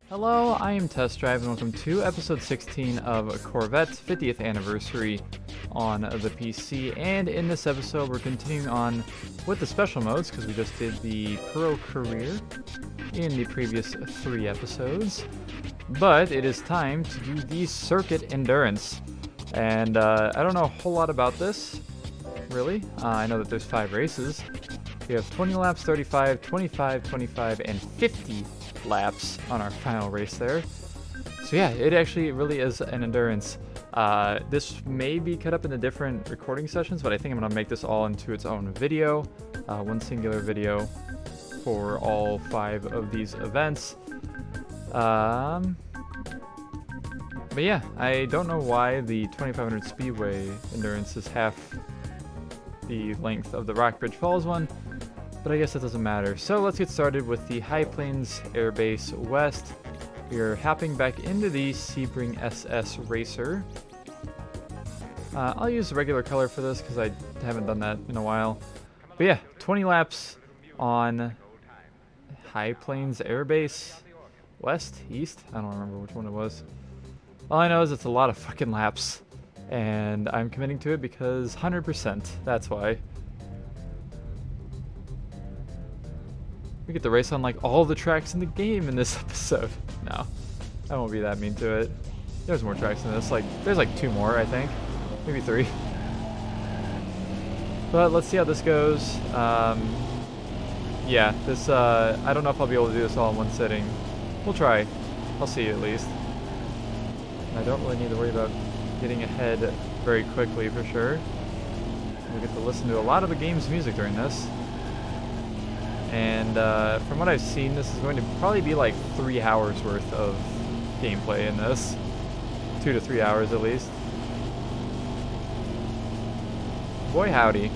Hello, I am Test Drive and welcome to episode 16 of Corvette 50th anniversary on the PC. And in this episode, we're continuing on with the special modes because we just did the Pro Career in the previous 3 episodes. But it is time to do the Circuit Endurance. And I don't know a whole lot about this, really. I know that there's 5 races. We have 20 laps, 35, 25, 25, and 50 laps on our final race there. So yeah, it actually really is an endurance. This may be cut up into different recording sessions, but I think I'm going to make this all into its own video, one singular video for all 5 of these events. But yeah, I don't know why the 2500 Speedway endurance is half the length of the Rockbridge Falls one, but I guess it doesn't matter. So let's get started with the High Plains Air Base West. We're hopping back into the Sebring SS Racer. I'll use the regular color for this because I haven't done that in a while. But yeah, 20 laps on High Plains Air Base West, East? I don't remember which one it was. All I know is it's a lot of fucking laps, and I'm committing to it because 100%, that's why. We get to race on like all the tracks in the game in this episode. No, I won't be that mean to it. There's more tracks in this, there's like 2 more, I think. Maybe 3. But let's see how this goes. Yeah, this, I don't know if I'll be able to do this all in one sitting. We'll try. I'll see you at least. I don't really need to worry about getting ahead very quickly for sure. We get to listen to a lot of the game's music during this. And from what I've seen, this is going to probably be like 3 hours worth of gameplay in this. 2 to 3 hours at least. Boy howdy.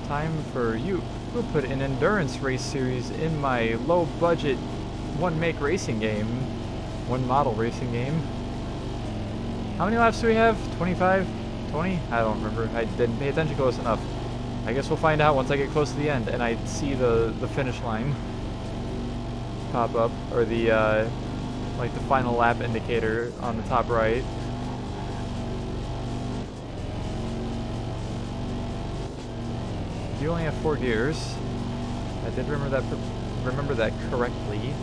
Time for you. We'll put an endurance race series in my low budget one make racing game. One model racing game. How many laps do we have? 25? 20? I don't remember. I didn't pay attention close enough. I guess we'll find out once I get close to the end and I see the finish line pop up, or the like the final lap indicator on the top right. You only have 4 gears. I did remember that correctly.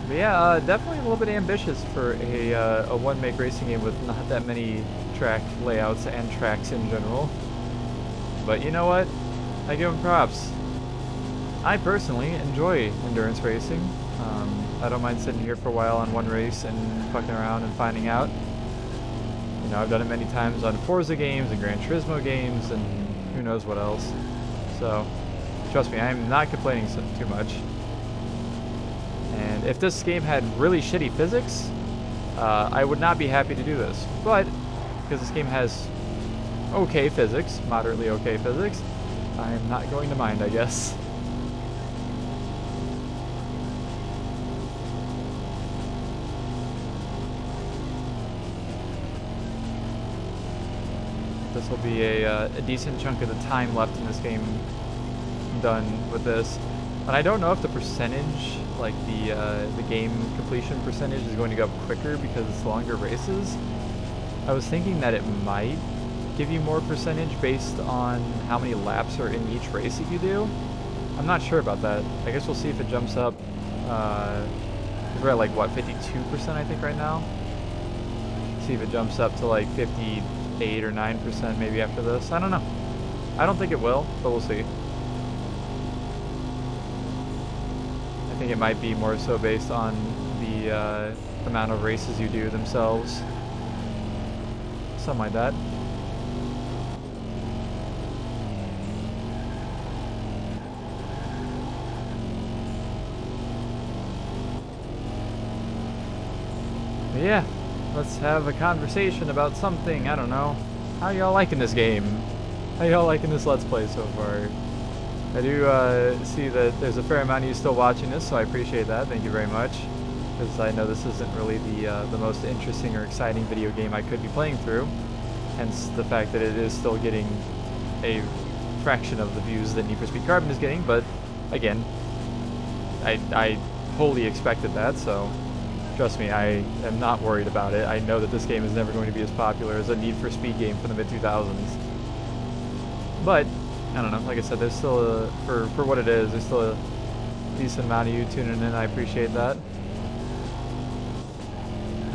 But yeah, definitely a little bit ambitious for a one-make racing game with not that many track layouts and tracks in general. But you know what? I give them props. I personally enjoy endurance racing. I don't mind sitting here for a while on one race and fucking around and finding out. You know, I've done it many times on Forza games and Gran Turismo games and who knows what else. So, trust me, I'm not complaining too much. And if this game had really shitty physics, I would not be happy to do this. But, because this game has okay physics, moderately okay physics, I'm not going to mind, I guess. This will be a decent chunk of the time left in this game done with this. And I don't know if the percentage, like the game completion percentage, is going to go up quicker because it's longer races. I was thinking that it might give you more percentage based on how many laps are in each race that you do. I'm not sure about that. I guess we'll see if it jumps up. We're at like, what, 52% I think right now? See if it jumps up to like 58 or 9% maybe after this. I don't know. I don't think it will, but we'll see. I think it might be more so based on the amount of races you do themselves. Something like that. But yeah, let's have a conversation about something. I don't know. How y'all liking this game? How y'all liking this Let's Play so far? I do see that there's a fair amount of you still watching this, so I appreciate that. Thank you very much. Because I know this isn't really the most interesting or exciting video game I could be playing through. Hence the fact that it is still getting a fraction of the views that Need for Speed Carbon is getting, but again, I wholly expected that, so trust me, I am not worried about it. I know that this game is never going to be as popular as a Need for Speed game from the mid-2000s. But, I don't know, like I said, there's still for what it is, there's still a decent amount of you tuning in. I appreciate that.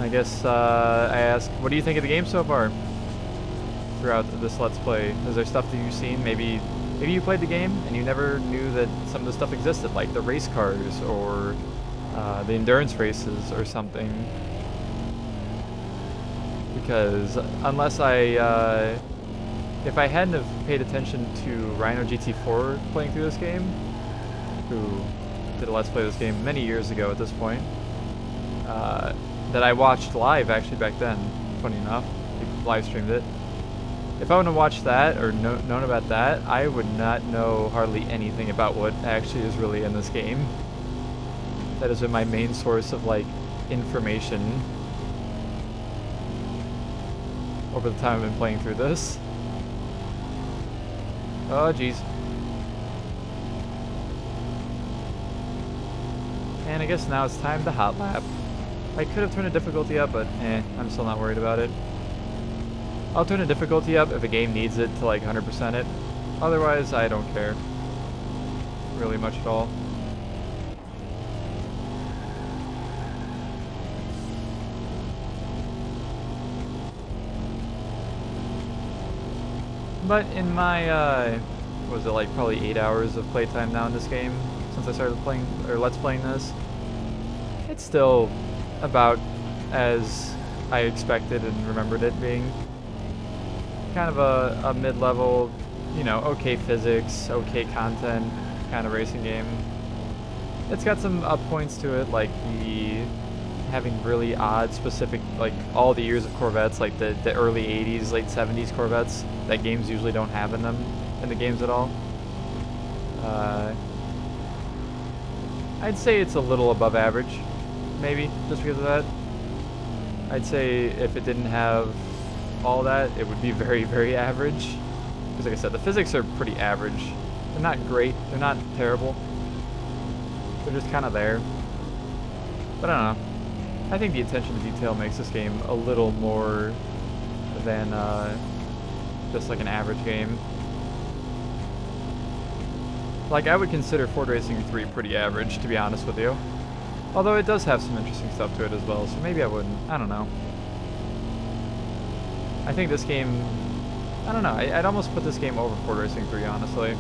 I guess I ask, what do you think of the game so far throughout this Let's Play? Is there stuff that you've seen? Maybe you played the game and you never knew that some of the stuff existed, like the race cars or the endurance races or something. Because unless if I hadn't have paid attention to Rhino GT4 playing through this game, who did a Let's Play of this game many years ago at this point, that I watched live actually back then, funny enough, he live streamed it. If I wouldn't have watched that or known about that, I would not know hardly anything about what actually is really in this game. That has been my main source of like information over the time I've been playing through this. Oh jeez. And I guess now it's time to hot lap. I could have turned the difficulty up, but I'm still not worried about it. I'll turn the difficulty up if a game needs it to like 100% it. Otherwise, I don't care really much at all. But in my, what was it, like probably 8 hours of playtime now in this game since I started playing, or Let's Playing this, it's still about as I expected and remembered it being. Kind of a mid-level, you know, okay physics, okay content kind of racing game. It's got some up points to it, like the having really odd specific, like all the years of Corvettes, like the early 80s, late 70s Corvettes that games usually don't have in them, in the games at all. I'd say it's a little above average, maybe, just because of that. I'd say if it didn't have all that, it would be very, very average. Because like I said, the physics are pretty average. They're not great, they're not terrible. They're just kind of there. But I don't know. I think the attention to detail makes this game a little more than just like an average game. Like, I would consider Ford Racing 3 pretty average, to be honest with you. Although it does have some interesting stuff to it as well, so maybe I wouldn't. I don't know. I think this game, I don't know, I'd almost put this game over Ford Racing 3, honestly.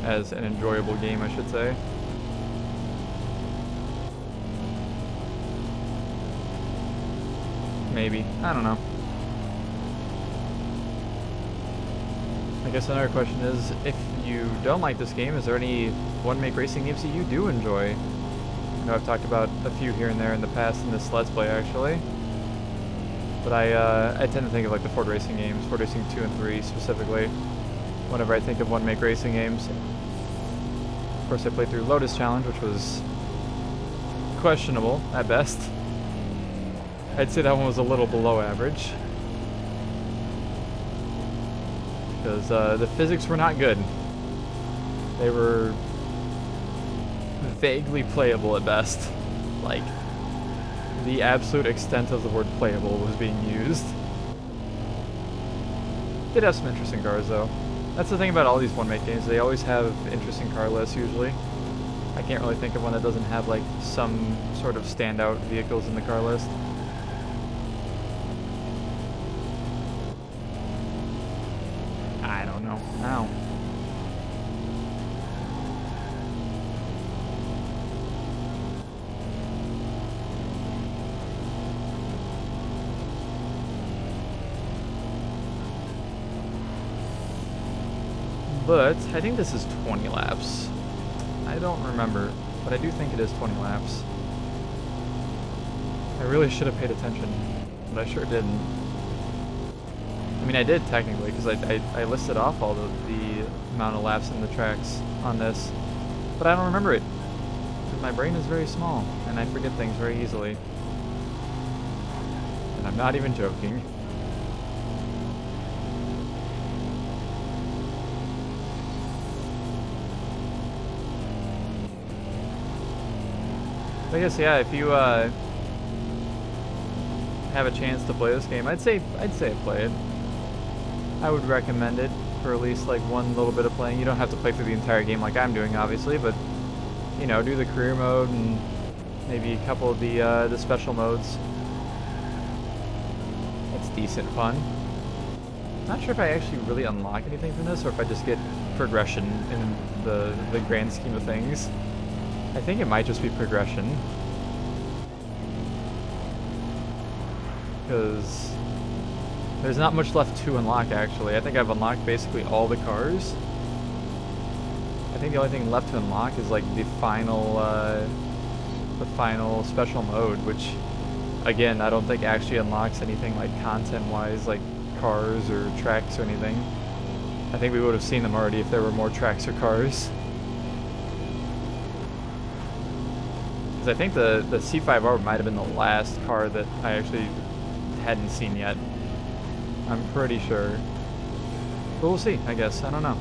As an enjoyable game, I should say. Maybe. I don't know. I guess another question is, if you don't like this game, is there any one-make racing games that you do enjoy? I know I've talked about a few here and there in the past in this Let's Play, actually. But I tend to think of like the Ford Racing games, Ford Racing 2 and 3 specifically, whenever I think of one-make racing games. Of course, I played through Lotus Challenge, which was questionable at best. I'd say that one was a little below average. Because the physics were not good. They were vaguely playable at best. Like, the absolute extent of the word playable was being used. Did have some interesting cars though. That's the thing about all these one-make games, they always have interesting car lists usually. I can't really think of one that doesn't have like some sort of standout vehicles in the car list. I don't know. Ow. But I think this is 20 laps. I don't remember, but I do think it is 20 laps. I really should have paid attention, but I sure didn't. I mean, I did technically, because I listed off all the amount of laps in the tracks on this, but I don't remember it, because my brain is very small, and I forget things very easily. And I'm not even joking. I guess, yeah, if you have a chance to play this game, I'd say play it. I would recommend it for at least like one little bit of playing. You don't have to play through the entire game like I'm doing, obviously, but you know, do the career mode and maybe a couple of the special modes. It's decent fun. Not sure if I actually really unlock anything from this, or if I just get progression in the grand scheme of things. I think it might just be progression. Because there's not much left to unlock, actually. I think I've unlocked basically all the cars. I think the only thing left to unlock is like the final special mode, which again, I don't think actually unlocks anything like content-wise, like cars or tracks or anything. I think we would have seen them already if there were more tracks or cars. Because I think the C5R might have been the last car that I actually hadn't seen yet. I'm pretty sure. But we'll see, I guess. I don't know.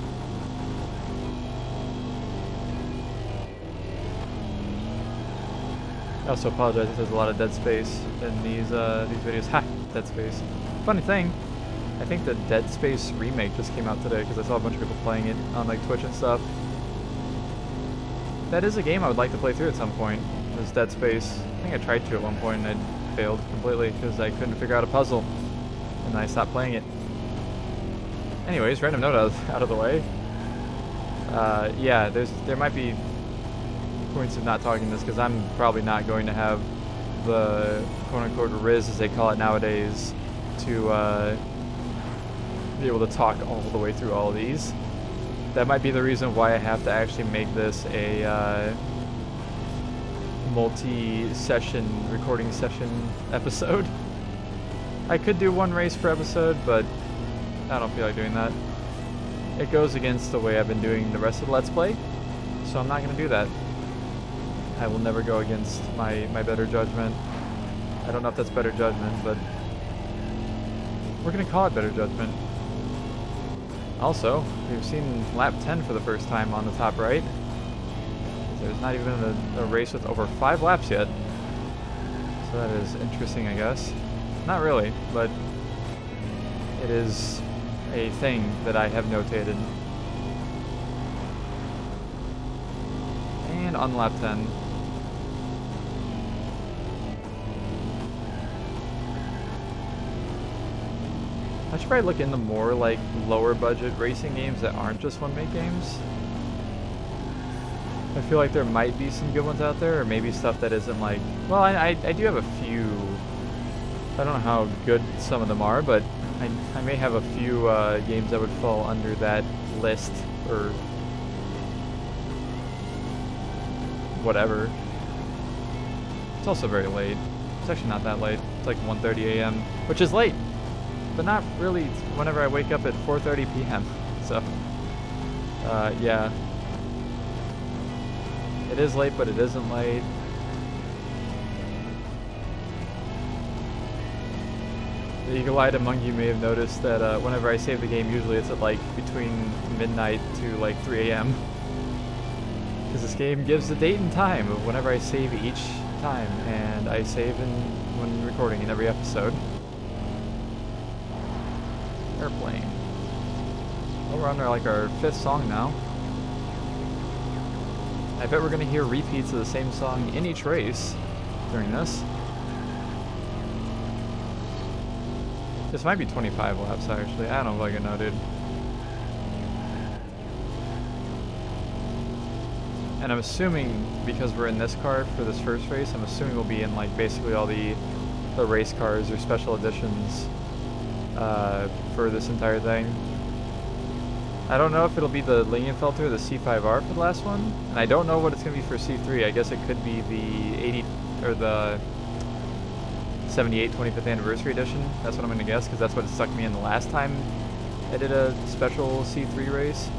I also apologize if there's a lot of dead space in these videos. Ha! Dead Space. Funny thing, I think the Dead Space remake just came out today because I saw a bunch of people playing it on like Twitch and stuff. That is a game I would like to play through at some point. This Dead Space. I think I tried to at one point and I failed completely because I couldn't figure out a puzzle. And I stopped playing it. Anyways, random note out of the way. Yeah, there might be points of not talking this because I'm probably not going to have the quote-unquote riz, as they call it nowadays, to be able to talk all the way through all of these. That might be the reason why I have to actually make this a multi-session, recording session episode. I could do one race per episode, but I don't feel like doing that. It goes against the way I've been doing the rest of the Let's Play, so I'm not going to do that. I will never go against my better judgment. I don't know if that's better judgment, but we're going to call it better judgment. Also, we've seen lap 10 for the first time on the top right. There's not even a race with over 5 laps yet. So that is interesting, I guess. Not really, but it is a thing that I have notated. And on lap 10. I should probably look into more like lower budget racing games that aren't just one-make games. I feel like there might be some good ones out there, or maybe stuff that isn't like... Well, I do have a few... I don't know how good some of them are, but I may have a few games that would fall under that list, or whatever. It's also very late. It's actually not that late. It's like 1:30 a.m., which is late, but not really whenever I wake up at 4:30 p.m. So, yeah. It is late, but it isn't late. The eagle-eyed among you may have noticed that whenever I save the game, usually it's at like between midnight to like 3 a.m. Because this game gives the date and time of whenever I save each time, and I save when recording in every episode. Airplane. Well, we're under like our 5th song now. I bet we're going to hear repeats of the same song in each race during this. This might be 25 laps, actually. I don't fucking know, dude. And I'm assuming, because we're in this car for this first race, I'm assuming we'll be in like basically all the race cars or special editions for this entire thing. I don't know if it'll be the Lingenfelter or the C5R for the last one, and I don't know what it's going to be for C3. I guess it could be the 80 or the 78 25th anniversary edition. That's what I'm going to guess, because that's what it stuck me in the last time I did a special C3 race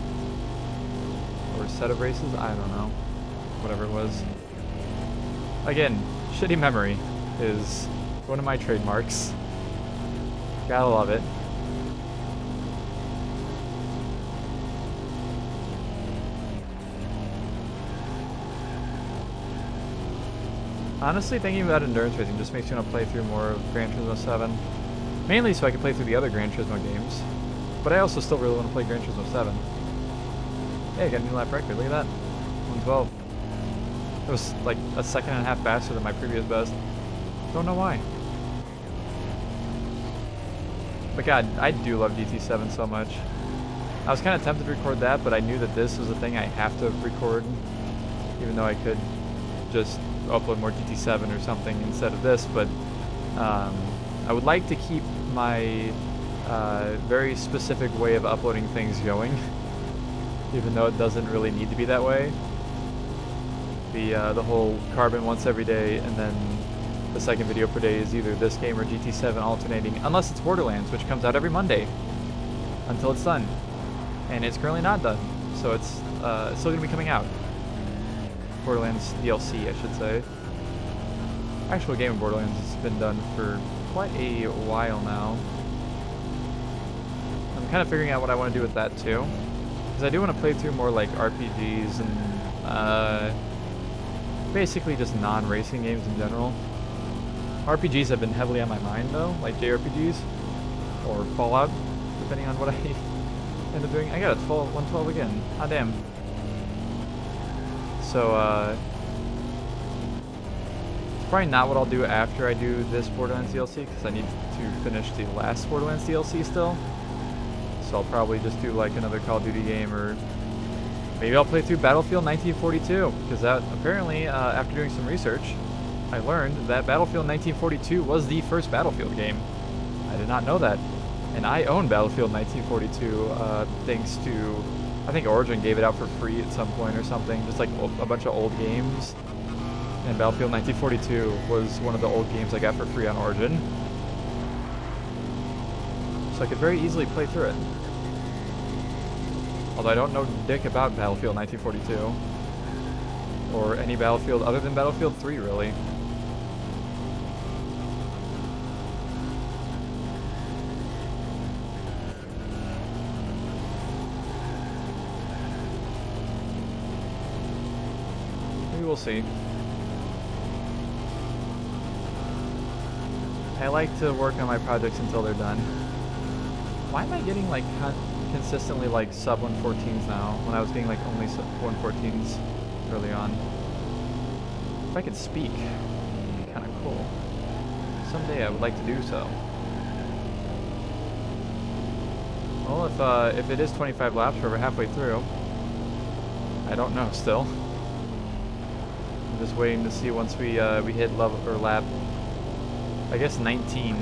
or set of races. I don't know, whatever it was. Again, shitty memory is one of my trademarks. Gotta love it. Honestly, thinking about endurance racing just makes me want to play through more of Gran Turismo 7. Mainly so I can play through the other Gran Turismo games. But I also still really want to play Gran Turismo 7. Hey, I got a new lap record. Look at that. 112. It was like a second and a half faster than my previous best. Don't know why. But god, I do love GT7 so much. I was kind of tempted to record that, but I knew that this was a thing I have to record. Even though I could just upload more GT7 or something instead of this, but I would like to keep my very specific way of uploading things going, even though it doesn't really need to be that way. The whole carbon once every day, and then the second video per day is either this game or GT7 alternating, unless it's Borderlands, which comes out every Monday until it's done, and it's currently not done, so it's still going to be coming out. Borderlands DLC, I should say. Actual game of Borderlands has been done for quite a while now. I'm kind of figuring out what I want to do with that too, because I do want to play through more like RPGs and basically just non-racing games in general. RPGs have been heavily on my mind though, like JRPGs or Fallout, depending on what I end up doing. I got a 112 again. Ah, damn. So, it's probably not what I'll do after I do this Borderlands DLC, because I need to finish the last Borderlands DLC still. So I'll probably just do like another Call of Duty game, or maybe I'll play through Battlefield 1942, because that apparently, after doing some research, I learned that Battlefield 1942 was the first Battlefield game. I did not know that. And I own Battlefield 1942, thanks to, I think Origin gave it out for free at some point or something, just like a bunch of old games. And Battlefield 1942 was one of the old games I got for free on Origin. So I could very easily play through it. Although I don't know dick about Battlefield 1942. Or any Battlefield other than Battlefield 3, really. We'll see. I like to work on my projects until they're done. Why am I getting like consistently like sub 114s now when I was getting like only sub 114s early on? If I could speak, it'd be kind of cool. Someday I would like to do so. Well, if it is 25 laps, we're halfway through. I don't know still. I'm just waiting to see once we hit level or lap, I guess 19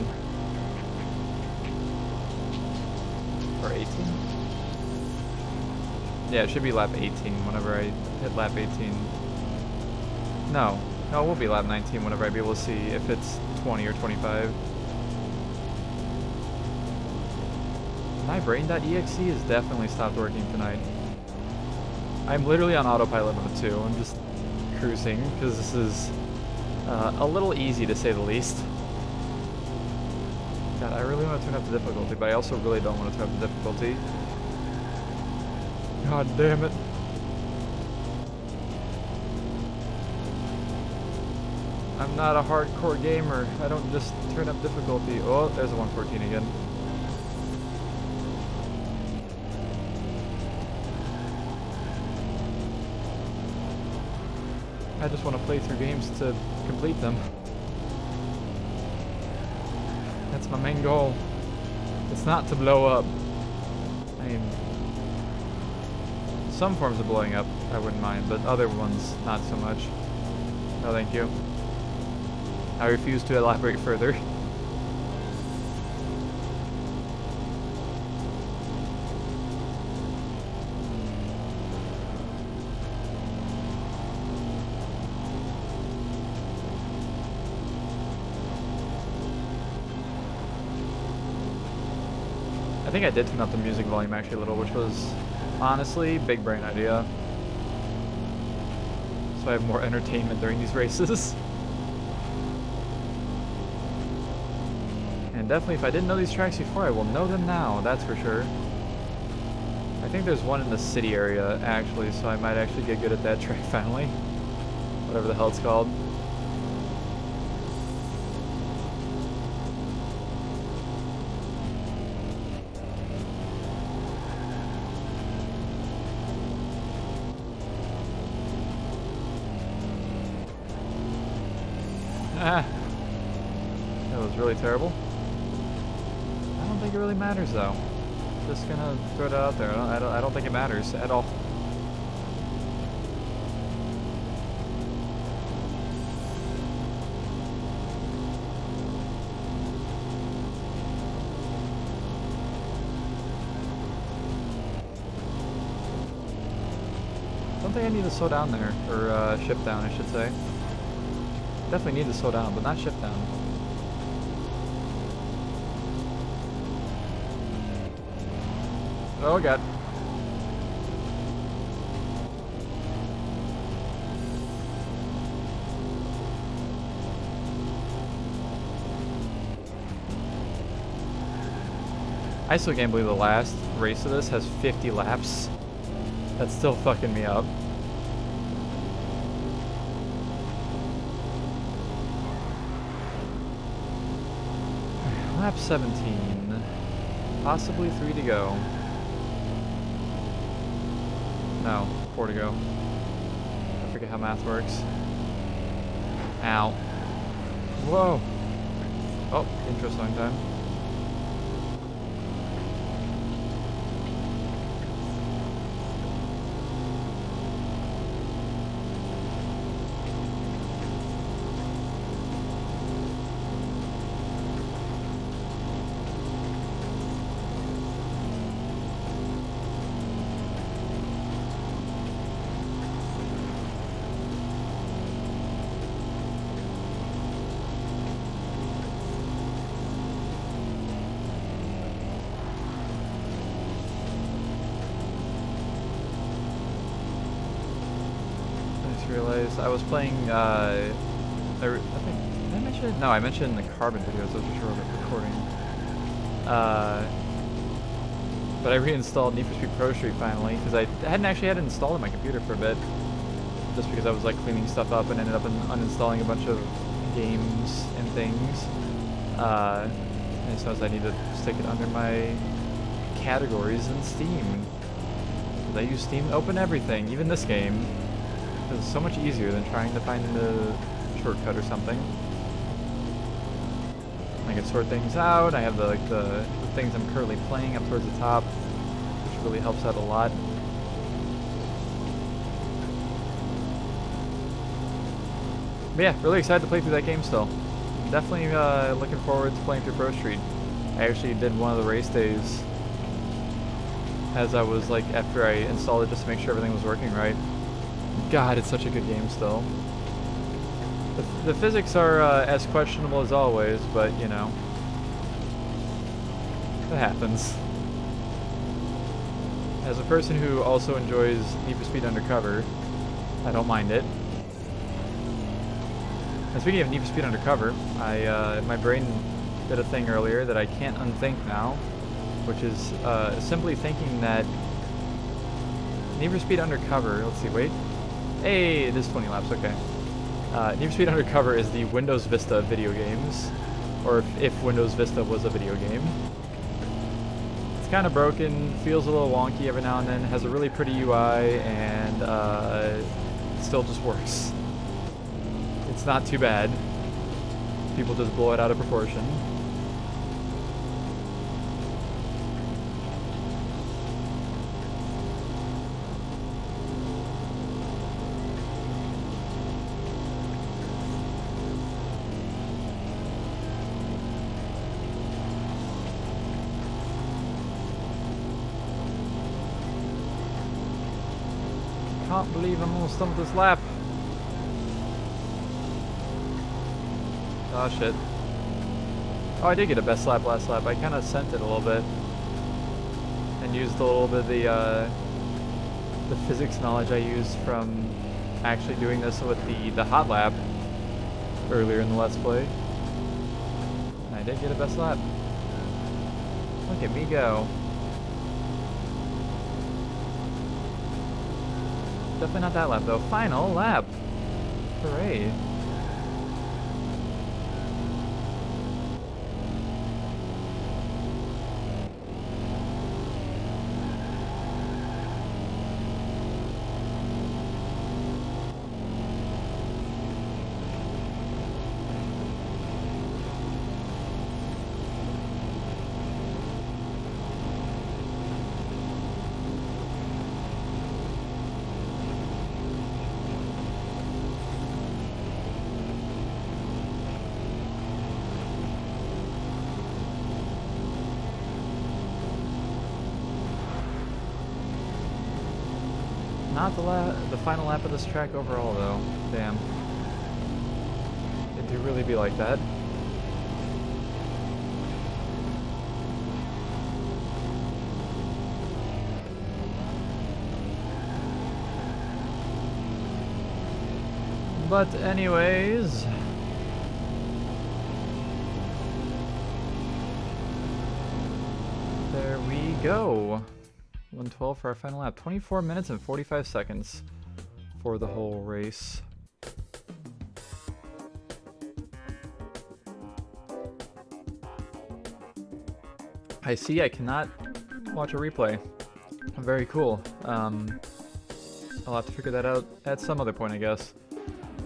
or 18. Yeah, it should be lap 18 whenever I hit lap 18. No, it will be lap 19 whenever I be able to see if it's 20 or 25. My brain.exe has definitely stopped working tonight. I'm literally on autopilot mode too. I'm just cruising because this is a little easy to say the least. God, I really want to turn up the difficulty, but I also really don't want to turn up the difficulty. God damn it. I'm not a hardcore gamer. I don't just turn up difficulty. Oh, there's a 114 again. I just want to play through games to complete them. That's my main goal. It's not to blow up. I mean, some forms of blowing up I wouldn't mind, but other ones not so much. No thank you. I refuse to elaborate further. I think I did turn up the music volume actually a little, which was honestly big brain idea. So I have more entertainment during these races. And And definitely, if I didn't know these tracks before, I will know them now, that's for sure. I think there's one in the city area, actually, so I might actually get good at that track finally. Whatever the hell it's called. Ah, that was really terrible. I don't think it really matters though. Just gonna throw it out there. I don't think it matters at all. Don't think I need to slow down there, or shift down, I should say. Definitely need to slow down, but not shift down. Oh god. I still can't believe the last race of this has 50 laps. That's still fucking me up. Lap 17. Possibly 3 to go. No, 4 to go. I forget how math works. Ow. Whoa. Oh, intro song time. Realized I was playing, I think, did I mention it? No, I mentioned the Carbon videos, I was just recording. But I reinstalled Need for Speed Pro Street finally, because I hadn't actually had it installed on my computer for a bit. Just because I was like cleaning stuff up and ended up uninstalling a bunch of games and things. And so I need to stick it under my categories in Steam. Because I use Steam to open everything, even this game. It's so much easier than trying to find a shortcut or something. I can sort things out. I have the things I'm currently playing up towards the top, which really helps out a lot. But yeah, really excited to play through that game still. Definitely looking forward to playing through Pro Street. I actually did one of the race days as I was like after I installed it just to make sure everything was working right. God, it's such a good game still. The physics are as questionable as always, but you know, it happens. As a person who also enjoys Need for Speed Undercover, I don't mind it. And speaking of Need for Speed Undercover, my brain did a thing earlier that I can't unthink now, which is simply thinking that Need for Speed Undercover, let's see, wait. Hey, it is 20 laps, okay. Need for Speed Undercover is the Windows Vista of video games, or if Windows Vista was a video game. It's kind of broken, feels a little wonky every now and then, has a really pretty UI, and still just works. It's not too bad. People just blow it out of proportion. I can't believe I'm almost done with this lap. Oh shit. Oh, I did get a best lap last lap. I kind of sent it a little bit. And used a little bit of the physics knowledge I used from actually doing this with the hot lap earlier in the Let's Play. I did get a best lap. Look at me go. Definitely not that lap though. Final lap. Hooray. Not the final lap of this track overall, though. Damn. It do really be like that. But anyways, there we go. 1:12 for our final lap. 24 minutes and 45 seconds for the whole race. I see I cannot watch a replay. Very cool. I'll have to figure that out at some other point, I guess.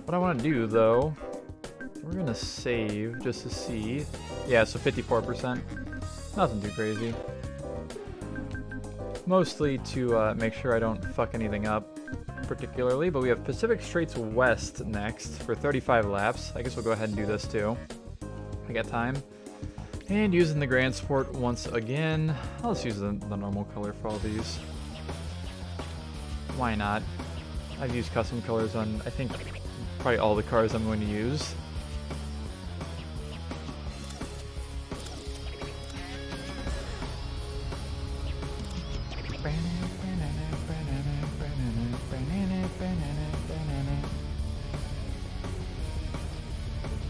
What I want to do, though, we're going to save just to see. Yeah, so 54%. Nothing too crazy. Mostly to make sure I don't fuck anything up particularly, but we have Pacific Straits West next for 35 laps. I guess we'll go ahead and do this too. I got time. And using the Grand Sport once again. I'll just use the normal color for all these. Why not? I've used custom colors on, I think, probably all the cars I'm going to use.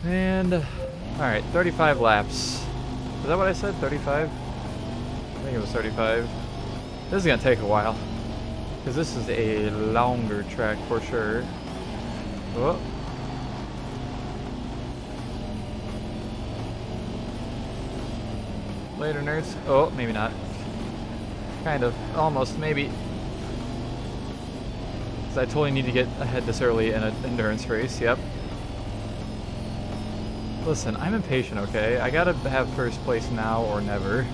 And, alright, 35 laps. Is that what I said? 35? I think it was 35. This is going to take a while, because this is a longer track for sure. Oh. Later, nerds. Oh, maybe not. Kind of. Almost, maybe. Because I totally need to get ahead this early in an endurance race, yep. Listen, I'm impatient, okay? I gotta have first place now or never.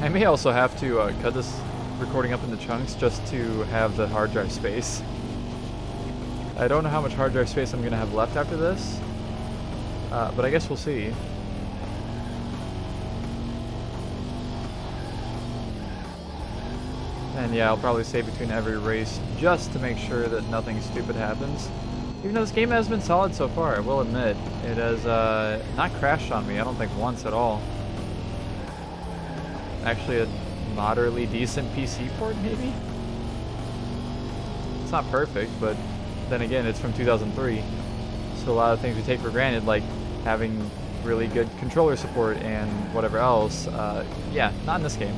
I may also have to cut this recording up into chunks just to have the hard drive space. I don't know how much hard drive space I'm gonna have left after this, but I guess we'll see. And yeah, I'll probably save between every race just to make sure that nothing stupid happens. Even though this game has been solid so far, I will admit. It has not crashed on me, I don't think once at all. Actually a moderately decent PC port, maybe? It's not perfect, but then again, it's from 2003. So a lot of things we take for granted, like having really good controller support and whatever else, yeah, not in this game,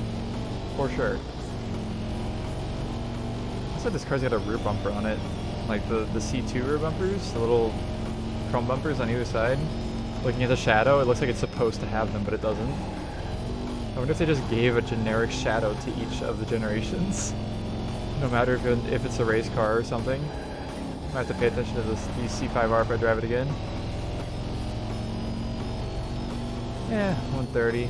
for sure. Looks like this car's got a rear bumper on it, like the C2 rear bumpers, the little chrome bumpers on either side. Looking at the shadow, it looks like it's supposed to have them, but it doesn't. I wonder if they just gave a generic shadow to each of the generations, no matter if it's a race car or something. I have to pay attention to these C5R if I drive it again. Yeah, 130.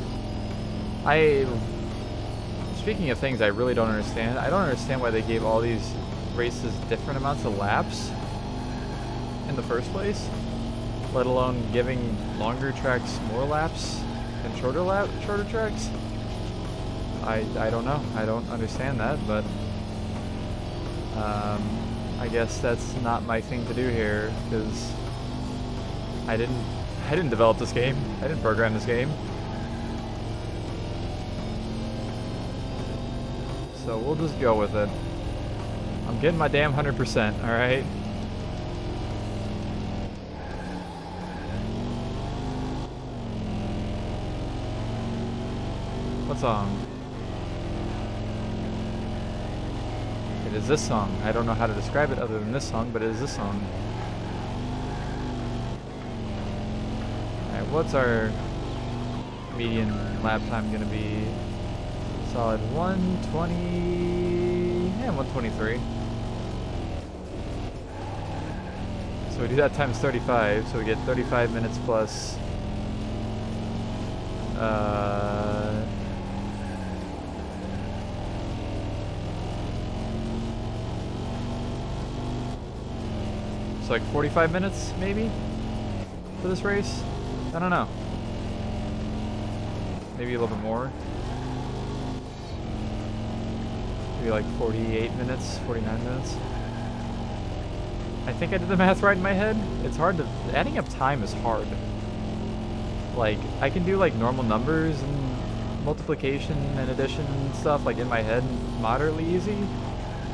Speaking of things I really don't understand, I don't understand why they gave all these races different amounts of laps in the first place, let alone giving longer tracks more laps and shorter tracks. I don't know. I don't understand that, but I guess that's not my thing to do here, because I didn't develop this game. I didn't program this game. So we'll just go with it. I'm getting my damn 100%, alright? What song? It is this song. I don't know how to describe it other than this song, but it is this song. Alright, what's our median lap time gonna be? Solid 120 and 123. So we do that times 35, so we get 35 minutes plus it's like 45 minutes maybe for this race. I don't know. Maybe a little bit more. Maybe like 48 minutes, 49 minutes. I think I did the math right in my head. It's hard to... Adding up time is hard. Like, I can do like normal numbers and multiplication and addition and stuff like in my head moderately easy.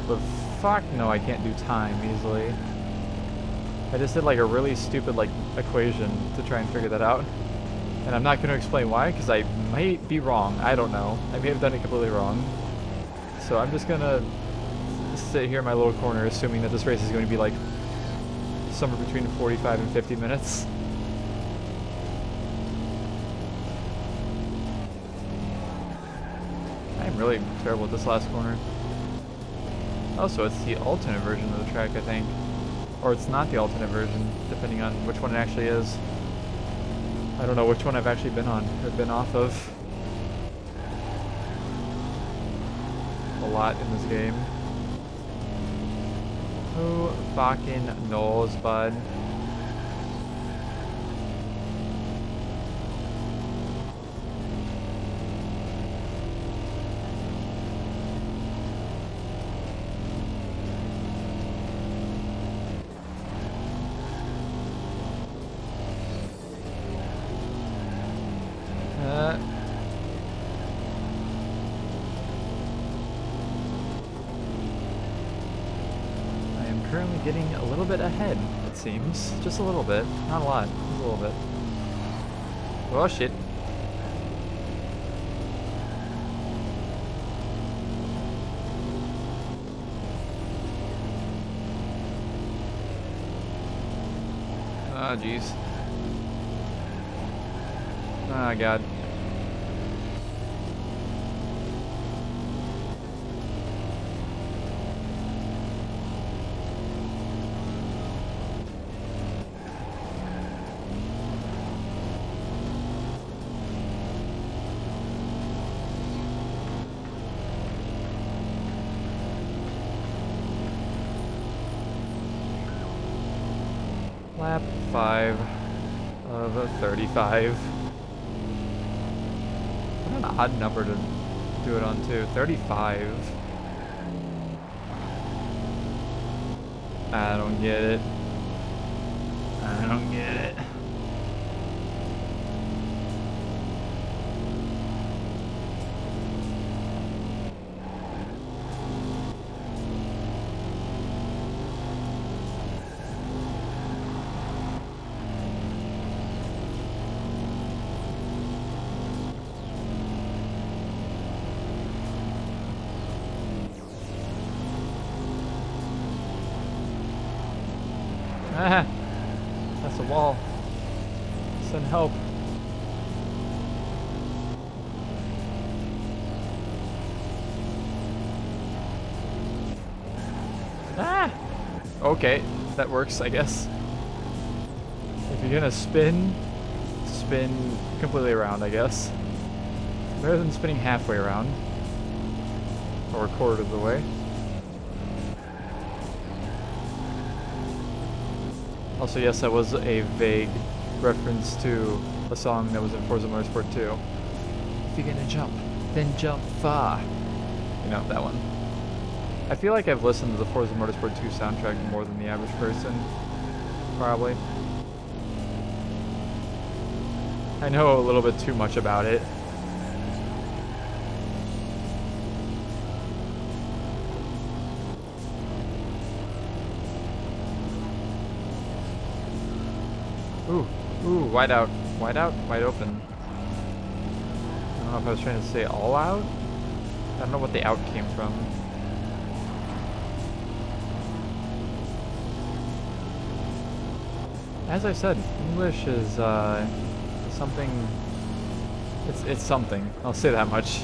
But fuck no, I can't do time easily. I just did like a really stupid like equation to try and figure that out. And I'm not going to explain why, because I might be wrong. I don't know. I may have done it completely wrong. So I'm just going to sit here in my little corner assuming that this race is going to be like somewhere between 45 and 50 minutes. I'm really terrible at this last corner. Also, it's the alternate version of the track, I think. Or it's not the alternate version, depending on which one it actually is. I don't know which one I've actually been on, or been off of. A lot in this game. Who fucking knows, bud? Currently getting a little bit ahead, it seems. Just a little bit. Not a lot. Just a little bit. Oh shit. Ah, jeez. Ah, God. Lap 5 of 35. What an odd number to do it on too. 35. I don't get it. I don't get it. Ah, that's a wall. Send help. Ah! Okay, that works, I guess. If you're gonna spin, spin completely around, I guess. Better than spinning halfway around. Or a quarter of the way. Also, yes, that was a vague reference to a song that was in Forza Motorsport 2. If you're gonna jump, then jump far. You know, that one. I feel like I've listened to the Forza Motorsport 2 soundtrack more than the average person. Probably. I know a little bit too much about it. Ooh, wide out, wide open. don't know if I was trying to say all out. I don't know what the out came from. As I said, English is something. It's something. I'll say that much.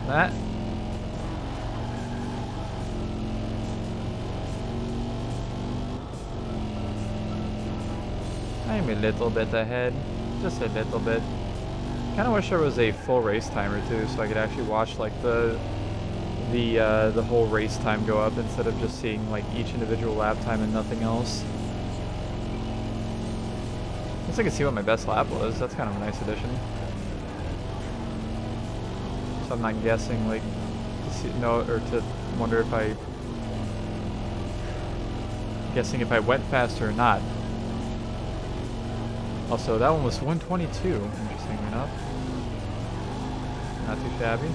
That. I'm a little bit ahead, just a little bit. Kind of wish there was a full race timer too, so I could actually watch like the whole race time go up instead of just seeing like each individual lap time and nothing else. At least I can see what my best lap was. That's kind of a nice addition. So I'm not guessing like to see, no, or to wonder if I guessing if I went faster or not. Also, that one was 122, interestingly enough. Not too shabby.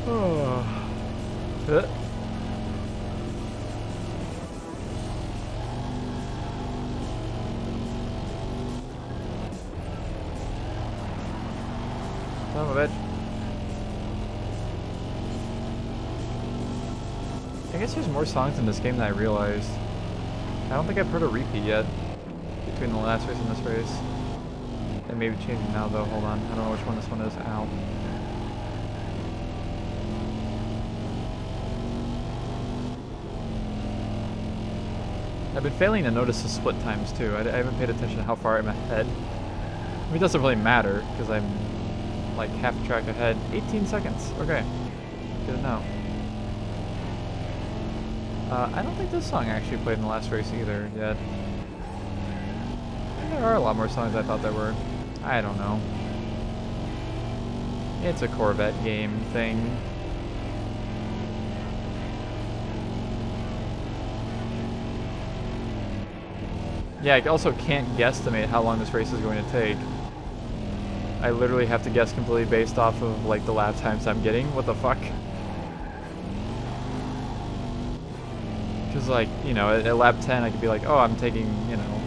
Oh. Son of a bitch. I guess there's more songs in this game than I realized. I don't think I've heard a repeat yet between the last race and this race. It may be changing now though, hold on. I don't know which one this one is. Ow. I've been failing to notice the split times too. I haven't paid attention to how far I'm ahead. I mean, it doesn't really matter because I'm like half a track ahead. 18 seconds. Okay. Good to know. I don't think this song actually played in the last race either yet. There are a lot more songs I thought there were. I don't know. It's a Corvette game thing. Yeah, I also can't guesstimate how long this race is going to take. I literally have to guess completely based off of like the lap times I'm getting. What the fuck? Because like, you know, at lap 10 I could be like, oh, I'm taking, you know,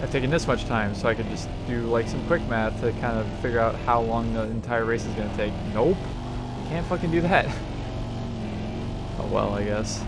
I've taken this much time, so I could just do like some quick math to kind of figure out how long the entire race is going to take. Nope. Can't fucking do that. Oh well, I guess.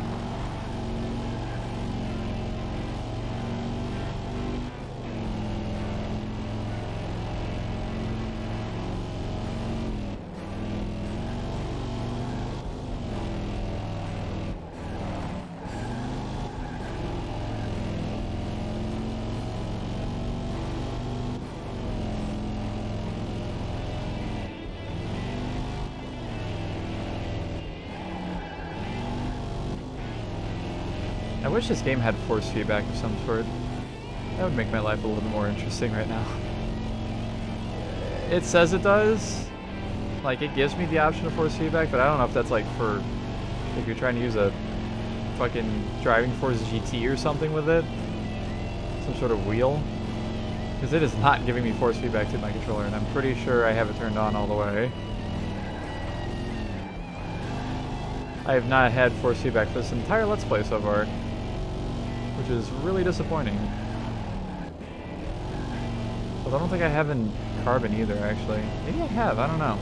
I wish this game had force feedback of some sort. That would make my life a little bit more interesting right now. It says it does. Like, it gives me the option of force feedback, but I don't know if that's like for if you're trying to use a fucking Driving Force GT or something with it. Some sort of wheel. Because it is not giving me force feedback to my controller, and I'm pretty sure I have it turned on all the way. I have not had force feedback for this entire Let's Play so far, which is really disappointing. But I don't think I have in Carbon either, actually. Maybe I have, I don't know.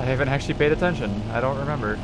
I haven't actually paid attention. I don't remember.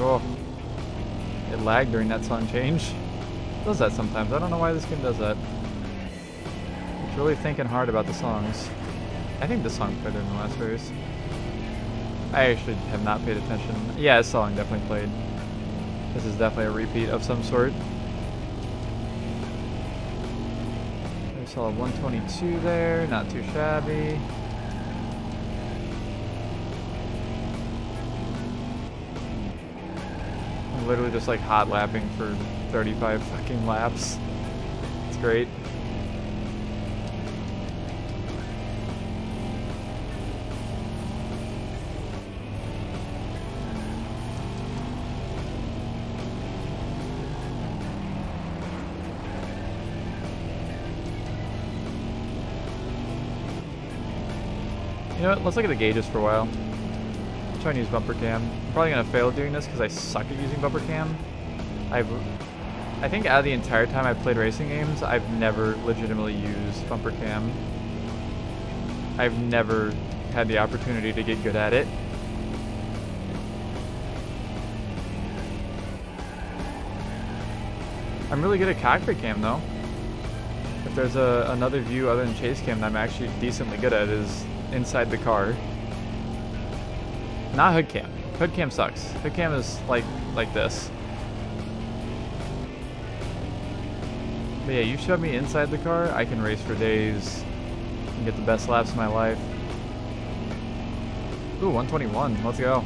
Oh, it lagged during that song change. It does that sometimes. I don't know why this game does that. It's really thinking hard about the songs. I think this song played in the last race. I actually have not paid attention. Yeah, this song definitely played. This is definitely a repeat of some sort. I saw a 122 there, not too shabby. I'm literally just like hot lapping for 35 fucking laps. It's great. You know what, let's look at the gauges for a while. I'll try and use bumper cam. I'm probably going to fail doing this because I suck at using bumper cam. I think out of the entire time I've played racing games, I've never legitimately used bumper cam. I've never had the opportunity to get good at it. I'm really good at cockpit cam though. If there's another view other than chase cam that I'm actually decently good at is inside the car. Not hood cam. Hood cam sucks. Hood cam is like this. But yeah, you shove me inside the car, I can race for days and get the best laps of my life. Ooh, 121. Let's go.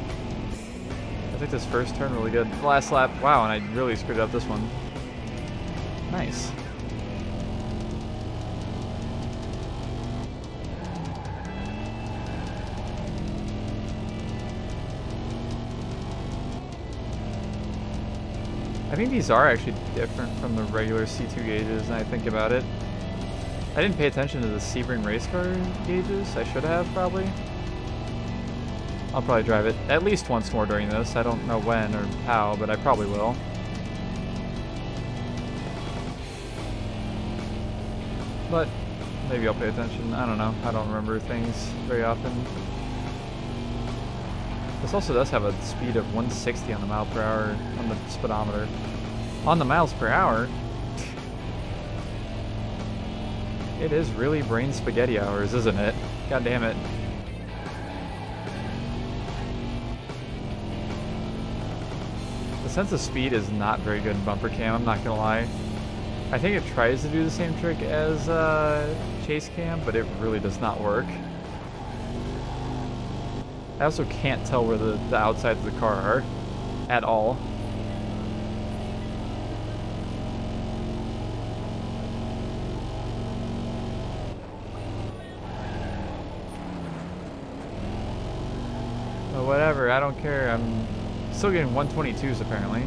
I think this first turn really good. Last lap, wow, and I really screwed up this one. Nice. I think these are actually different from the regular C2 gauges now I think about it. I didn't pay attention to the Sebring race car gauges. I should have, probably. I'll probably drive it at least once more during this. I don't know when or how, but I probably will. But maybe I'll pay attention. I don't know. I don't remember things very often. This also does have a speed of 160 on the mile per hour on the speedometer. On the miles per hour, it is really brain spaghetti hours, isn't it? God damn it. The sense of speed is not very good in bumper cam, I'm not gonna lie. I think it tries to do the same trick as chase cam, but it really does not work. I also can't tell where the outsides of the car are at all. But whatever, I don't care. I'm still getting 122s apparently.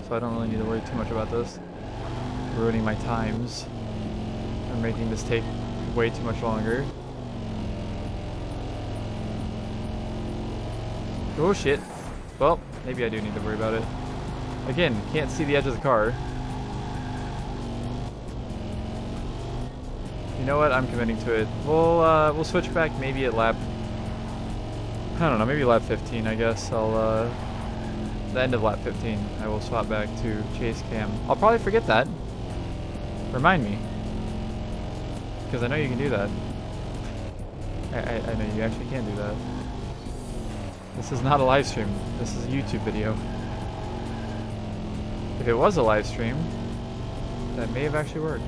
So I don't really need to worry too much about this. Ruining my times. And making this take way too much longer. Oh shit. Well, maybe I do need to worry about it. Again, can't see the edge of the car. You know what? I'm committing to it. We'll switch back maybe at lap, I don't know, maybe lap 15, I guess. I'll the end of lap 15, I will swap back to chase cam. I'll probably forget that. Remind me. Because I know you can do that. I know you actually can do that. This is not a live stream. This is a YouTube video. If it was a live stream, that may have actually worked.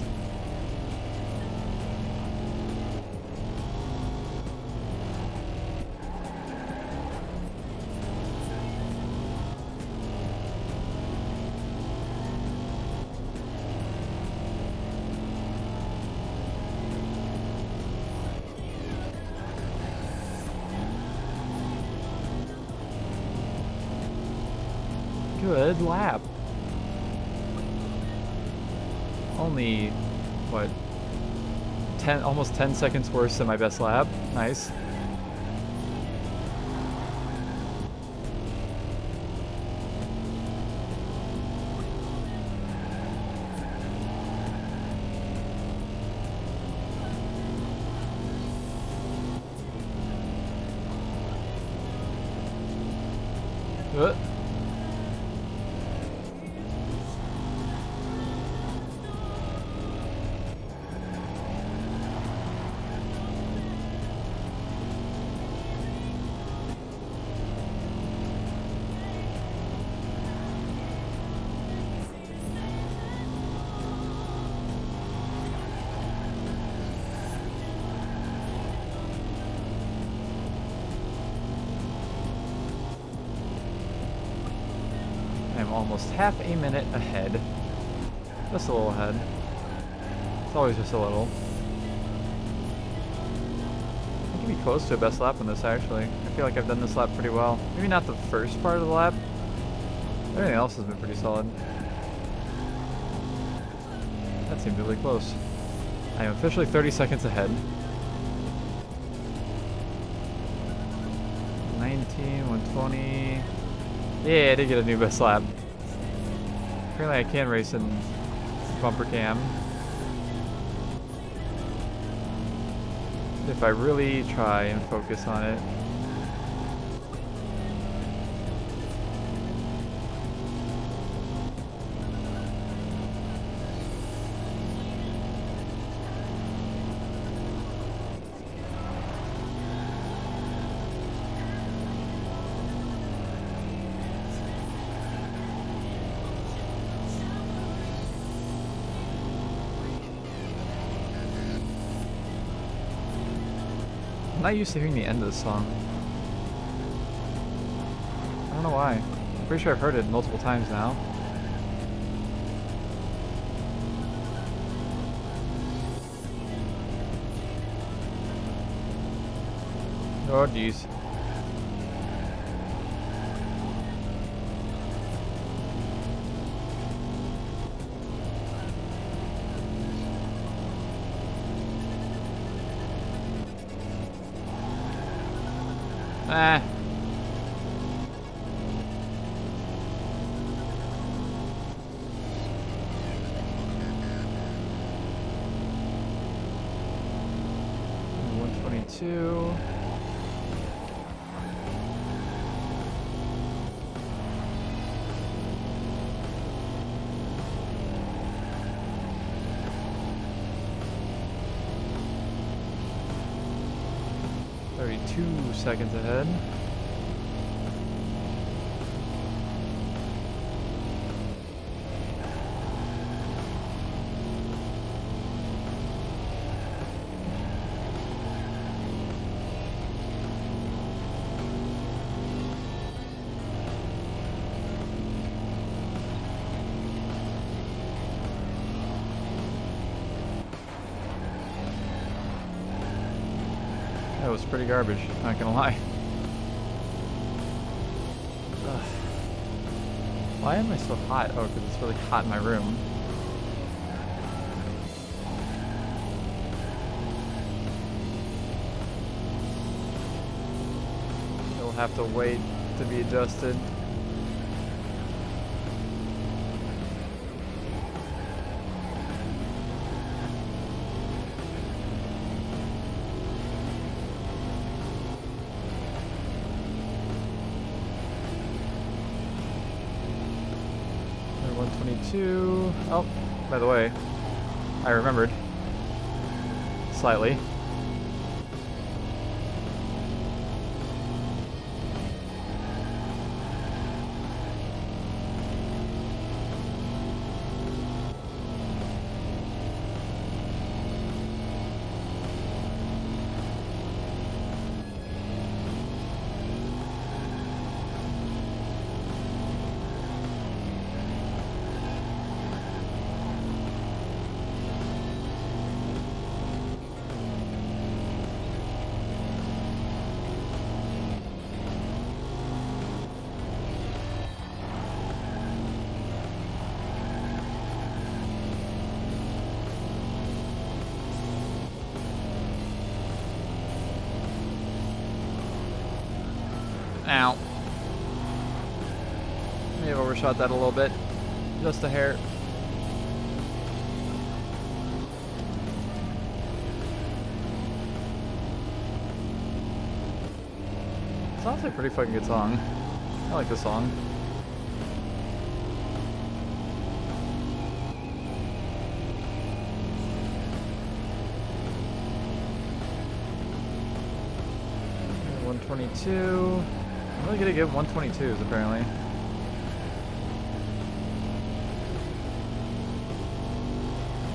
Good lap. Only, what, almost 10 seconds worse than my best lap. Nice. am almost half a minute ahead. Just a little ahead. It's always just a little. I could be close to a best lap on this, actually. I feel like I've done this lap pretty well. Maybe not the first part of the lap. Everything else has been pretty solid. That seemed really close. I am officially 30 seconds ahead. 19, 120. Yeah, I did get a new best lap. Apparently I can race in bumper cam. If I really try and focus on it. I'm not used to hearing the end of the song. I don't know why. I'm pretty sure I've heard it multiple times now. Oh jeez. Ah. $122. Seconds ahead. That was pretty garbage, not gonna lie. Ugh. Why am I so hot? Oh, because it's really hot in my room. It'll have to wait to be adjusted. Oh, by the way, I remembered. Slightly. Ow. May have overshot that a little bit. Just a hair. Sounds like a pretty fucking good song. I like this song. $122. I'm really gonna give 122s apparently.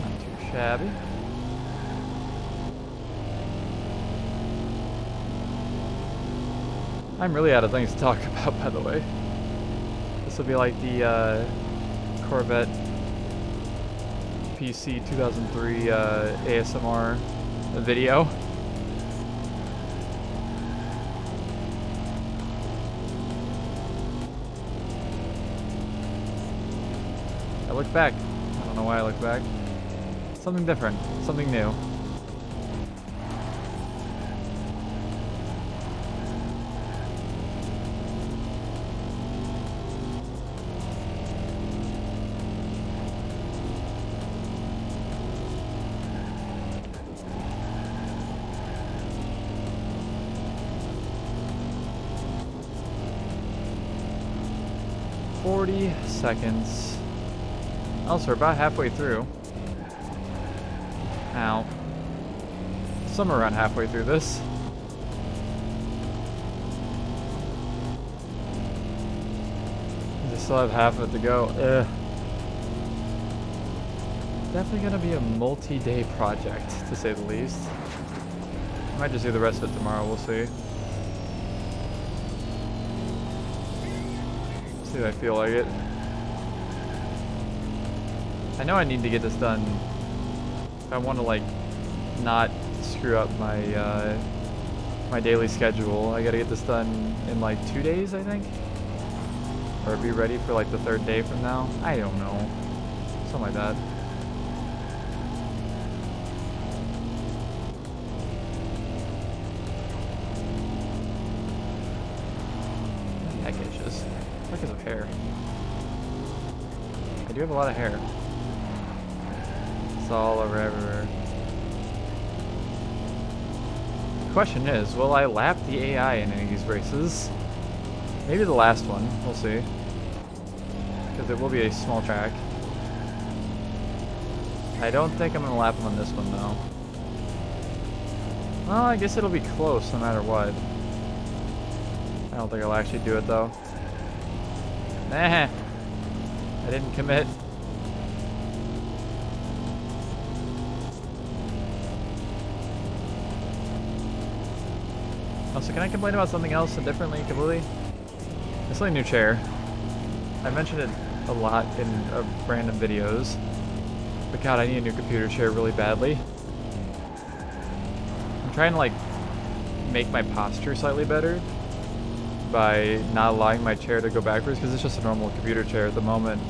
Not too shabby. I'm really out of things to talk about, by the way. This This will be like the Corvette PC 2003 ASMR video. I look back. I don't know why I look back. Something different. Something new. Seconds. Also, we're about halfway through. Ow. Somewhere around halfway through this. I still have half of it to go. Ugh. Definitely gonna be a multi-day project, to say the least. I might just do the rest of it tomorrow, we'll see. See if I feel like it. I know I need to get this done if I want to like not screw up my my daily schedule. I gotta get this done in like 2 days, I think, or be ready for like the 3rd day from now. I don't know, something like that. Heck itches. Because of hair. I do have a lot of hair. It's all over everywhere. The question is, will I lap the AI in any of these races? Maybe the last one, we'll see. Because it will be a small track. I don't think I'm going to lap him on this one though. Well, I guess it'll be close no matter what. I don't think I'll actually do it though. Nah, I didn't commit. Also, can I complain about something else differently completely? It's like a new chair. I mentioned it a lot in random videos, but God, I need a new computer chair really badly. I'm trying to like make my posture slightly better by not allowing my chair to go backwards, because it's just a normal computer chair at the moment.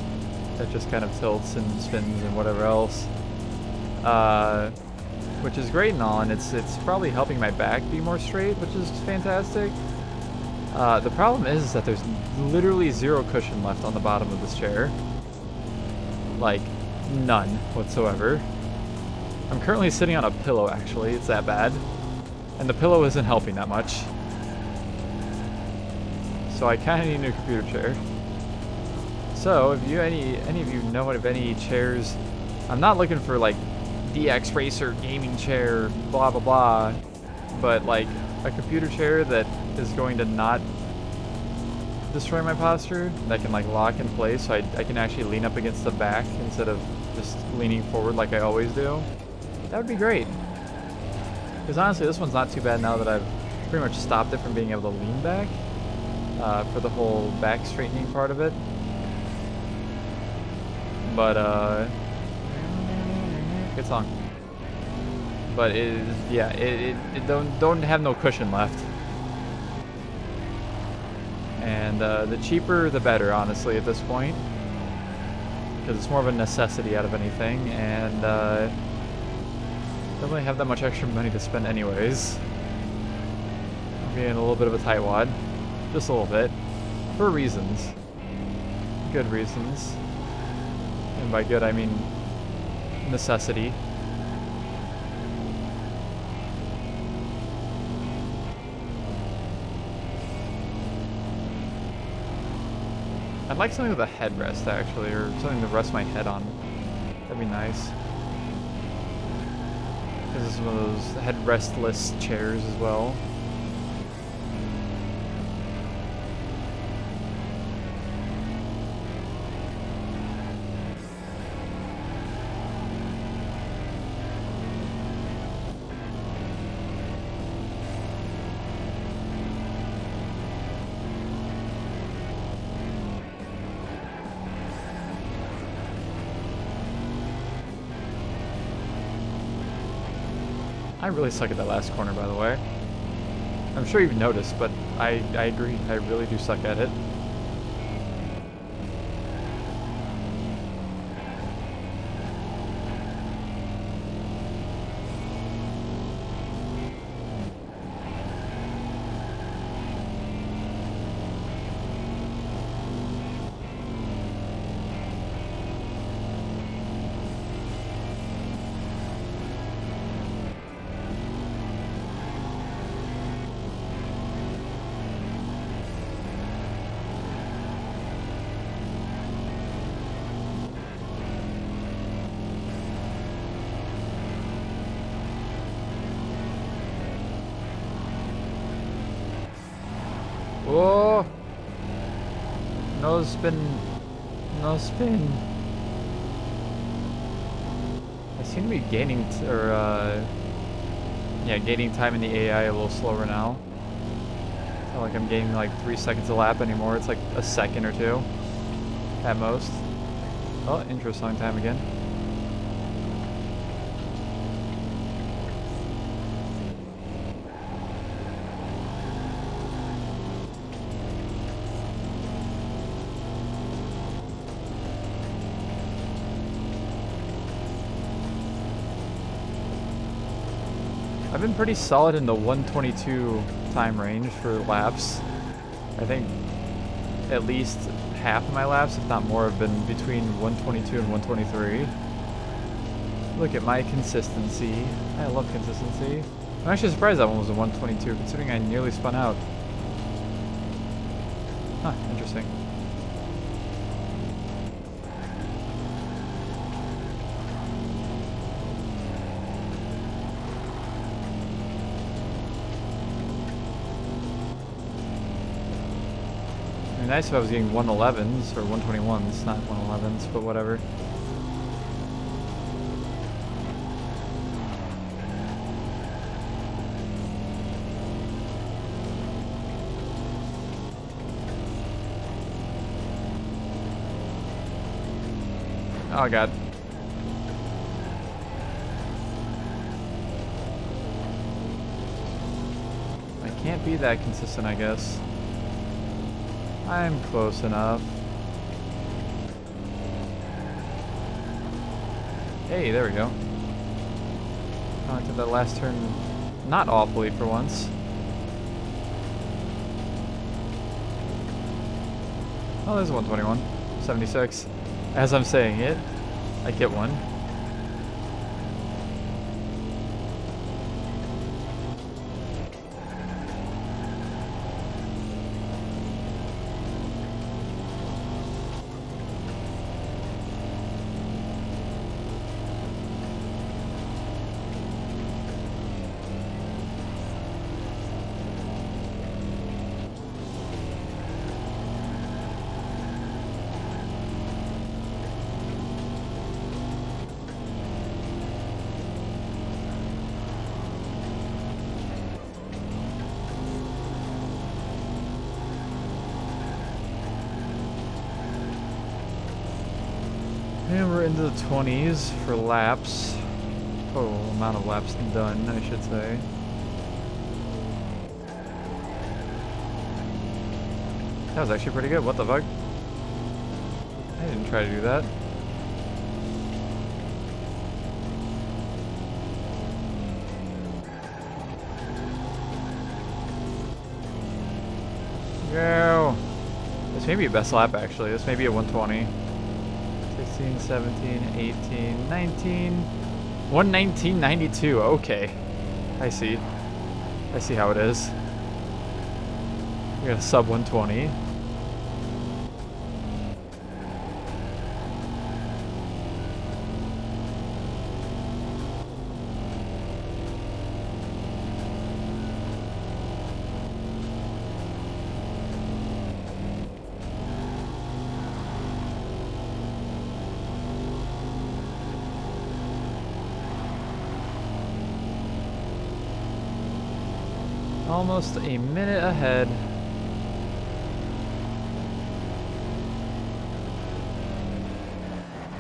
It just kind of tilts and spins and whatever else. Which is great and all, and it's probably helping my back be more straight, which is fantastic. The problem is that there's literally zero cushion left on the bottom of this chair. Like, none whatsoever. I'm currently sitting on a pillow, actually. It's that bad. And the pillow isn't helping that much. So I kind of need a new computer chair. So, if you any of you know of any chairs, I'm not looking for like DX Racer gaming chair, blah blah blah, but like a computer chair that is going to not destroy my posture, that can like lock in place so I can actually lean up against the back instead of just leaning forward like I always do. That would be great. Because honestly, this one's not too bad now that I've pretty much stopped it from being able to lean back for the whole back straightening part of it. But good song. But it is, yeah, it don't have no cushion left. And the cheaper the better, honestly, at this point, because it's more of a necessity out of anything, and don't really have that much extra money to spend anyways. I'm being a little bit of a tightwad, just a little bit, for reasons, good reasons, and by good I mean necessity. I'd like something with a headrest, actually, or something to rest my head on. That'd be nice. Because this is one of those headrestless chairs as well. I really suck at that last corner, by the way. I'm sure you've noticed, but I agree. I really do suck at it. Whoa! No spin. No spin. I seem to be gaining, yeah, gaining time in the AI a little slower now. It's not like I'm gaining like 3 seconds a lap anymore. It's like a second or two at most. Oh, intro song time again. I've been pretty solid in the 122 time range for laps. I think at least half of my laps, if not more, have been between 122 and 123. Look at my consistency. I love consistency. I'm actually surprised that one was a 122, considering I nearly spun out. Huh, interesting. It'd be nice if I was getting 111s or 121s, not 111s, but whatever. Oh god. I can't be that consistent, I guess. I'm close enough. Hey, there we go. I took that last turn not awfully for once. Oh, there's 121. 76. As I'm saying it, I get one. And we're into the 20s for laps. Total amount of laps done, I should say. That was actually pretty good. What the fuck? I didn't try to do that. Go! This may be a best lap actually. This may be a 120. 16, 17, 18, 19, 119.92. Okay. I see. I see how it is. We got a sub 120. Almost a minute ahead.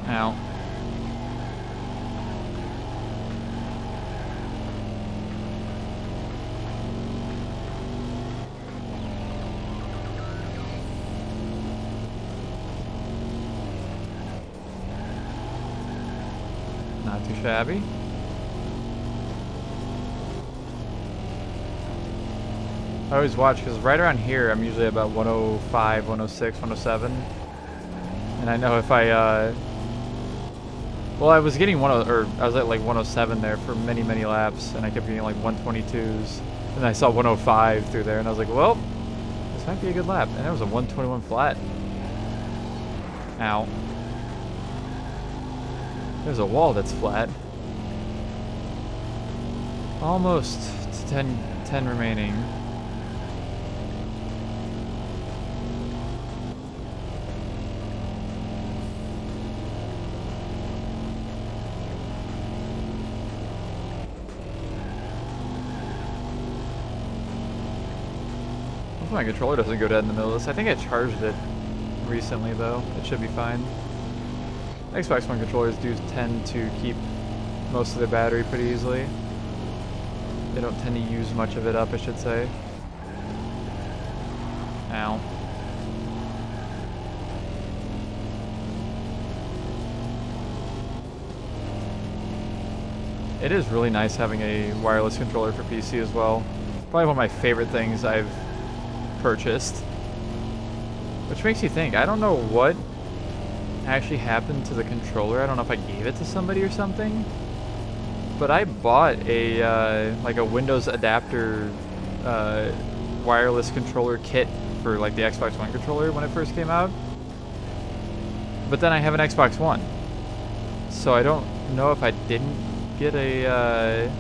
Ow. shabby. I always watch because right around here I'm usually about 105, 106, 107. And I know if I, well, I was getting I was at like 107 there for many, many laps, and I kept getting like 122s. And I saw 105 through there, and I was like, well, this might be a good lap. And it was a 121 flat. Ow. There's a wall that's flat. Almost to 10 remaining. Hopefully my controller doesn't go dead in the middle of this. I think I charged it recently though. It should be fine. Xbox One controllers do tend to keep most of their battery pretty easily. They don't tend to use much of it up, I should say. Ow. It is really nice having a wireless controller for PC as well. Probably one of my favorite things I've purchased. Which makes you think, I don't know what actually happened to the controller. I don't know if I gave it to somebody or something. But I bought a like a Windows adapter wireless controller kit for like the Xbox One controller when it first came out. But then I have an Xbox One. So I don't know if I didn't get a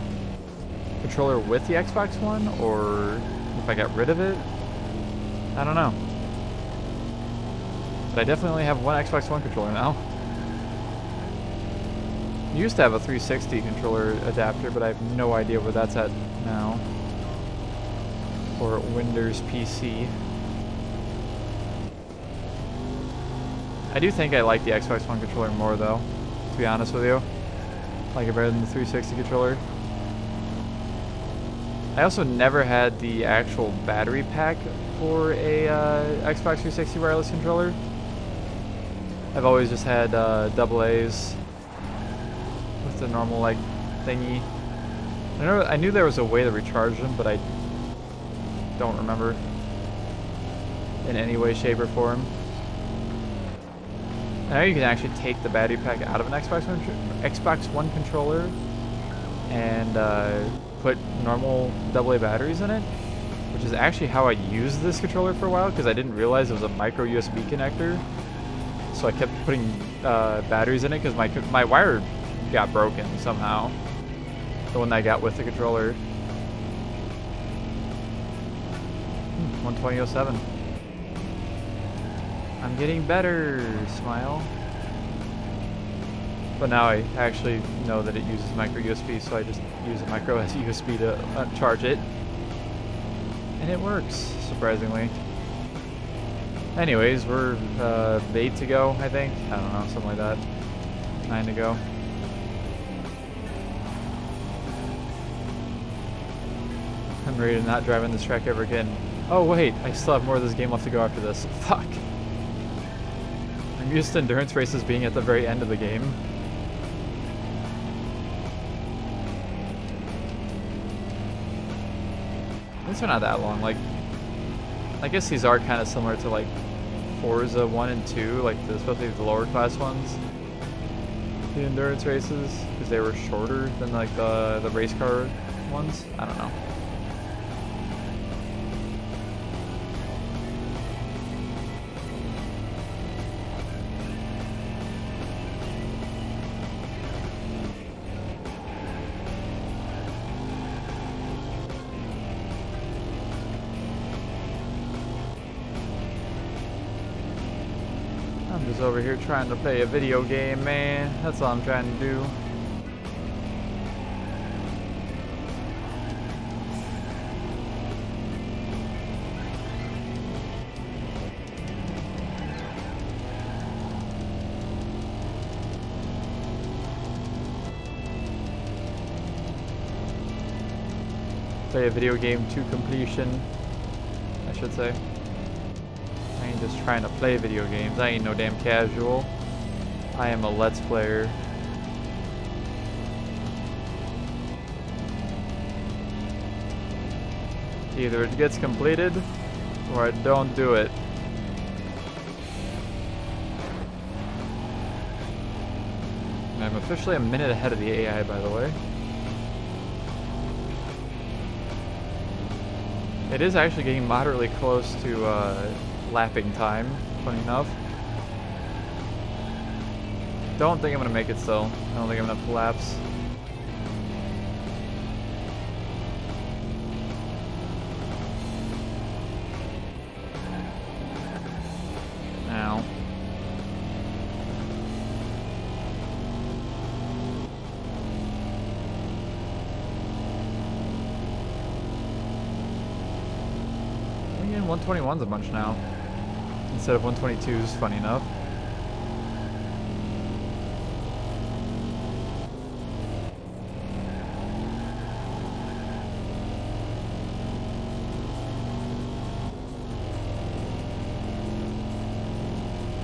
controller with the Xbox One or if I got rid of it. I don't know. But I definitely only have one Xbox One controller now. I used to have a 360 controller adapter, but I have no idea where that's at now. Or Windows PC. I do think I like the Xbox One controller more though, to be honest with you. I like it better than the 360 controller. I also never had the actual battery pack for a Xbox 360 wireless controller. I've always just had AA's with the normal like thingy. I knew there was a way to recharge them, but I don't remember in any way, shape, or form. I know you can actually take the battery pack out of an Xbox One controller and put normal AA batteries in it, which is actually how I used this controller for a while because I didn't realize it was a micro USB connector. So I kept putting batteries in it because my wire got broken somehow. The one that I got with the controller. 120.07. I'm getting better, smile. But now I actually know that it uses micro USB, so I just use a micro USB to charge it. And it works, surprisingly. Anyways, we're 8 to go, I think. I don't know, something like that. 9 to go. I'm ready to not drive on this track ever again. Oh wait, I still have more of this game left to go after this. Fuck. I'm used to endurance races being at the very end of the game. These are not that long. Like, I guess these are kind of similar to like Forza 1 and 2, like especially the lower class ones. The endurance races, because they were shorter than like the race car ones. I don't know. I'm just over here trying to play a video game, man. That's all I'm trying to do. Play a video game to completion, I should say. I ain't just trying to play video games. I ain't no damn casual. I am a Let's Player. Either it gets completed, or I don't do it. And I'm officially a minute ahead of the AI, by the way. It is actually getting moderately close to lapping time, funny enough. Don't think I'm gonna make it still. I don't think I'm enough laps. Now. Again, 121's a bunch now. Instead of 122's, funny enough.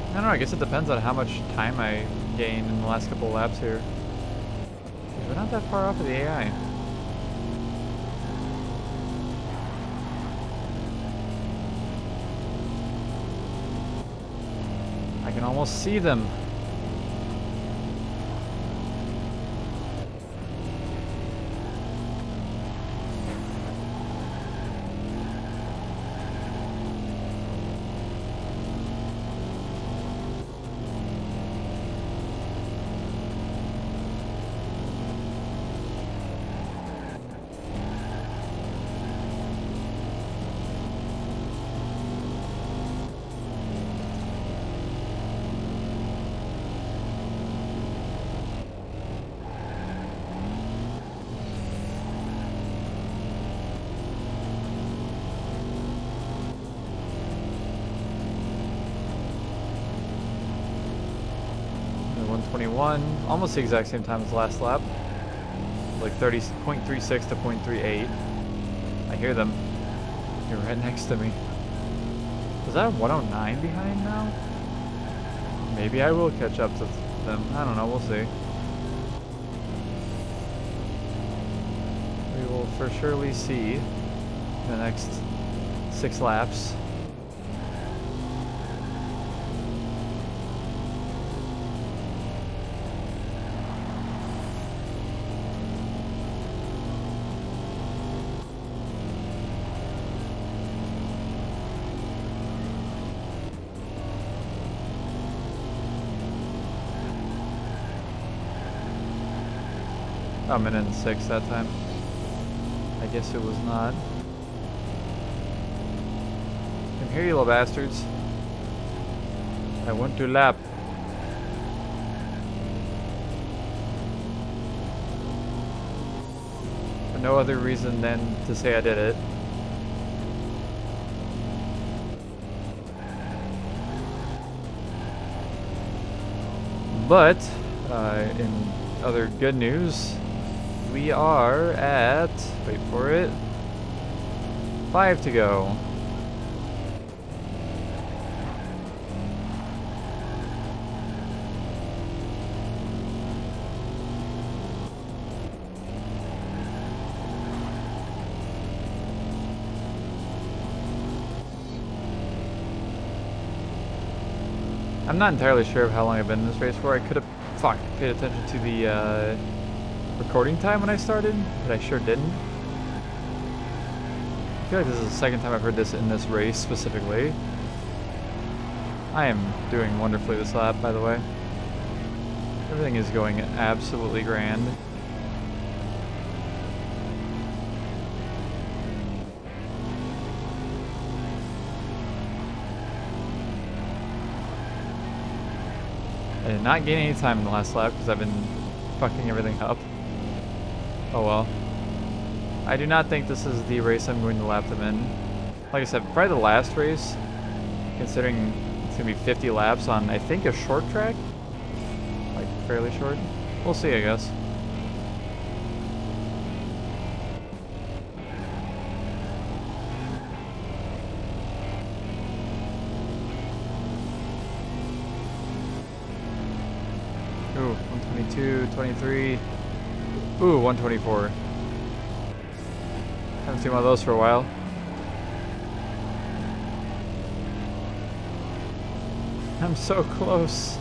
I don't know, I guess it depends on how much time I gain in the last couple of laps here. We're not that far off of the AI. I can almost see them. Almost the exact same time as the last lap. Like 30.36 to 0.38. I hear them. You're right next to me. Is that a 109 behind now? Maybe I will catch up to them. I don't know, we'll see. We will for surely see in the next 6 laps. A minute and 6 that time. I guess it was not. Come here, you little bastards. I want to lap. For no other reason than to say I did it. But, in other good news, we are at, wait for it, 5 to go. I'm not entirely sure of how long I've been in this race for. I could have, paid attention to the, recording time when I started, but I sure didn't. I feel like this is the second time I've heard this in this race specifically. I am doing wonderfully this lap, by the way. Everything is going absolutely grand. I did not gain any time in the last lap because I've been fucking everything up. Oh well. I do not think this is the race I'm going to lap them in. Like I said, probably the last race, considering it's going to be 50 laps on, I think, a short track. Like, fairly short. We'll see, I guess. Ooh, 122, 23. Ooh, 124. Haven't seen one of those for a while. I'm so close.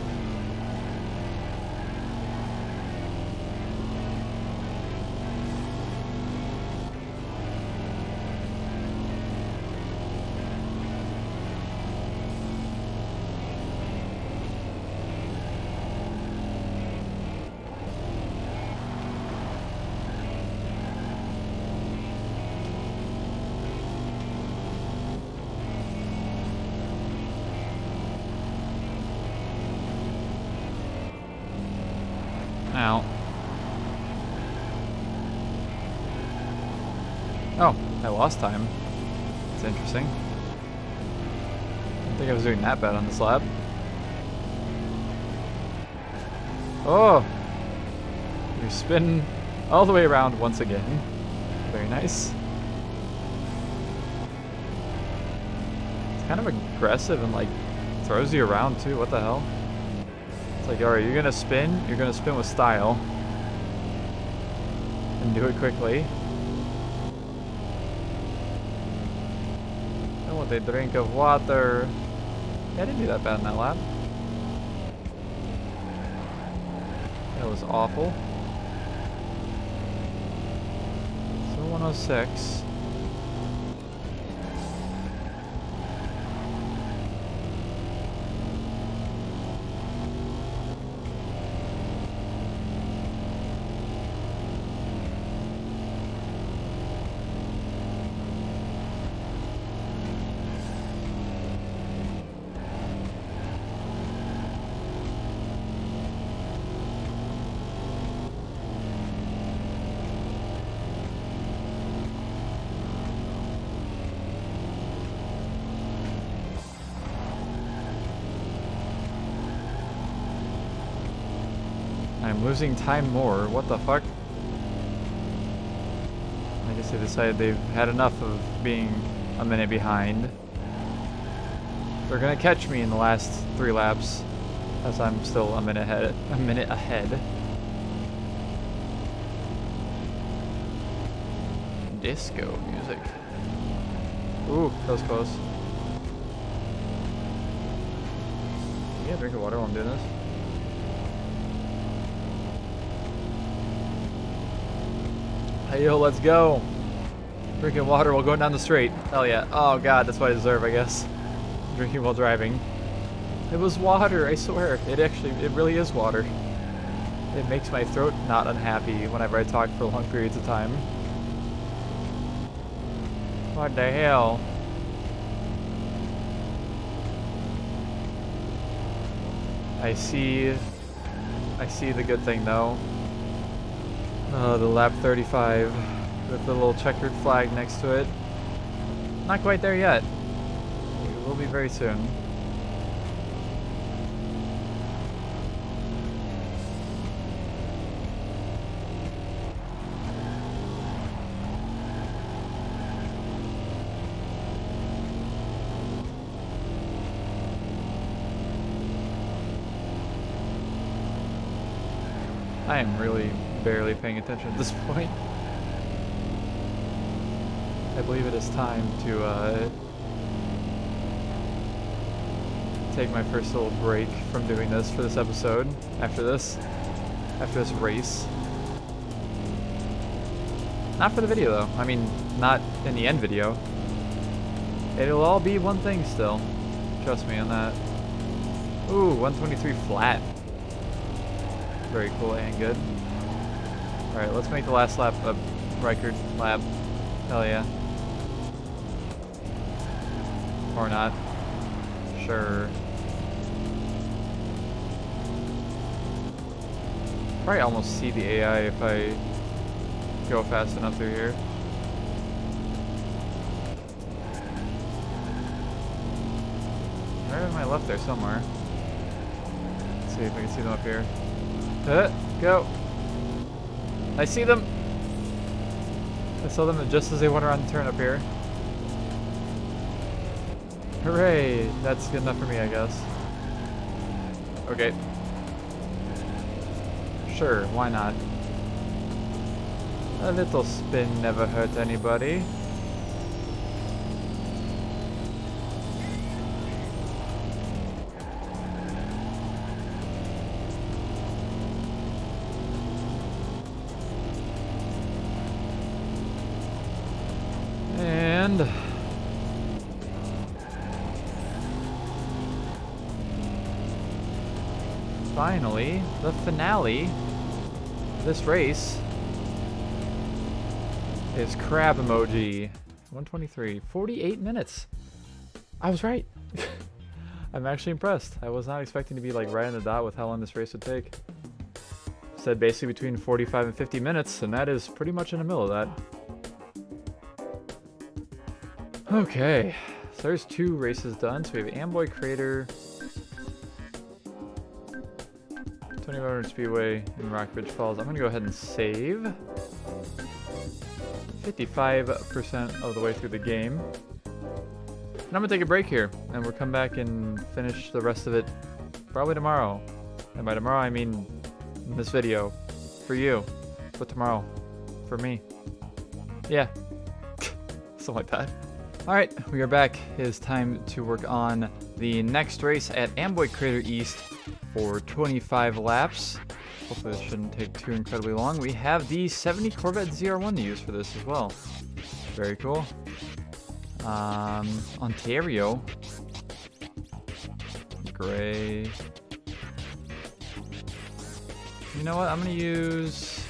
Ow. Oh, I lost time. That's interesting. I didn't think I was doing that bad on this lap. Oh! You spin all the way around once again. Very nice. It's kind of aggressive and like throws you around too. What the hell? It's like, alright, you're gonna spin with style. And do it quickly. I want a drink of water. Yeah, I didn't do that bad in that lap. That was awful. So 106. I'm losing time more. What the fuck? I guess they decided they've had enough of being a minute behind. They're gonna catch me in the last 3 laps, as I'm still a minute ahead. Disco music. Ooh, that was close. Yeah, drink of water while I'm doing this. Hey yo, let's go. Drinking water while going down the straight. Hell yeah. Oh god, that's what I deserve, I guess. Drinking while driving. It was water, I swear. It really is water. It makes my throat not unhappy whenever I talk for long periods of time. What the hell? I see the good thing though. The lap 35 with the little checkered flag next to it. Not quite there yet. We will be very soon. I am really barely paying attention at this point. I believe it is time to take my first little break from doing this for this episode. After this race. Not for the video though. I mean, not in the end video. It'll all be one thing still. Trust me on that. Ooh, 123 flat. Very cool and good. Alright, let's make the last lap a record lap. Hell yeah. Or not. Sure. Probably almost see the AI if I go fast enough through here. Right on my left there somewhere. Let's see if I can see them up here. Go! I see them! I saw them just as they went around the turn up here. Hooray! That's good enough for me, I guess. Okay. Sure, why not? A little spin never hurt anybody. And finally, the finale of this race is crab emoji. 123, 48 minutes. I was right. I'm actually impressed. I was not expecting to be like right on the dot with how long this race would take. Said basically between 45 and 50 minutes, and that is pretty much in the middle of that. Okay, so there's 2 races done. So we have Amboy Crater, 2500 Speedway, and Rockbridge Falls. I'm gonna go ahead and save. 55% of the way through the game. And I'm gonna take a break here, and we'll come back and finish the rest of it probably tomorrow. And by tomorrow, I mean this video for you, but tomorrow for me. Yeah, something like that. All right, we are back. It is time to work on the next race at Amboy Crater East for 25 laps. Hopefully this shouldn't take too incredibly long. We have the 70 Corvette ZR1 to use for this as well. Very cool. Ontario. Gray. You know what? I'm gonna use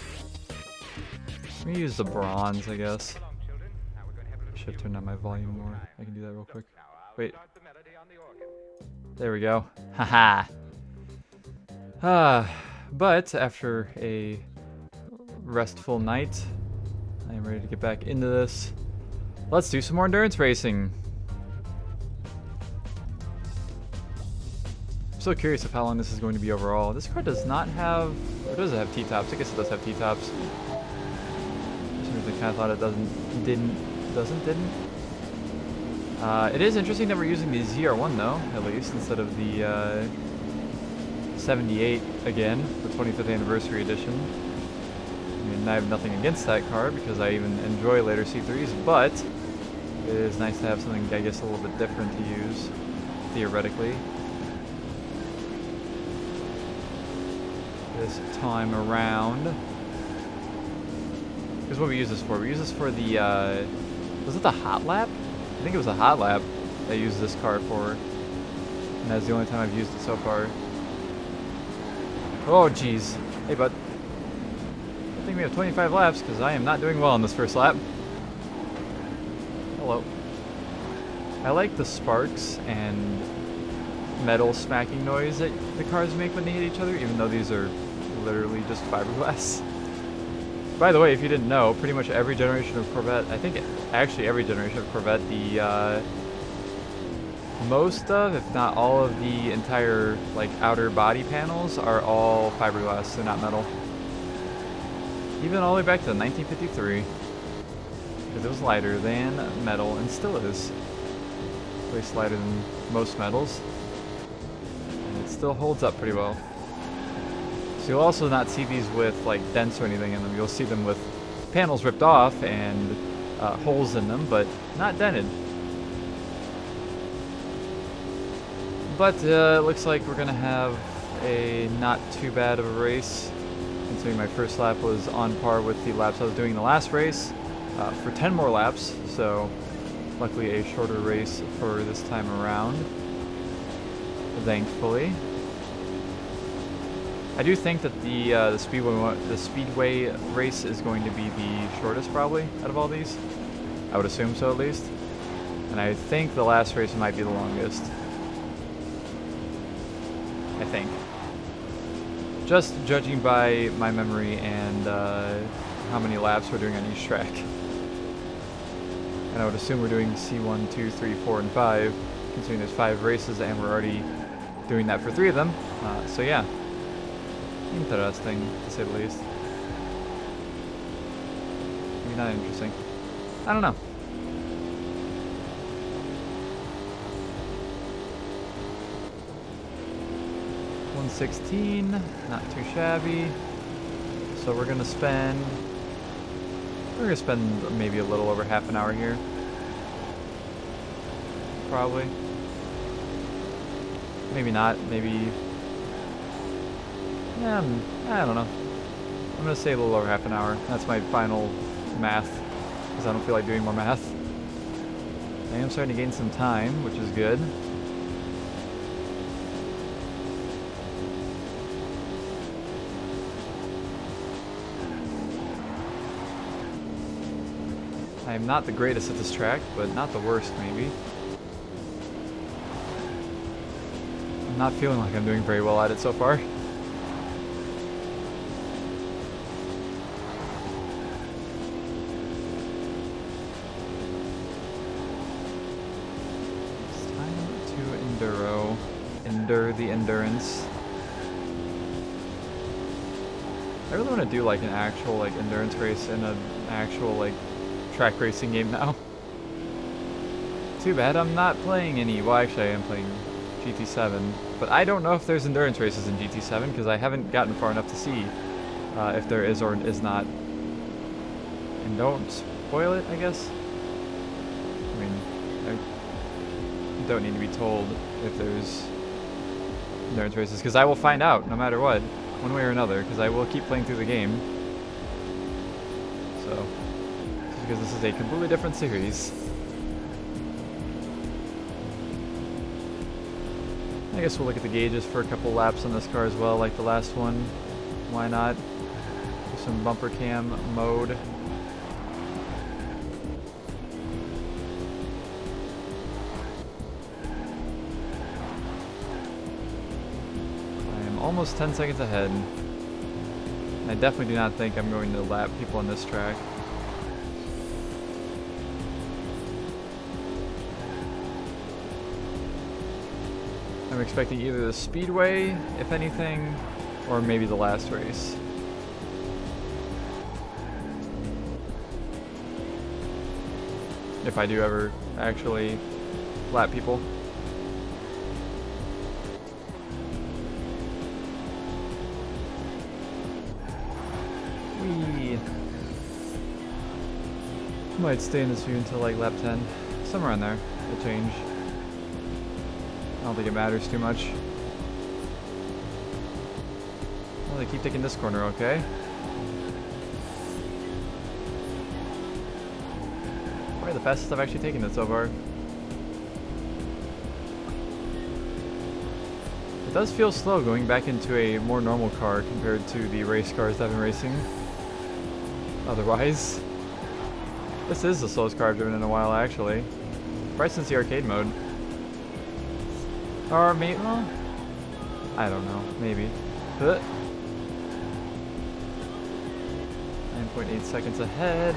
the bronze, I guess. Should turn down my volume more. I can do that real quick. Wait. There we go. Haha. But after a restful night, I am ready to get back into this. Let's do some more endurance racing. I'm so curious of how long this is going to be overall. This car does not have, or does it have T-tops? I guess it does have T-tops. For some reason I kind of thought it didn't. It is interesting that we're using the ZR1 though, at least, instead of the 78 again, the 25th anniversary edition. I mean, I have nothing against that car because I even enjoy later C3s, but it is nice to have something, I guess, a little bit different to use, theoretically. This time around. Here's what we use this for. We use this for the, was it the hot lap? I think it was a hot lap I used this car for. And that's the only time I've used it so far. Oh, jeez. Hey, bud. I think we have 25 laps because I am not doing well on this first lap. Hello. I like the sparks and metal smacking noise that the cars make when they hit each other, even though these are literally just fiberglass. By the way, if you didn't know, pretty much every generation of Corvette, I think actually every generation of Corvette, the most of, if not all of the entire like outer body panels are all fiberglass, they're not metal. Even all the way back to 1953, because it was lighter than metal and still is. At least lighter than most metals. And it still holds up pretty well. So you'll also not see these with like dents or anything in them. You'll see them with panels ripped off and holes in them, but not dented. But it looks like we're gonna have a not too bad of a race, considering my first lap was on par with the laps I was doing in the last race for 10 more laps. So luckily a shorter race for this time around, thankfully. I do think that the speedway race is going to be the shortest probably out of all these. I would assume so at least. And I think the last race might be the longest. I think. Just judging by my memory and how many laps we're doing on each track. And I would assume we're doing C1, 2, 3, 4, and 5, considering there's 5 races and we're already doing that for 3 of them. So yeah. Interesting, to say the least. Maybe not interesting. I don't know. $116, not too shabby. So we're gonna spend maybe a little over half an hour here. Probably. Maybe not, maybe. Yeah, I don't know. I'm gonna say a little over half an hour. That's my final math, because I don't feel like doing more math. I am starting to gain some time, which is good. I am not the greatest at this track, but not the worst, maybe. I'm not feeling like I'm doing very well at it so far. It's time to enduro. Endure the endurance. I really want to do like an actual like endurance race in an actual like track racing game now. Too bad I'm not playing any. Well, actually, I am playing GT7, but I don't know if there's endurance races in GT7 because I haven't gotten far enough to see if there is or is not. And don't spoil it, I guess. I mean, I don't need to be told if there's endurance races because I will find out no matter what, one way or another, because I will keep playing through the game. So. Because this is a completely different series. I guess we'll look at the gauges for a couple laps on this car as well, like the last one. Why not? Do some bumper cam mode. I am almost 10 seconds ahead. I definitely do not think I'm going to lap people on this track. I'm expecting either the Speedway, if anything, or maybe the last race. If I do ever actually lap people. Whee! Might stay in this view until like lap 10. Somewhere in there. It'll change. I don't think it matters too much. Well, they keep taking this corner, okay. Probably the fastest I've actually taken it so far. It does feel slow going back into a more normal car compared to the race cars I've been racing. Otherwise, this is the slowest car I've driven in a while, actually. Probably since the arcade mode. Or maybe, well, I don't know, maybe. 9.8 seconds ahead.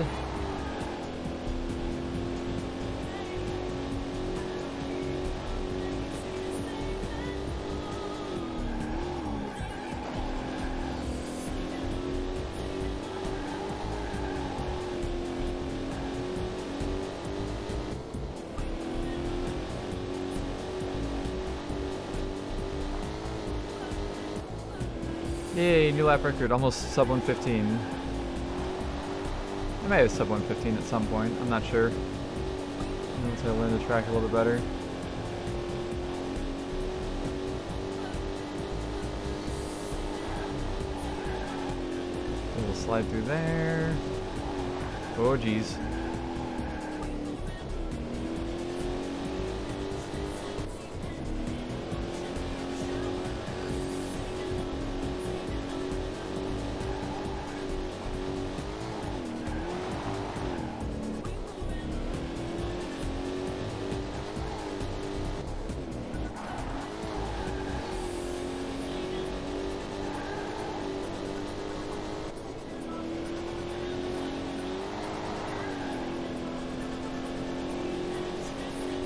Yay, new lap record, almost sub 115. I may have sub 115 at some point, I'm not sure. Once I learn the track a little bit better. We'll slide through there. Oh geez.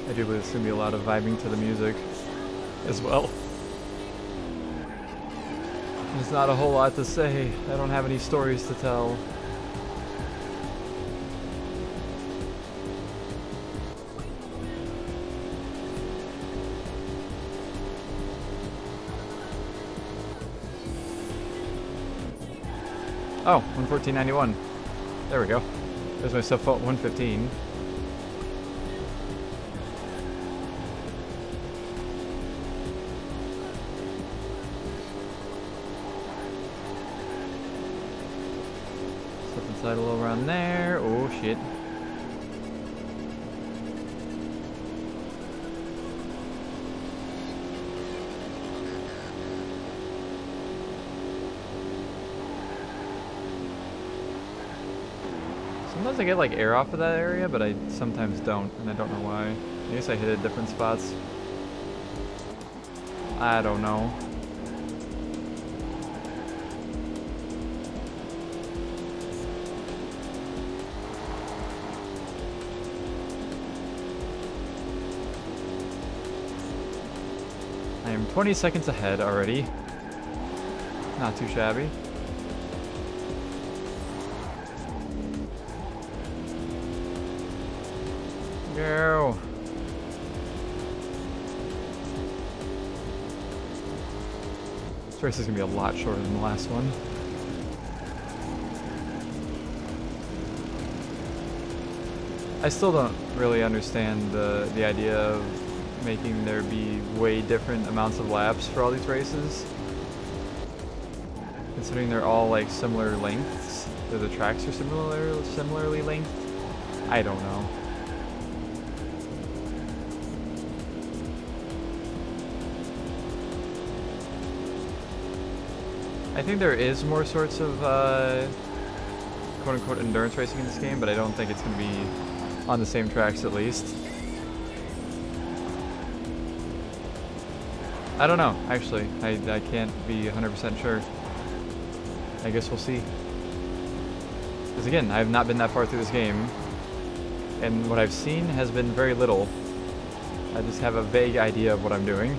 I do believe there's going to be a lot of vibing to the music as well. There's not a whole lot to say. I don't have any stories to tell. Oh, 114.91. There we go. There's my sub 115. Slip inside a little around there. Oh shit. Sometimes I get like air off of that area, but I sometimes don't, and I don't know why. I guess I hit it at different spots. I don't know. I am 20 seconds ahead already. Not too shabby. Go. This race is gonna be a lot shorter than the last one. I still don't really understand the idea of making there be way different amounts of laps for all these races. Considering they're all like similar lengths, or the tracks are similarly length. I don't know. I think there is more sorts of quote-unquote endurance racing in this game, but I don't think it's going to be on the same tracks at least. I don't know, actually. I can't be 100% sure. I guess we'll see. Because again, I have not been that far through this game, and what I've seen has been very little. I just have a vague idea of what I'm doing.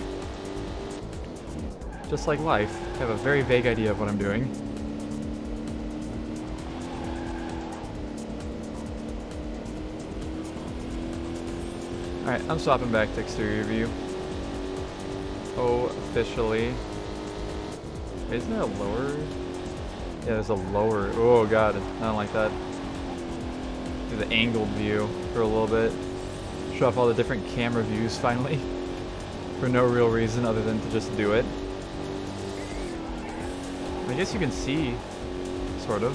Just like life, I have a very vague idea of what I'm doing. Alright, I'm swapping back to exterior view. Officially. Isn't there a lower? Yeah, there's a lower. Oh god, I don't like that. Do the angled view for a little bit. Show off all the different camera views finally. For no real reason other than to just do it. I guess you can see, sort of.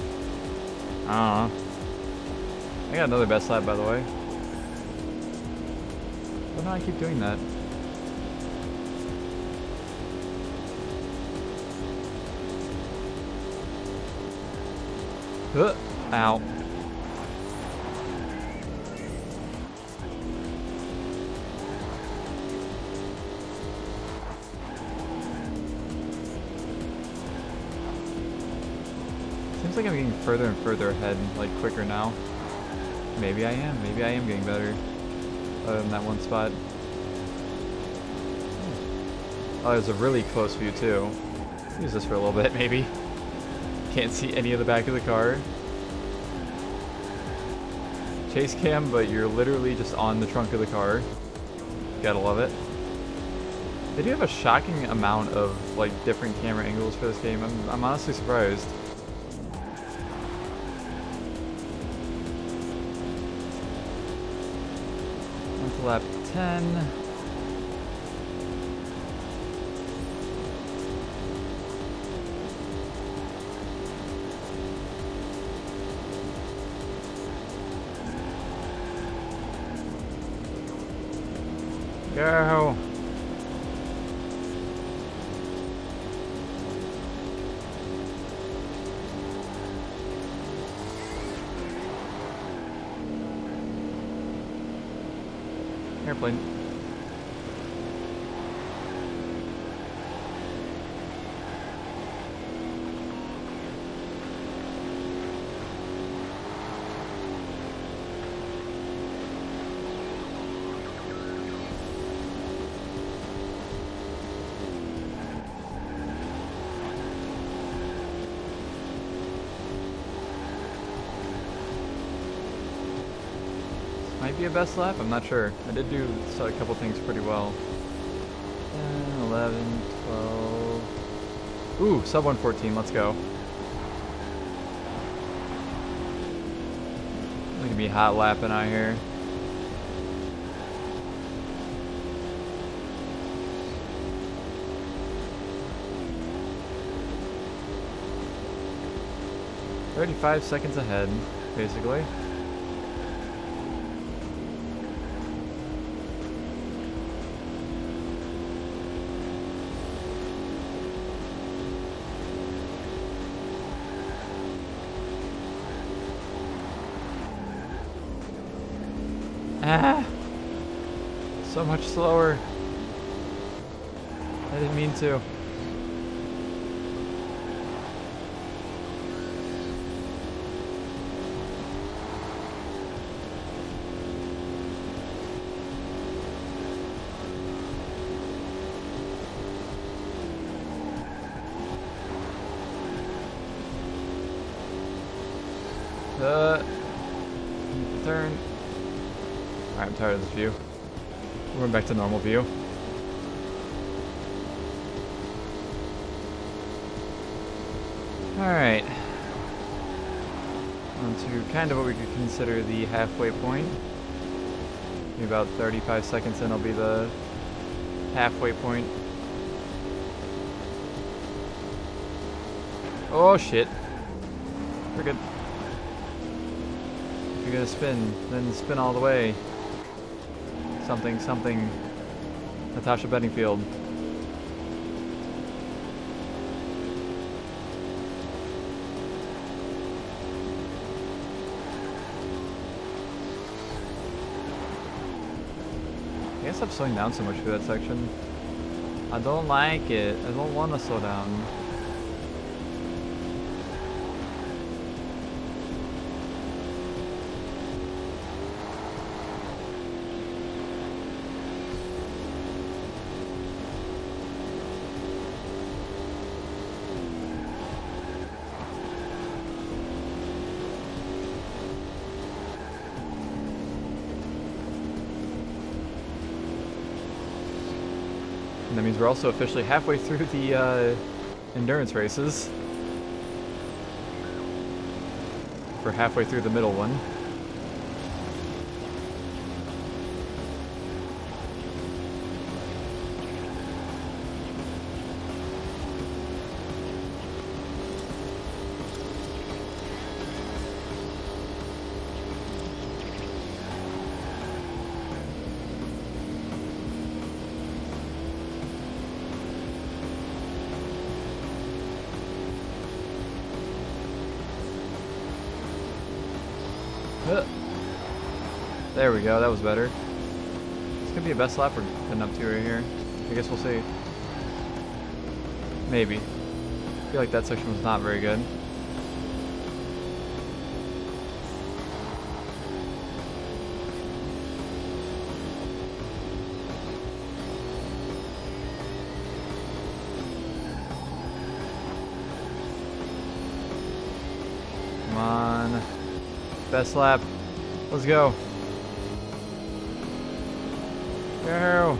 I don't know. I got another best lap, by the way. Why don't I keep doing that? Ow. Seems like I'm getting further and further ahead, like quicker now. Maybe I am. Maybe I am getting better. Other than that one spot. Oh, there's a really close view too. Use this for a little bit, maybe. Can't see any of the back of the car. Chase cam, but you're literally just on the trunk of the car. Gotta love it. They do have a shocking amount of like different camera angles for this game. I'm honestly surprised. On to lap 10. Go! Airplane. Might be a best lap, I'm not sure. I did do a couple things pretty well. 10, 11, 12... Ooh, sub 114, let's go. It's gonna be hot lapping out here. "35 seconds ahead, basically. Ah! So much slower. I didn't mean to. Turn. Alright, I'm tired of this view. We're going back to normal view. Alright. On to kind of what we could consider the halfway point. Maybe about 35 seconds in will be the halfway point. Oh shit. We're good. If you're gonna spin, then spin all the way. Something, something. Natasha Bedingfield. I guess I'm slowing down so much for that section. I don't like it. I don't want to slow down. And that means we're also officially halfway through the endurance races. We're halfway through the middle one. There we go, that was better. This could be a best lap we're getting up to right here. I guess we'll see. Maybe. I feel like that section was not very good. Come on. Best lap. Let's go. Go.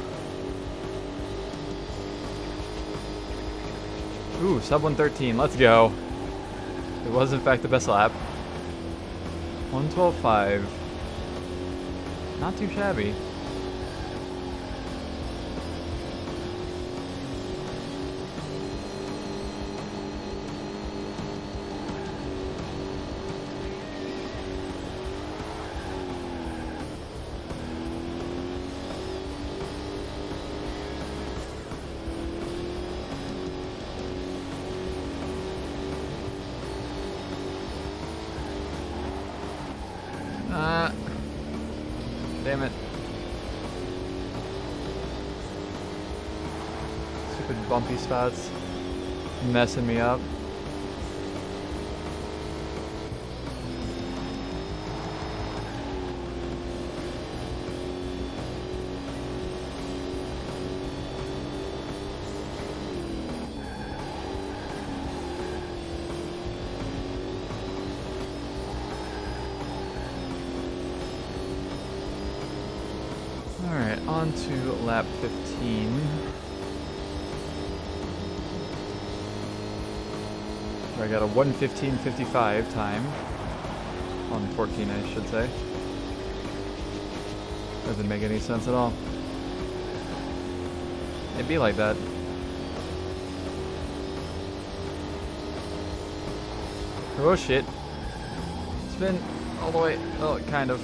Ooh, sub 113. Let's go. It was in fact the best lap. 112.5. Not too shabby. Damn it. Stupid bumpy spots. Messing me up. Alright, on to lap 15. I got a 1:15.55 time. On 14, I should say. Doesn't make any sense at all. It'd be like that. Oh shit. Spin all the way. Oh, kind of.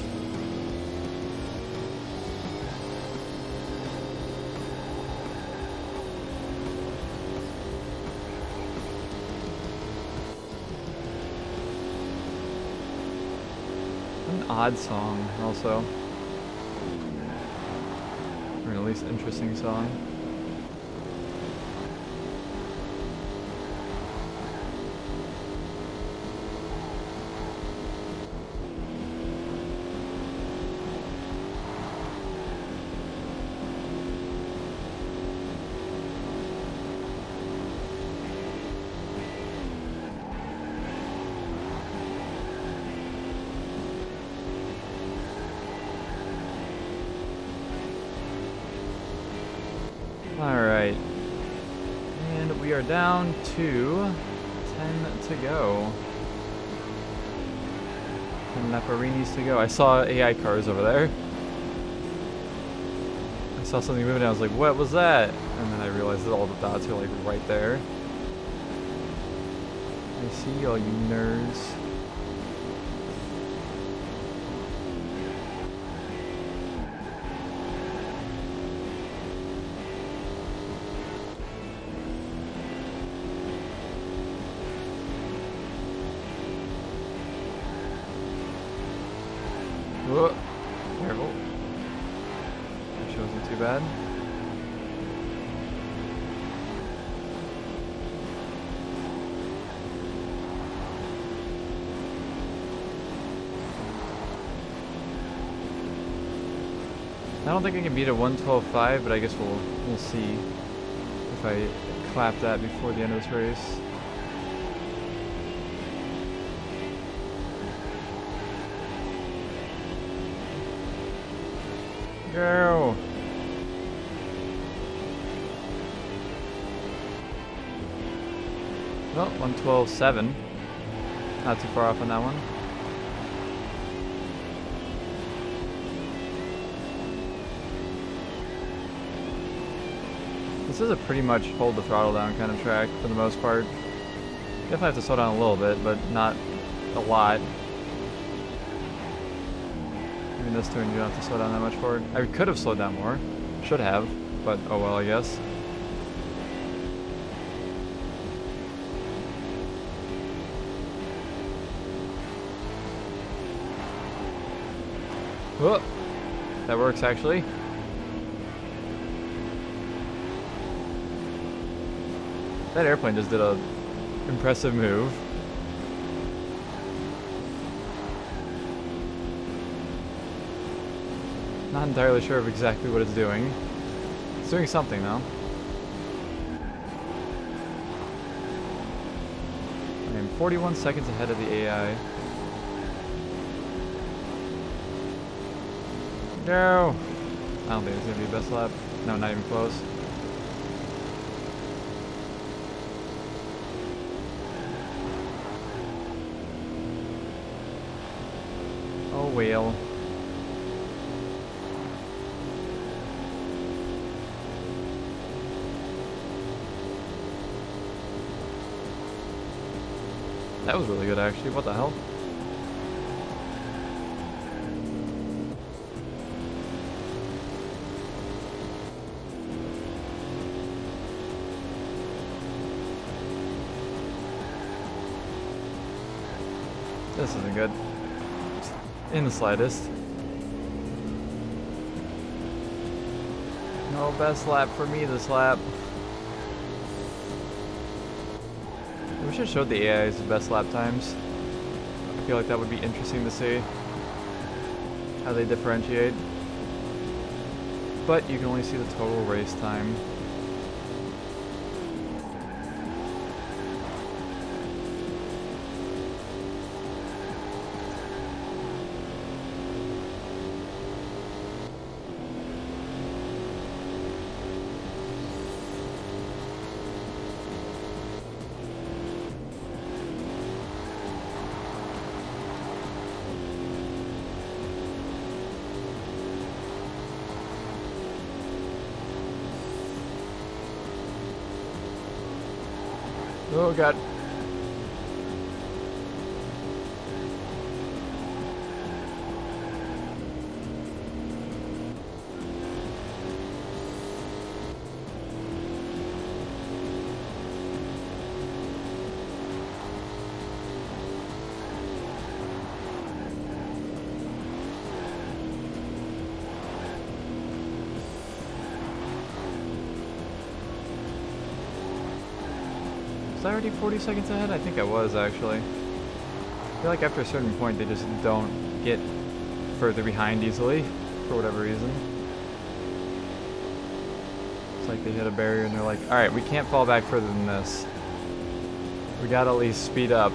An odd song, also. Or at least interesting song. Alright. And we are down to 10 to go. 10 Laparinis to go. I saw AI cars over there. I saw something moving and I was like, what was that? And then I realized that all the dots are like right there. I see all you nerds. Whoa, careful. That wasn't too bad. I don't think I can beat a 1:12.5, but I guess we'll see if I clap that before the end of this race. Go! Well, 1:12.7. Not too far off on that one. This is a pretty much hold the throttle down kind of track for the most part. Definitely have to slow down a little bit, but not a lot. In this turn, you don't have to slow down that much for it. I could have slowed down more. Should have, but oh well, I guess. Whoa! That works, actually. That airplane just did a impressive move. Not entirely sure of exactly what it's doing. It's doing something though. I am 41 seconds ahead of the AI. No! I don't think it's gonna be the best lap. No, not even close. Oh well. That was really good, actually. What the hell? This isn't good. In the slightest. No best lap for me this lap. We should have showed the AI's best lap times. I feel like that would be interesting to see how they differentiate. But you can only see the total race time. Oh god. Was I already 40 seconds ahead? I think I was, actually. I feel like after a certain point, they just don't get further behind easily, for whatever reason. It's like they hit a barrier and they're like, alright, we can't fall back further than this. We gotta at least speed up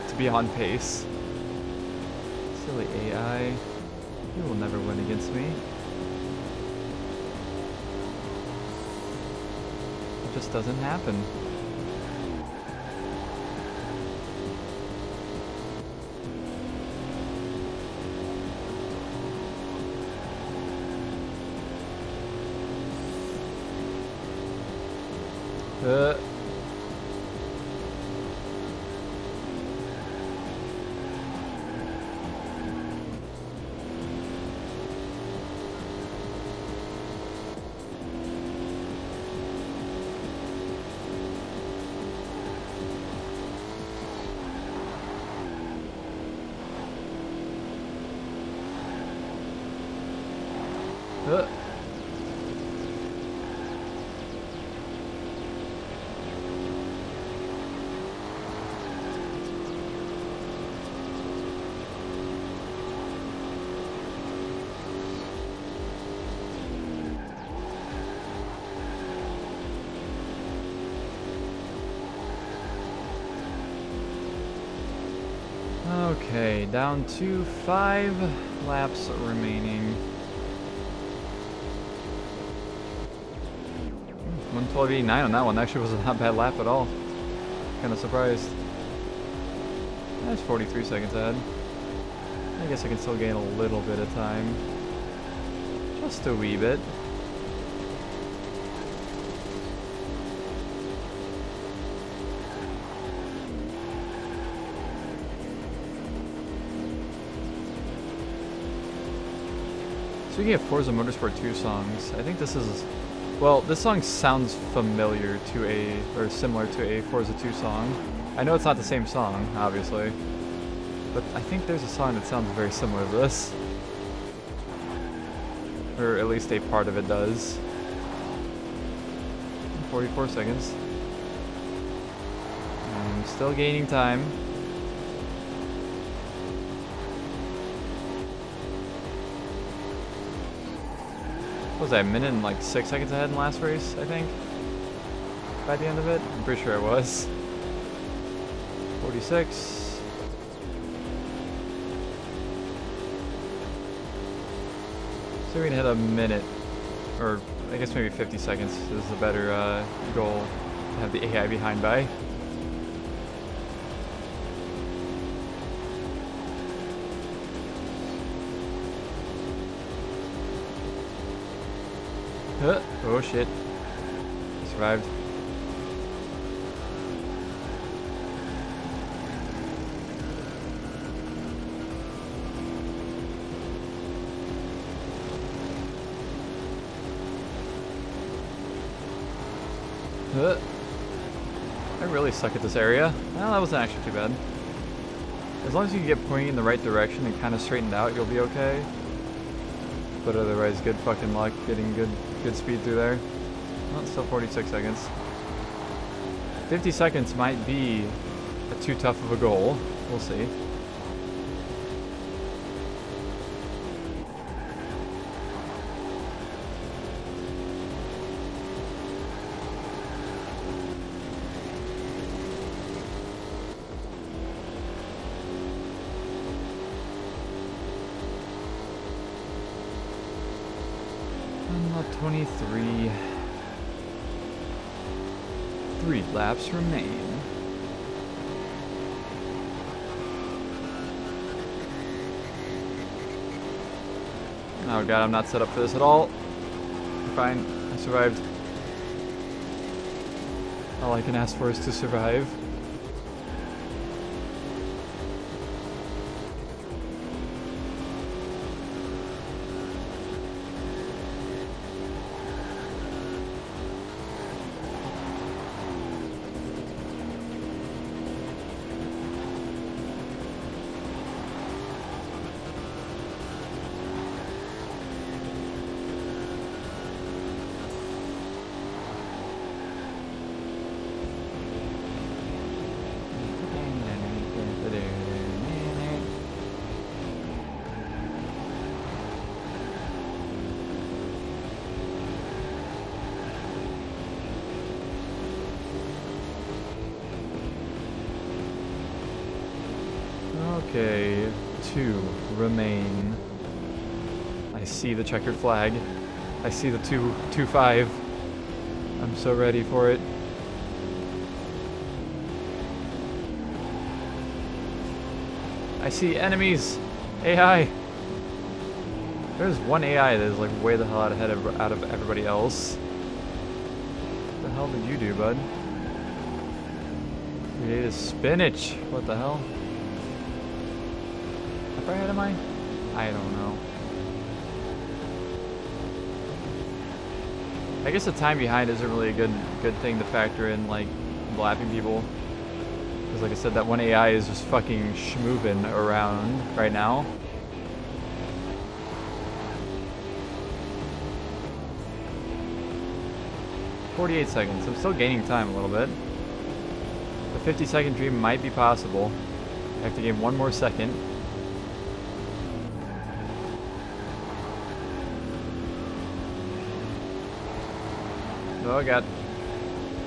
to be on pace. Silly AI. You will never win against me. It just doesn't happen. Okay, down to 5 laps remaining. 112.89 on that one. Actually, wasn't that bad lap at all. Kind of surprised. That's 43 seconds ahead. I guess I can still gain a little bit of time. Just a wee bit. Speaking of Forza Motorsport 2 songs, I think this is, well, this song sounds familiar to or similar to a Forza 2 song. I know it's not the same song, obviously, but I think there's a song that sounds very similar to this. Or at least a part of it does. 44 seconds. I'm still gaining time. What was I, a minute and like 6 seconds ahead in the last race, I think? By the end of it? I'm pretty sure I was. 46. So we're gonna hit a minute, or I guess maybe 50 seconds is a better goal to have the AI behind by. Oh shit. Survived. I really suck at this area. Well, that wasn't actually too bad. As long as you get pointing in the right direction and kind of straightened out, you'll be okay. But otherwise, good fucking luck getting good speed through there. Well, it's still 46 seconds. 50 seconds might be too tough of a goal. We'll see. Lap 23. 3 laps remain. Oh god, I'm not set up for this at all. Fine, I survived. All I can ask for is to survive. 2 remain. I see the checkered flag. I see the 2-5. I'm so ready for it. I see enemies. AI. There's one AI that is like way the hell out of everybody else. What the hell did you do, bud? You ate spinach. What the hell? How far ahead am I? I don't know. I guess the time behind isn't really a good thing to factor in, like lapping people. Because like I said, that one AI is just fucking schmoovin' around right now. "48 seconds. I'm still gaining time a little bit. The 50-second dream might be possible. I have to gain one more second. Oh god.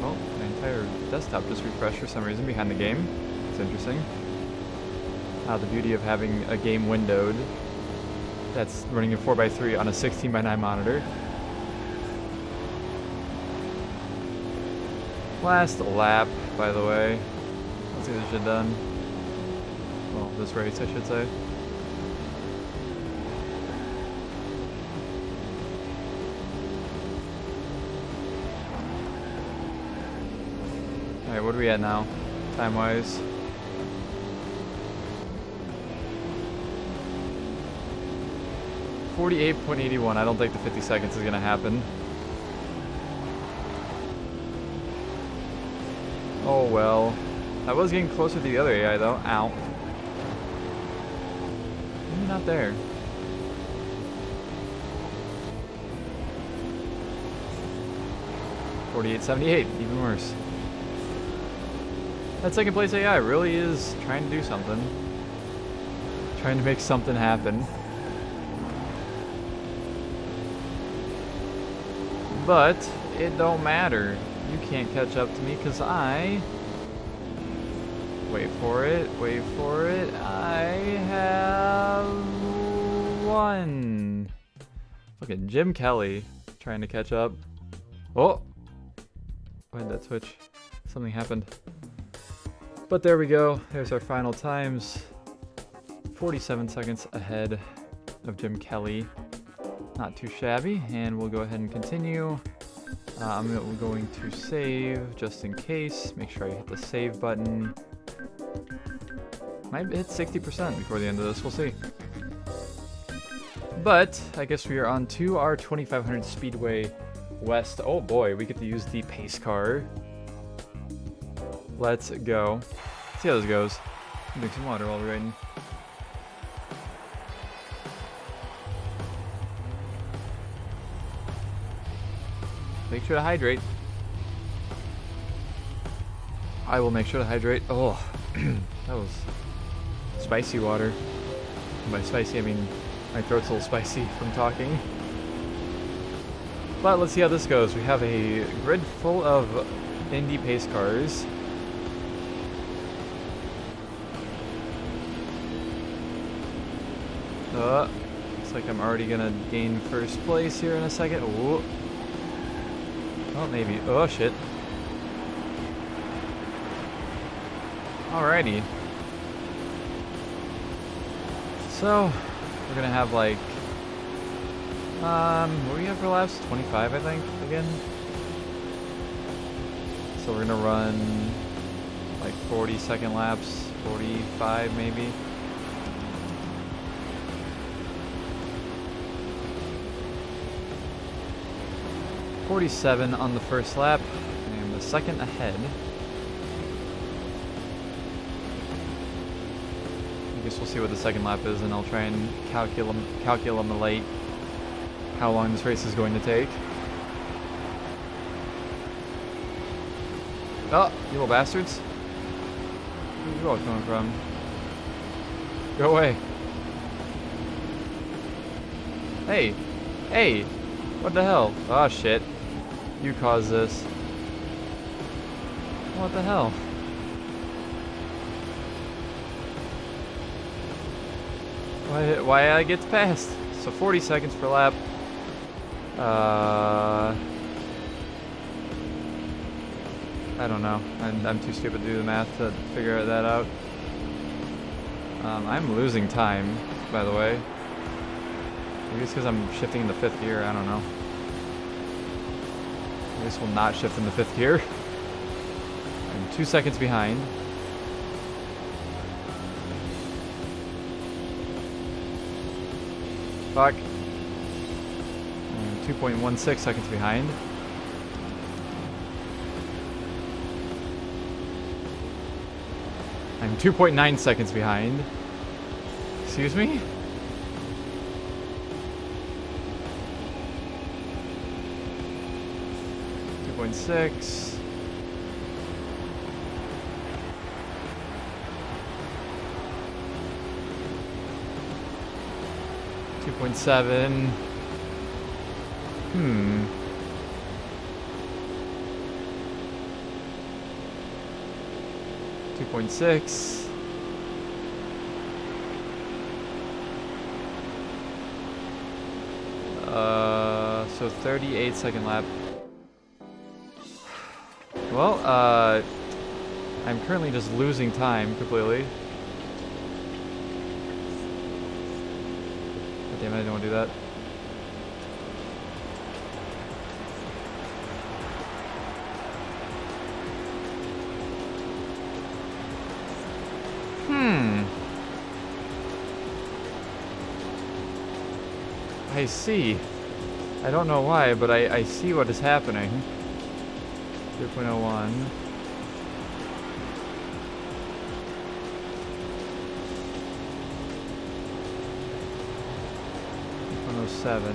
Oh, my entire desktop just refreshed for some reason behind the game. It's interesting. The beauty of having a game windowed that's running in 4:3 on a 16:9 monitor. Last lap, by the way. Let's get this shit done. Well, this race, I should say. Alright, what are we at now, time-wise? .81. I don't think the 50 seconds is gonna happen. Oh well. I was getting closer to the other AI though. Ow. Maybe not there. .78, even worse. That second place AI really is trying to do something. Trying to make something happen. But it don't matter. You can't catch up to me because I... Wait for it, wait for it. I have won. Fucking Jim Kelly trying to catch up. Oh! Why did that switch? Something happened. But there we go. There's our final times. 47 seconds ahead of Jim Kelly. Not too shabby. And we'll go ahead and continue. I'm going to save just in case. Make sure I hit the save button. Might hit 60% before the end of this. We'll see. But I guess we are on to our 2500 Speedway West. Oh boy, we get to use the pace car. Let's go. See how this goes. Drink some water while we're riding. Make sure to hydrate. I will make sure to hydrate. Oh, that was spicy water. And by spicy, I mean my throat's a little spicy from talking. But let's see how this goes. We have a grid full of Indy pace cars. Looks like I'm already gonna gain first place here in a second. Ooh. Oh, maybe. Oh, shit. Alrighty. So, we're gonna have like... what do we have for laps? 25, I think, again? So we're gonna run like 40-second laps, 45 maybe. .47 on the first lap, and the second ahead. I guess we'll see what the second lap is, and I'll try and calculate how long this race is going to take. Oh, you little bastards. Where's you all coming from? Go away. Hey! Hey! What the hell? Oh shit. You caused this. What the hell? Why I get past? So 40 seconds per lap. I don't know. I'm too stupid to do the math to figure that out. I'm losing time, by the way. Maybe it's because I'm shifting into 5th gear. I don't know. I guess we'll not shift into 5th gear. I'm 2 seconds behind. Fuck. I'm 2.16 seconds behind. I'm 2.9 seconds behind. Excuse me? .6. .7. 2.6. So 38-second lap. Well, I'm currently just losing time completely. God damn it, I didn't want to do that. I see. I don't know why, but I see what is happening. 2.01. 2.07.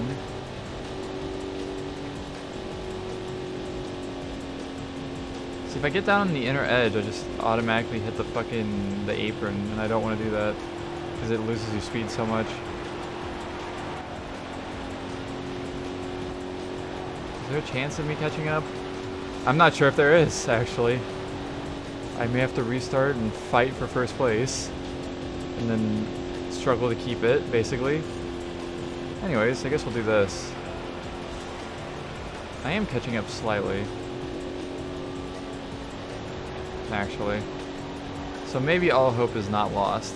See, if I get down on the inner edge, I just automatically hit the apron, and I don't want to do that because it loses your speed so much. Is there a chance of me catching up? I'm not sure if there is, actually. I may have to restart and fight for first place. And then struggle to keep it, basically. Anyways, I guess we'll do this. I am catching up slightly. Actually. So maybe all hope is not lost.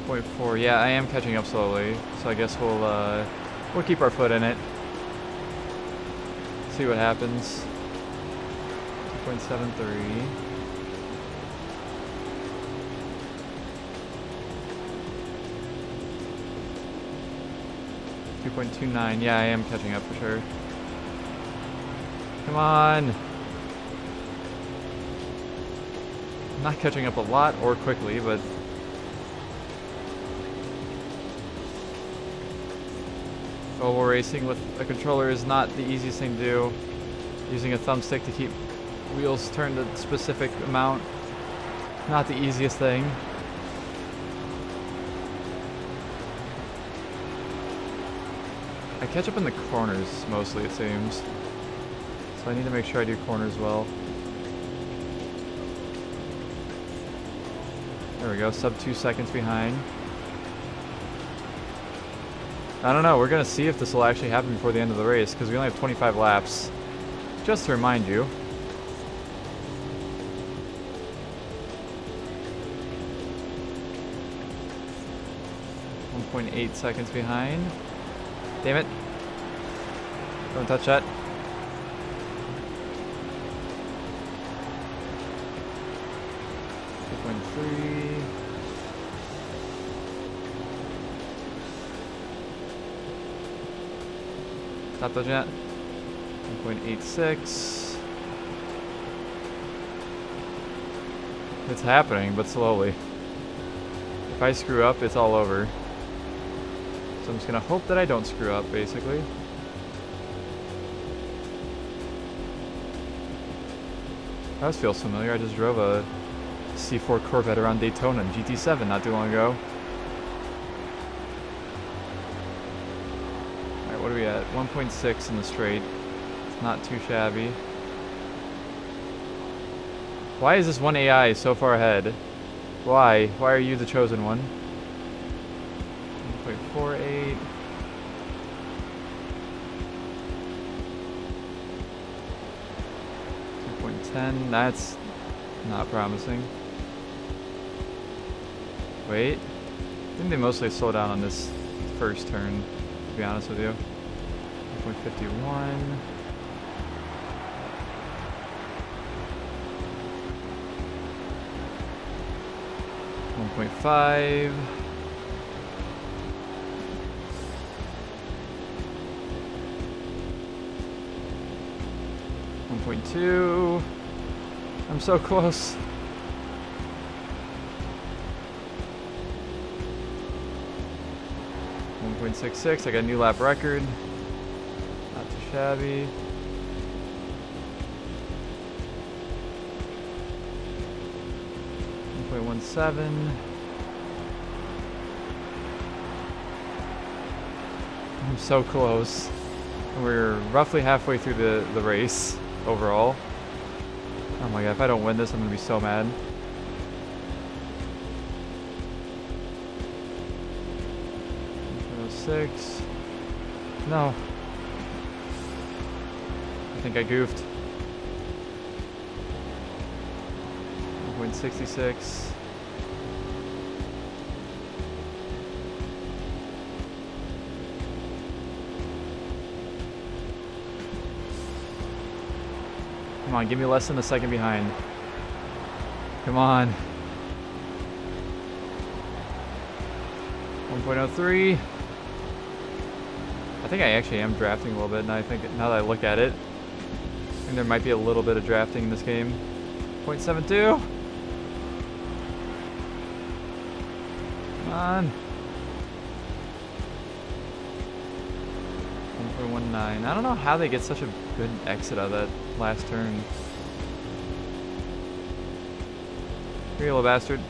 2.4. Yeah, I am catching up slowly, so I guess we'll keep our foot in it. See what happens. 2.73. .29. Yeah, I am catching up for sure. Come on. I'm not catching up a lot or quickly, but oval racing with a controller is not the easiest thing to do. Using a thumbstick to keep wheels turned a specific amount, not the easiest thing. I catch up in the corners mostly, it seems. So I need to make sure I do corners well. There we go, sub 2 seconds behind. I don't know, we're gonna see if this will actually happen before the end of the race, because we only have 25 laps. Just to remind you. .8 seconds behind. Damn it. Don't touch that. 2.3. Stop touching that. 1.86. It's happening, but slowly. If I screw up, it's all over. So I'm just gonna hope that I don't screw up, basically. That feels familiar. I just drove a C4 Corvette around Daytona in GT7 not too long ago. Alright, what are we at? 1.6 in the straight. It's not too shabby. Why is this one AI so far ahead? Why? Why are you the chosen one? 1.48. That's not promising. Wait. I think they mostly slow down on this first turn, to be honest with you. 1.51. .5. .2. I'm so close. 1.66. I got a new lap record. Not too shabby. .17. I'm so close. We're roughly halfway through the race overall. Oh my god, if I don't win this, I'm gonna be so mad. 1.06. No. I think I goofed. 1.66. Come on, give me less than a second behind. Come on. 1.03. I think I actually am drafting a little bit now that I look at it. I think there might be a little bit of drafting in this game. 0.72. Come on. 1.19. I don't know how they get such a good exit out of that last turn. You little bastard.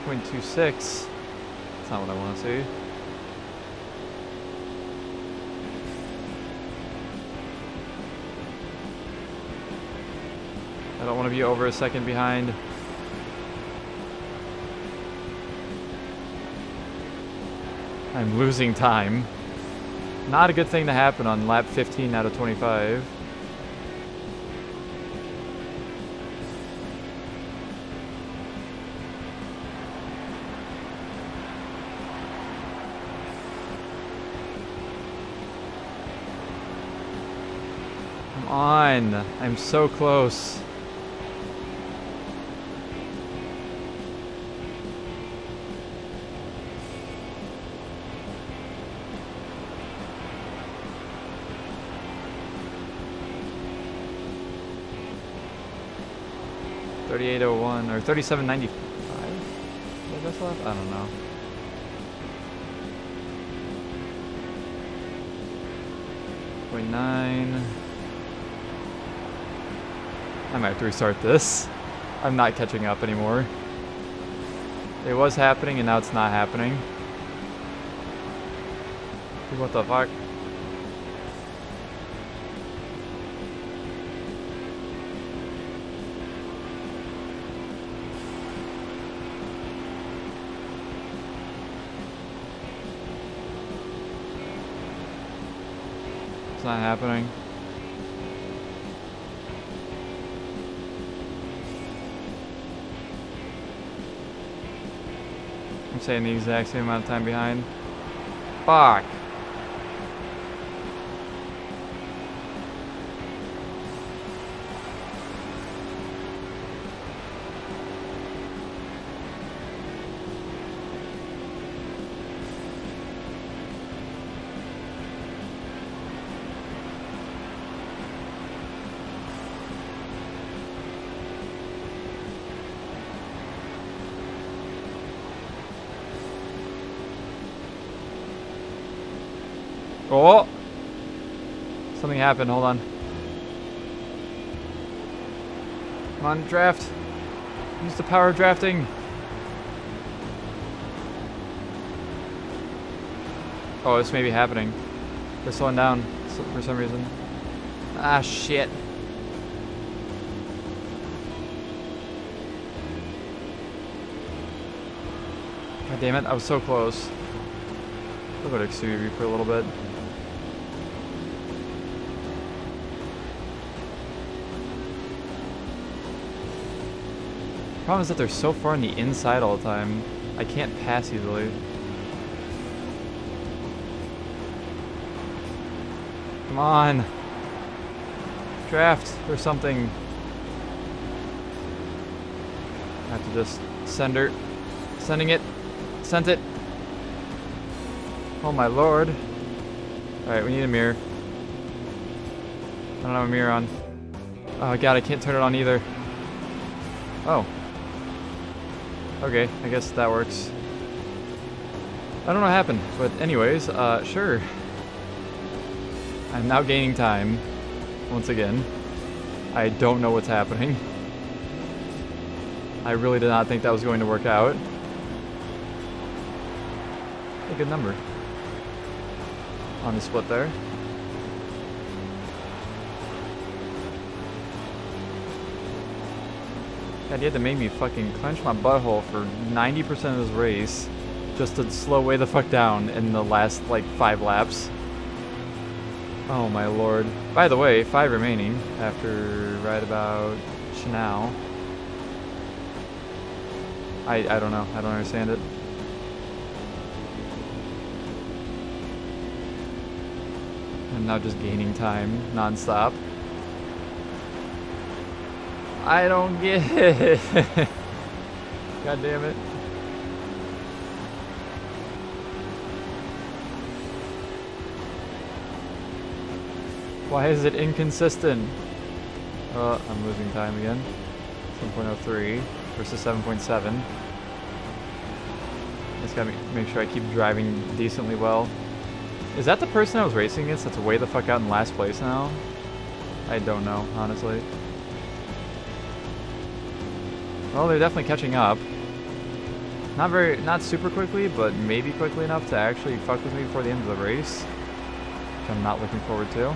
.26. That's not what I want to see. I don't want to be over a second behind. I'm losing time. Not a good thing to happen on lap 15 out of 25. Come on. I'm so close. .3801 or 37.95. What that's left? I don't know. .9. I might have to restart this. I'm not catching up anymore. It was happening and now it's not happening. What the fuck? It's not happening. I'm saying the exact same amount of time behind. Fuck. Oh! Something happened, hold on. Come on, draft. Use the power of drafting. Oh, this may be happening. They're slowing down for some reason. Ah, shit. God damn it, I was so close. I'll go to XUV for a little bit. Problem is that they're so far on the inside all the time. I can't pass easily. Come on. Draft or something. I have to just send her. Sending it. Sent it. Oh my lord. Alright, we need a mirror. I don't have a mirror on. Oh god, I can't turn it on either. Oh. Okay, I guess that works. I don't know what happened, but anyways, sure. I'm now gaining time, once again. I don't know what's happening. I really did not think that was going to work out. A good number. On the split there. God, you had to make me fucking clench my butthole for 90% of this race just to slow way the fuck down in the last, like, 5 laps. Oh my lord. By the way, 5 remaining after right about now. I don't know. I don't understand it. I'm now just gaining time non-stop. I don't get it. God damn it. Why is it inconsistent? I'm losing time again. 7.03 versus 7.7. Just gotta make sure I keep driving decently well. Is that the person I was racing against that's way the fuck out in last place now? I don't know, honestly. Well, they're definitely catching up. Not super quickly, but maybe quickly enough to actually fuck with me before the end of the race. Which I'm not looking forward to.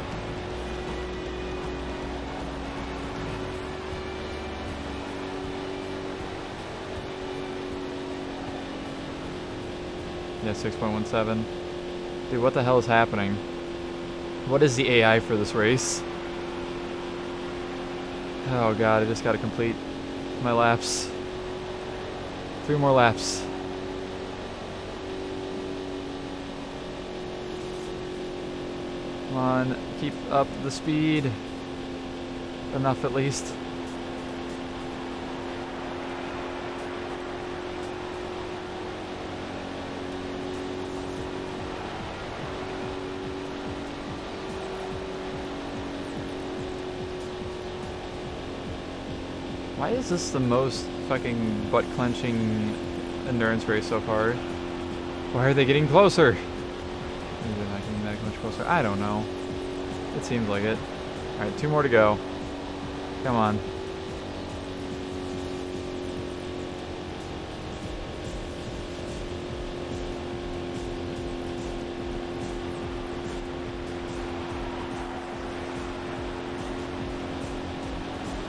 Yeah, 6.17. Dude, what the hell is happening? What is the AI for this race? Oh god, I just gotta complete my laps. 3 more laps. Come on, keep up the speed. Enough at least. Why is this the most fucking butt-clenching endurance race so far? Why are they getting closer? Maybe they're not getting that much closer. I don't know. It seems like it. Alright, 2 more to go. Come on.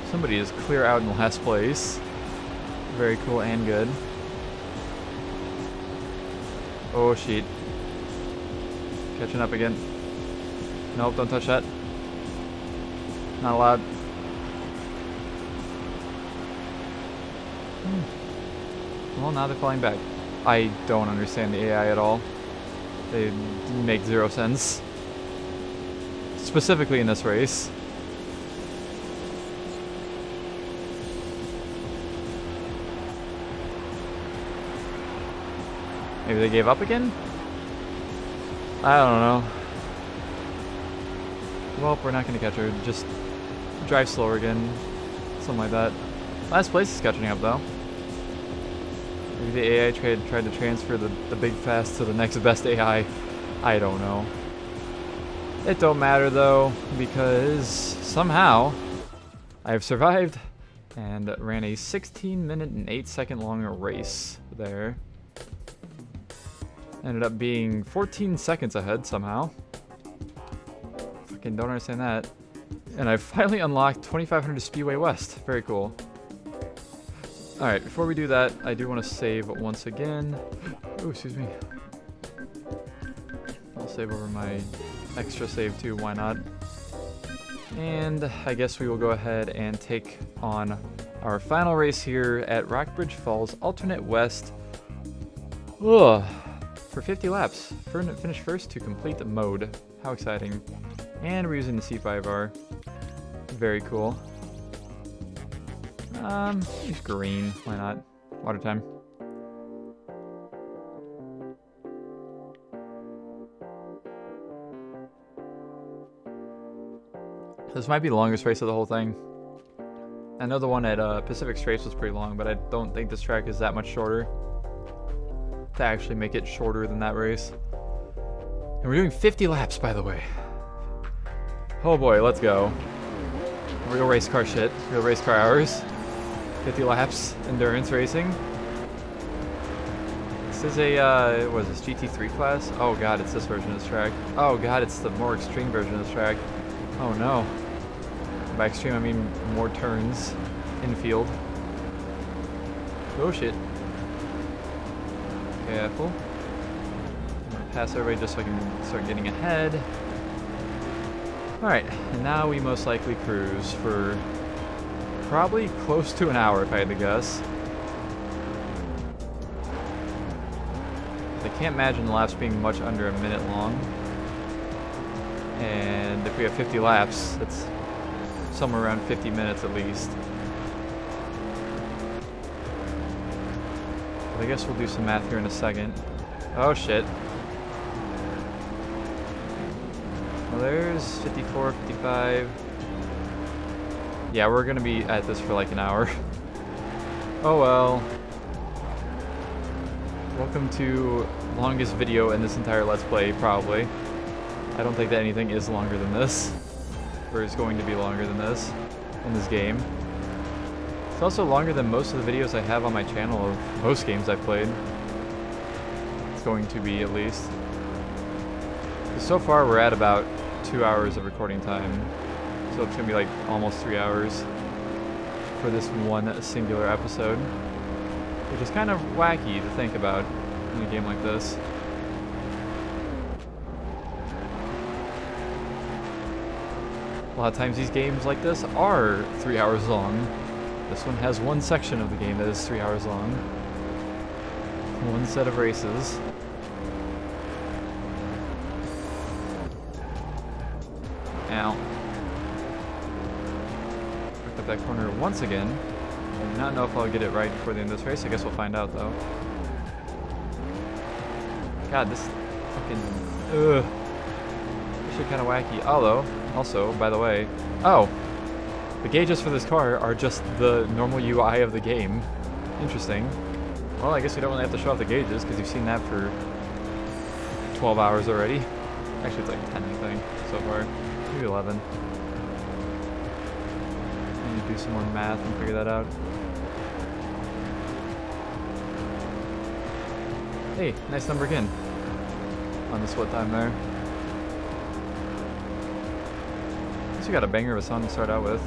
Somebody is clear out in last place. Very cool and good. Oh shit. Catching up again. Nope, don't touch that. Not allowed. Well, now they're falling back. I don't understand the AI at all. They make 0 sense. Specifically in this race. Maybe they gave up again? I don't know. Well, we're not going to catch her. Just drive slower again. Something like that. Last place is catching up, though. Maybe the AI tried to transfer the big fast to the next best AI. I don't know. It don't matter, though, because somehow I've survived and ran a 16-minute and 8-second long race there. Ended up being 14 seconds ahead somehow. Fucking don't understand that. And I finally unlocked 2500 Speedway West. Very cool. Alright, before we do that, I do want to save once again. Oh, excuse me. I'll save over my extra save too, why not? And I guess we will go ahead and take on our final race here at Rockbridge Falls Alternate West. Ugh. For 50 laps. Finish first to complete the mode. How exciting. And we're using the C5R. Very cool. Use green. Why not? Water time. This might be the longest race of the whole thing. I know the one at Pacific Straits was pretty long, but I don't think this track is that much shorter to actually make it shorter than that race. And we're doing 50 laps, by the way. Oh boy, let's go. Real race car shit. Real race car hours. 50 laps, endurance racing. This is a, what is this, GT3 class? Oh god, it's this version of this track. Oh god, it's the more extreme version of this track. Oh no. By extreme, I mean more turns infield. Oh shit. Careful. I'm gonna pass everybody just so I can start getting ahead. Alright, and now we most likely cruise for probably close to an hour if I had to guess. I can't imagine the laps being much under a minute long. And if we have 50 laps, that's somewhere around 50 minutes at least. But I guess we'll do some math here in a second. Oh shit. Well, there's 54, 55. Yeah, we're gonna be at this for like an hour. Oh well. Welcome to longest video in this entire Let's Play, probably. I don't think that anything is longer than this. Or is going to be longer than this in this game. It's also longer than most of the videos I have on my channel of most games I've played. It's going to be, at least. So far we're at about 2 hours of recording time. So it's gonna be like almost 3 hours for this one singular episode. Which is kind of wacky to think about in a game like this. A lot of times these games like this are 3 hours long. This one has one section of the game that is 3 hours long. One set of races. Ow. Picked up that corner once again. I do not know if I'll get it right before the end of this race. I guess we'll find out though. God, this fucking... Ugh. This is kind of wacky. Although, also, by the way... Oh! The gauges for this car are just the normal UI of the game. Interesting. Well, I guess we don't really have to show off the gauges because you've seen that for 12 hours already. Actually, it's like 10, I think, so far. Maybe 11. I need to do some more math and figure that out. Hey, nice number again. On the split time there. At least we got a banger of a song to start out with.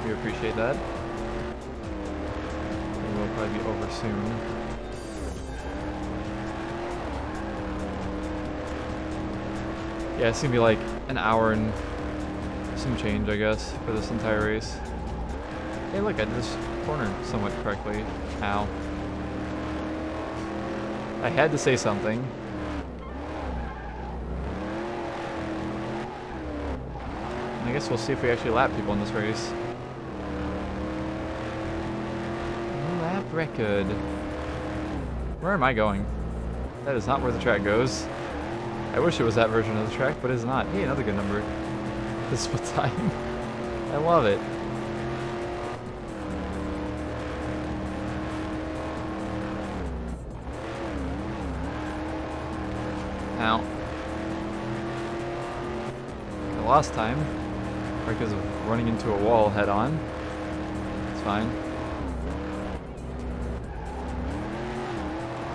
We appreciate that. It will probably be over soon. Yeah, it's gonna be like an hour and some change, I guess, for this entire race. Hey, look, I did this corner somewhat correctly. Ow. I had to say something. And I guess we'll see if we actually lap people in this race. Lap record. Where am I going? That is not where the track goes. I wish it was that version of the track, but it's not. Hey, another good number. This is what time. I love it. Ow. I lost time because of running into a wall head on. It's fine.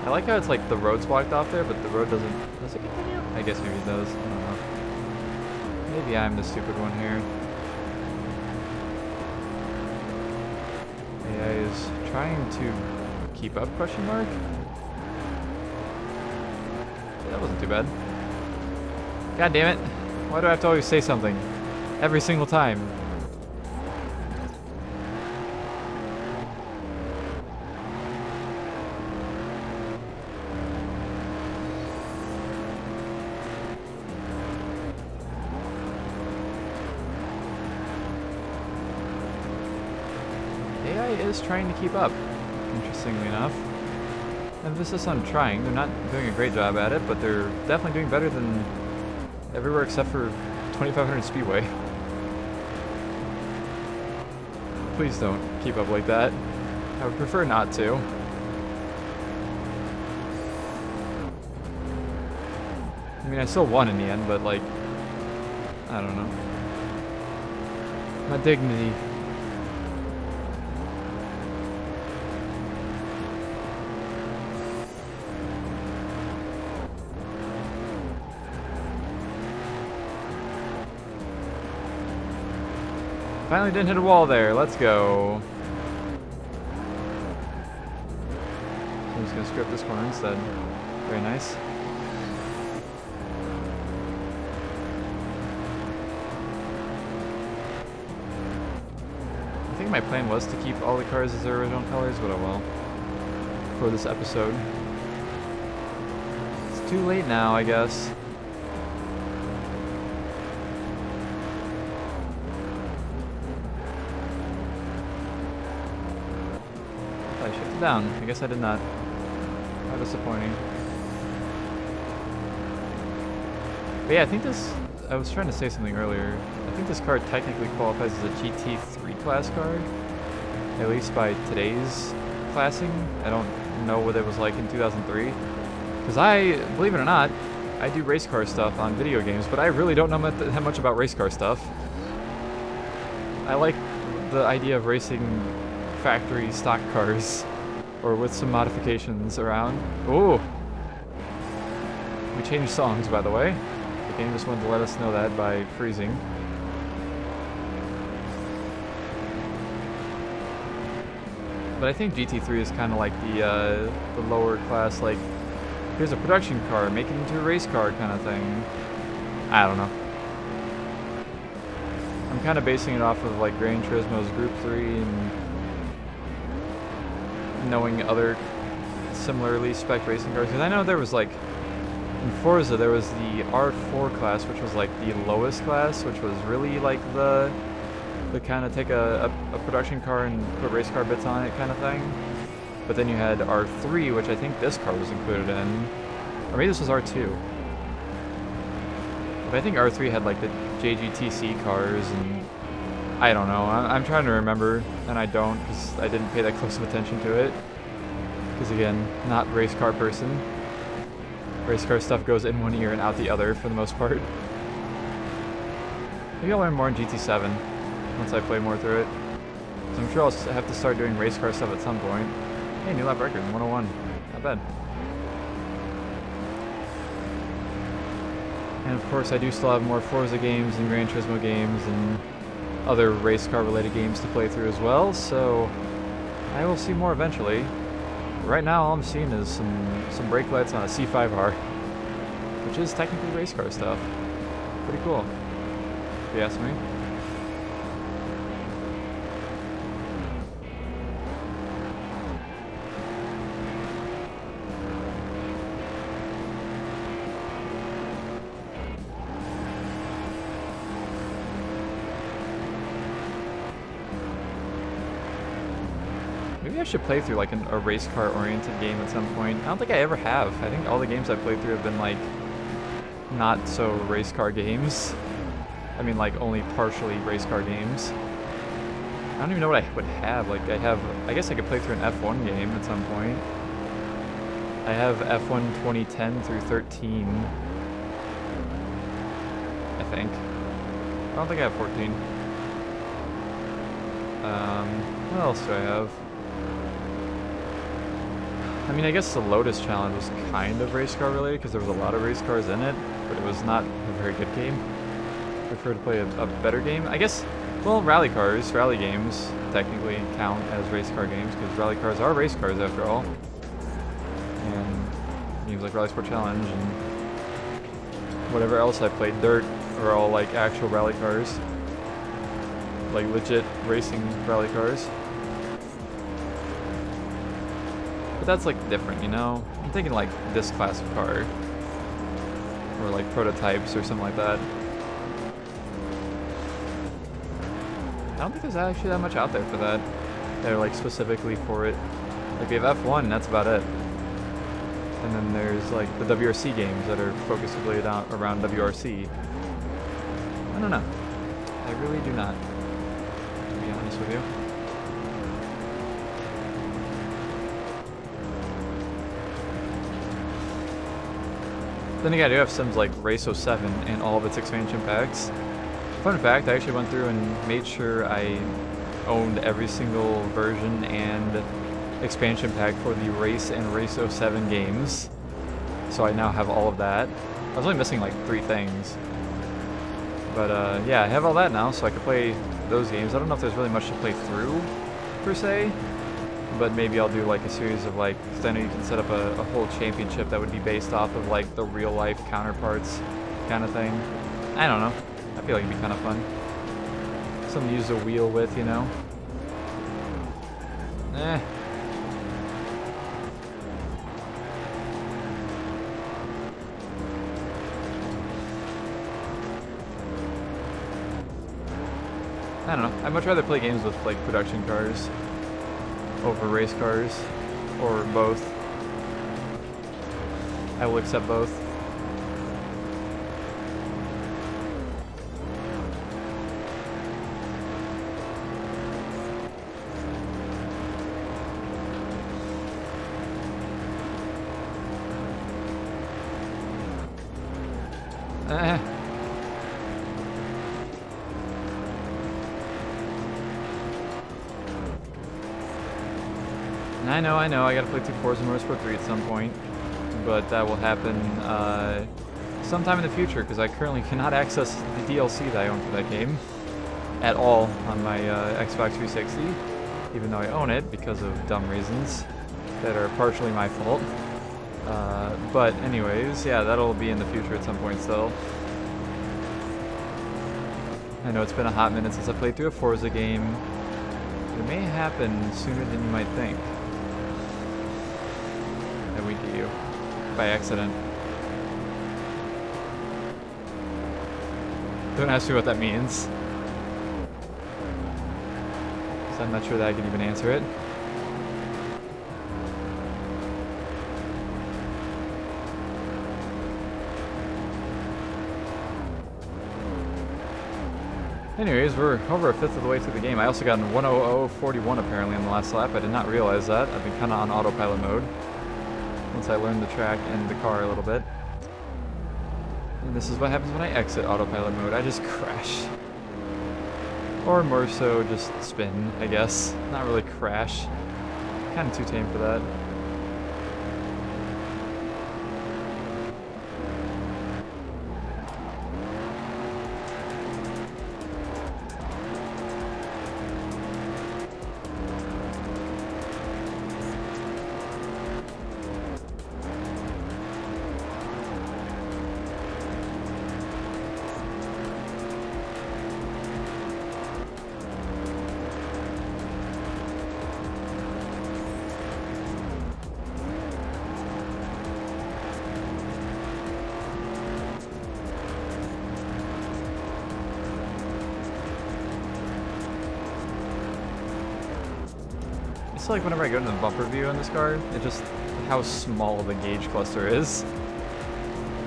I like how it's like the road's blocked off there, but the road doesn't. Does it continue? I guess maybe it does. I don't know. Maybe I'm the stupid one here. AI is trying to keep up, question mark? Yeah, that wasn't too bad. God damn it. Why do I have to always say something? Every single time. AI is trying to keep up, interestingly enough. Emphasis on trying. They're not doing a great job at it, but they're definitely doing better than everywhere except for 2500 Speedway. Please don't keep up like that. I would prefer not to. I mean, I still won in the end, but like, I don't know. My dignity. Finally didn't hit a wall there. Let's go. I'm just gonna screw up this corner instead. Very nice. I think my plan was to keep all the cars as their original colors, but oh well. For this episode. It's too late now, I guess. I shifted down. I guess I did not. How disappointing. But yeah, I think this... I was trying to say something earlier. I think this car technically qualifies as a GT3 class car. At least by today's classing. I don't know what it was like in 2003. Because I, believe it or not, I do race car stuff on video games, but I really don't know that much about race car stuff. I like the idea of racing factory stock cars, or with some modifications around. Ooh! We changed songs, by the way. The game just wanted to let us know that by freezing. But I think GT3 is kind of like the lower class, like, here's a production car, make it into a race car kind of thing. I don't know. I'm kind of basing it off of like Gran Turismo's Group 3 and knowing other similarly spec racing cars, because I know there was like in Forza there was the R4 class, which was like the lowest class, which was really like the kind of take a production car and put race car bits on it kind of thing. But then you had R3, which I think this car was included in, or maybe this was R2. But I think R3 had like the JGTC cars, and I don't know. I'm trying to remember, and I don't, because I didn't pay that close of attention to it. Because again, not race car person. Race car stuff goes in one ear and out the other for the most part. Maybe I'll learn more in GT7 once I play more through it. So I'm sure I'll have to start doing race car stuff at some point. Hey, new lap record, 101. Not bad. And of course, I do still have more Forza games and Gran Turismo games and other race car related games to play through as well, so I will see more eventually. Right now, all I'm seeing is some brake lights on a C5R, which is technically race car stuff. Pretty cool, if you ask me. Maybe I should play through like a race car oriented game at some point. I don't think I ever have. I think all the games I've played through have been like not so race car games. I mean like only partially race car games. I don't even know what I would have. Like I guess I could play through an F1 game at some point. I have F1 2010 through 13. I think. I don't think I have 14. What else do I have? I mean, I guess the Lotus Challenge was kind of race car related because there was a lot of race cars in it, but it was not a very good game. I prefer to play a better game. I guess, well, rally games technically count as race car games because rally cars are race cars after all. And games like Rally Sport Challenge and whatever else I played, Dirt, are all like actual rally cars. Like legit racing rally cars. But that's like different, you know? I'm thinking like this class of car. Or like prototypes or something like that. I don't think there's actually that much out there for that. They're like specifically for it. Like we have F1, that's about it. And then there's like the WRC games that are focusedly around WRC. I don't know. I really do not, to be honest with you. Then again, I do have sims like Race 07 and all of its expansion packs. Fun fact, I actually went through and made sure I owned every single version and expansion pack for the Race and Race 07 games. So I now have all of that. I was only missing like 3 things. But yeah, I have all that now, so I can play those games. I don't know if there's really much to play through, per se. But maybe I'll do like a series of like, because I know you can set up a whole championship that would be based off of like the real life counterparts kind of thing. I don't know. I feel like it'd be kind of fun. Something to use a wheel with, you know? Eh. I don't know. I'd much rather play games with like production cars over race cars, or both. I will accept both. I know, I gotta play through Forza Motorsport 3 at some point, but that will happen sometime in the future, because I currently cannot access the DLC that I own for that game at all on my Xbox 360, even though I own it because of dumb reasons that are partially my fault. But anyways, yeah, that'll be in the future at some point still. I know it's been a hot minute since I played through a Forza game. It may happen sooner than you might think. I winked at you. By accident. Don't ask me what that means. 'Cause I'm not sure that I can even answer it. Anyways, we're over a fifth of the way through the game. I also got in 100.41 apparently on the last lap. I did not realize that. I've been kind of on autopilot mode once I learned the track and the car a little bit. And this is what happens when I exit autopilot mode. I just crash. Or more so, just spin, I guess. Not really crash. Kind of too tame for that. So like whenever I go into the bumper view in this car, it just, how small the gauge cluster is.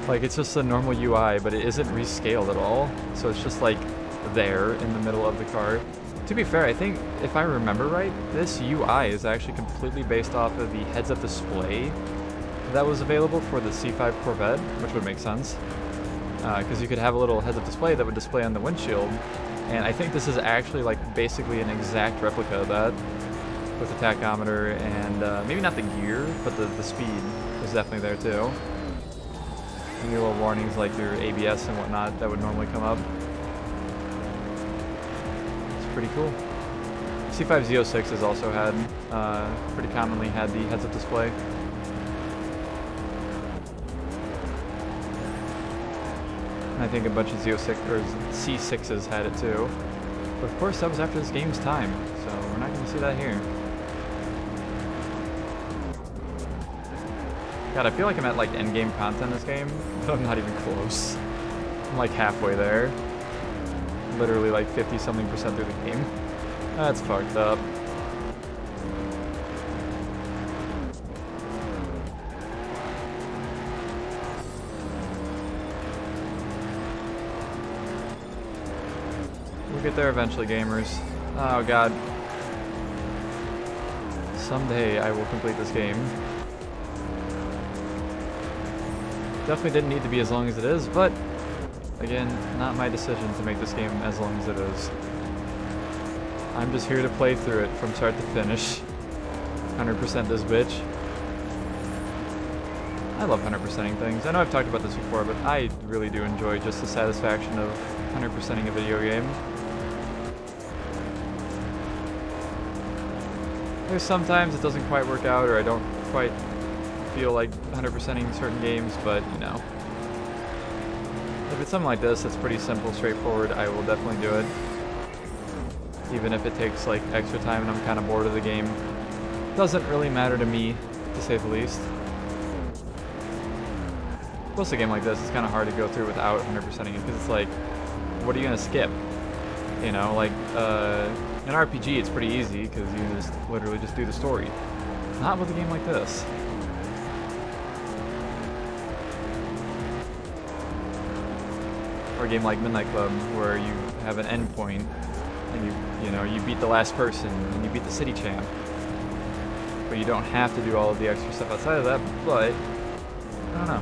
Like it's just a normal UI, but it isn't rescaled at all. So it's just like there in the middle of the car. To be fair, I think if I remember right, this UI is actually completely based off of the heads-up display that was available for the C5 Corvette, which would make sense. Because you could have a little heads-up display that would display on the windshield. And I think this is actually like basically an exact replica of that. with the tachometer, and maybe not the gear, but the speed was definitely there too. And your little warnings like your ABS and whatnot that would normally come up. It's pretty cool. C5 Z06 has also had, pretty commonly had the heads-up display. And I think a bunch of Z06 or C6s had it too. But of course that was after this game's time, so we're not going to see that here. God, I feel like I'm at like endgame content in this game, but I'm not even close. I'm like halfway there. Literally like 50-something% through the game. That's fucked up. We'll get there eventually, gamers. Oh god. Someday I will complete this game. Definitely didn't need to be as long as it is, but again, not my decision to make this game as long as it is. I'm just here to play through it from start to finish. 100% this bitch. I love 100%ing things. I know I've talked about this before, but I really do enjoy just the satisfaction of 100%ing a video game. There's sometimes it doesn't quite work out, or I don't quite feel like 100%ing certain games, but you know. If it's something like this, it's pretty simple, straightforward, I will definitely do it. Even if it takes like extra time and I'm kind of bored of the game. Doesn't really matter to me, to say the least. Plus a game like this, it's kind of hard to go through without 100%ing it, because it's like, what are you going to skip? You know, like, in an RPG it's pretty easy, because you just literally just do the story. Not with a game like this. Or a game like Midnight Club, where you have an endpoint, and you know, you beat the last person, and you beat the city champ. But you don't have to do all of the extra stuff outside of that, but, I don't know.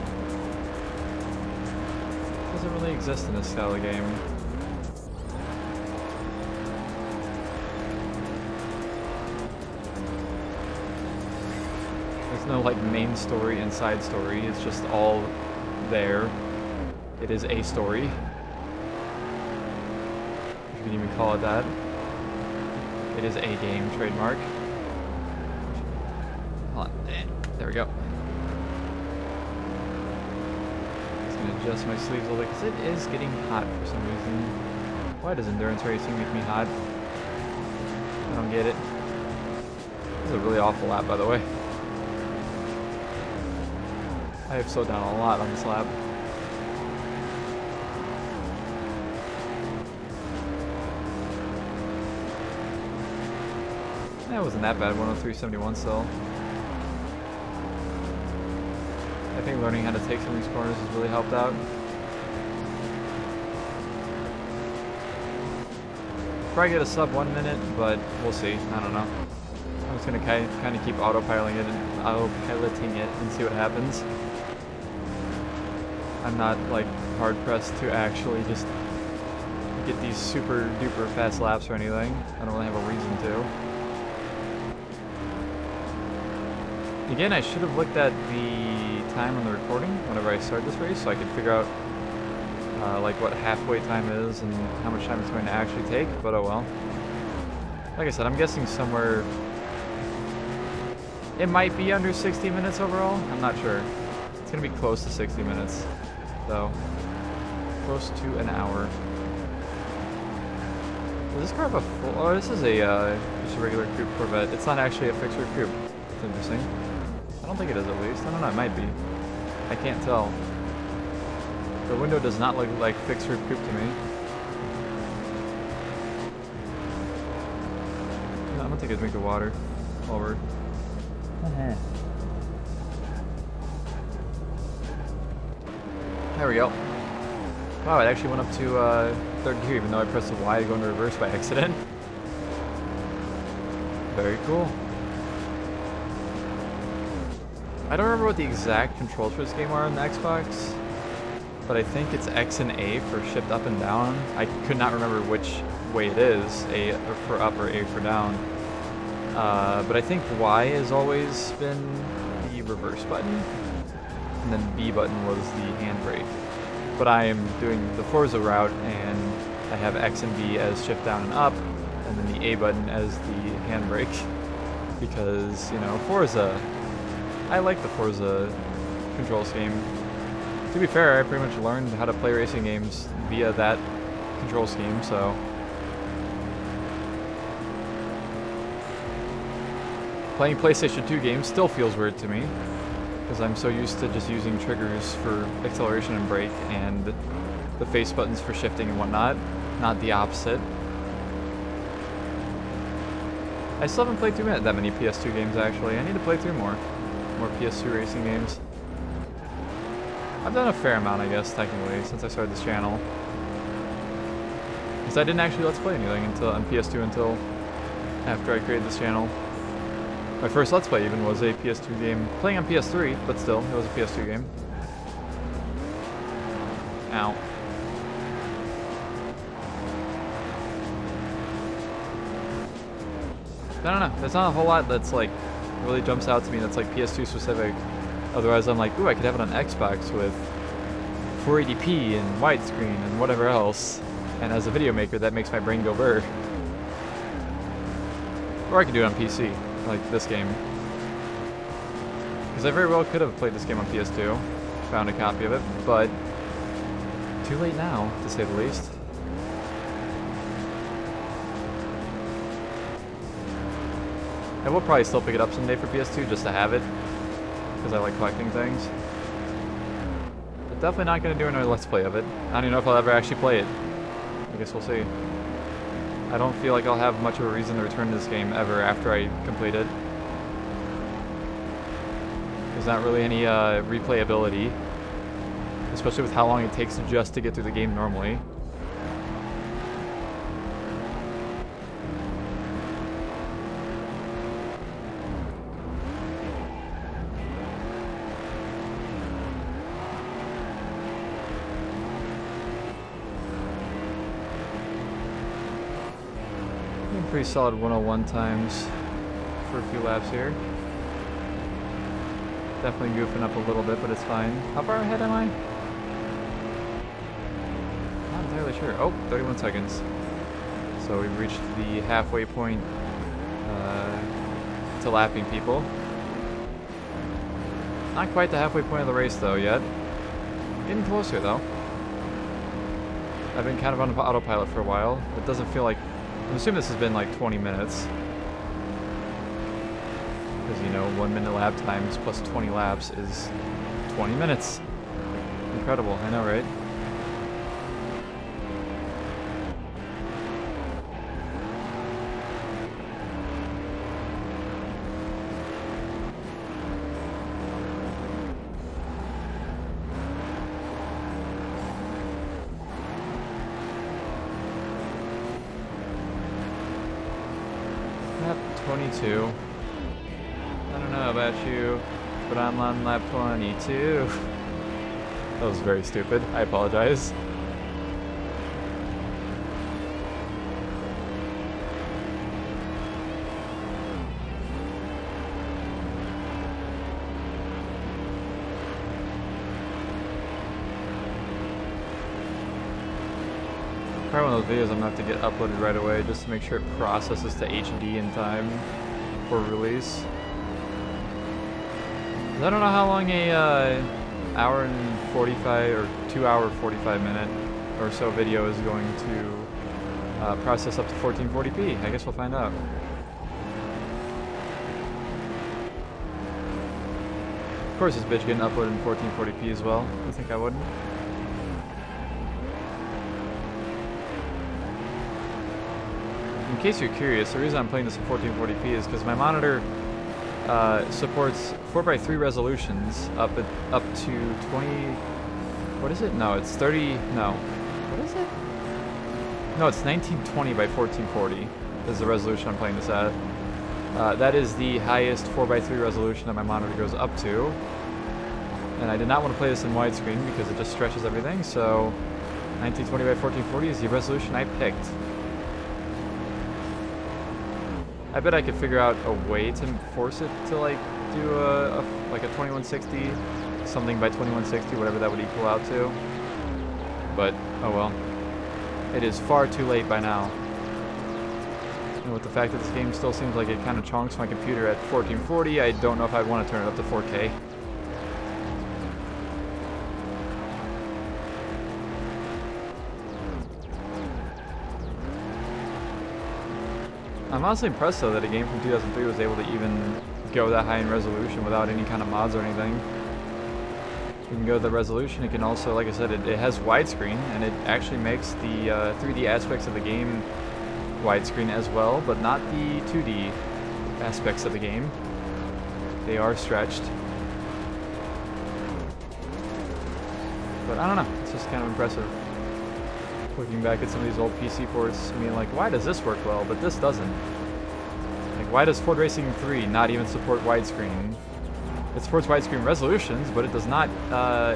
It doesn't really exist in this style of game. There's no, like, main story and side story, it's just all there. It is a story. If you can even call it that. It is a game trademark. Hold on. There we go. Just gonna adjust my sleeves a little bit because it is getting hot for some reason. Why does endurance racing make me hot? I don't get it. This is a really awful lap, by the way. I have slowed down a lot on this lap. That wasn't that bad, 103.71 still. I think learning how to take some of these corners has really helped out. Probably get a sub 1 minute, but we'll see. I don't know. I'm just gonna kind of keep autopiloting it and see what happens. I'm not like hard pressed to actually just get these super duper fast laps or anything. I don't really have a reason to. Again, I should have looked at the time on the recording whenever I started this race, so I could figure out like what halfway time is and how much time it's going to actually take, but oh well. Like I said, I'm guessing somewhere, it might be under 60 minutes overall, I'm not sure. It's going to be close to 60 minutes, though. Close to an hour. Does this car have a full, oh this is a just a regular coupe Corvette. It's not actually a fixed rear coupe. It's interesting. I don't think it is at least. I don't know, it might be. I can't tell. The window does not look like fixed roof coupe to me. No, I'm gonna take a drink of water while we're... There we go. Wow, it actually went up to third gear even though I pressed the Y to go into reverse by accident. Very cool. I don't remember what the exact controls for this game are on the Xbox, but I think it's X and A for shift up and down. I could not remember which way it is, A for up or A for down. But I think Y has always been the reverse button, and then B button was the handbrake. But I am doing the Forza route, and I have X and B as shift down and up, and then the A button as the handbrake. Because, you know, Forza, I like the Forza control scheme. To be fair, I pretty much learned how to play racing games via that control scheme, so. Playing PlayStation 2 games still feels weird to me, because I'm so used to just using triggers for acceleration and brake, and the face buttons for shifting and whatnot, not the opposite. I still haven't played through that many PS2 games, actually. I need to play through more PS2 racing games. I've done a fair amount, I guess, technically, since I started this channel. Because I didn't actually Let's Play anything on PS2 until after I created this channel. My first Let's Play even was a PS2 game. Playing on PS3, but still, it was a PS2 game. Ow. I don't know, there's not a whole lot that's like, really jumps out to me that's like PS2 specific. Otherwise I'm like, ooh, I could have it on Xbox with 480p and widescreen and whatever else. And as a video maker, that makes my brain go burr. Or I could do it on PC, like this game. Because I very well could have played this game on PS2, found a copy of it, but too late now, to say the least. I will probably still pick it up someday for PS2 just to have it, because I like collecting things. But definitely not going to do another Let's Play of it. I don't even know if I'll ever actually play it. I guess we'll see. I don't feel like I'll have much of a reason to return to this game ever after I complete it. There's not really any replayability, especially with how long it takes just to get through the game normally. Pretty solid 101 times for a few laps here. Definitely goofing up a little bit, but it's fine. How far ahead am I? Not entirely sure. Oh, 31 seconds. So we've reached the halfway point to lapping people. Not quite the halfway point of the race though yet. Getting closer though. I've been kind of on autopilot for a while. It doesn't feel like... I'm assuming this has been like 20 minutes. Because, you know, 1 minute lap times plus 20 laps is 20 minutes. Incredible, I know, right? Lap 22. I don't know about you, but I'm on lap 22. That was very stupid. I apologize. Probably one of those videos I'm going to have to get uploaded right away just to make sure it processes to HD in time for release. I don't know how long a hour and 45 or 2 hour 45 minute or so video is going to process up to 1440p. I guess we'll find out. Of course, this bitch getting uploaded in 1440p as well. You think I wouldn't? In case you're curious, the reason I'm playing this in 1440p is because my monitor supports 4:3 resolutions up to 20. What is it? No, it's 30. No, what is it? No, it's 1920 by 1440 is the resolution I'm playing this at. That is the highest 4:3 resolution that my monitor goes up to. And I did not want to play this in widescreen because it just stretches everything. So 1920 by 1440 is the resolution I picked. I bet I could figure out a way to force it to like do like a 2160, something by 2160, whatever that would equal out to. But oh well, it is far too late by now. And with the fact that this game still seems like it kind of chonks my computer at 1440, I don't know if I'd want to turn it up to 4K. I'm honestly impressed though that a game from 2003 was able to even go that high in resolution without any kind of mods or anything. You can go to the resolution, it can also, like I said, it has widescreen, and it actually makes the 3D aspects of the game widescreen as well, but not the 2D aspects of the game. They are stretched. But I don't know, it's just kind of impressive. Looking back at some of these old PC ports, I mean, like, why does this work well, but this doesn't? Like, why does Ford Racing 3 not even support widescreen? It supports widescreen resolutions, but it does not,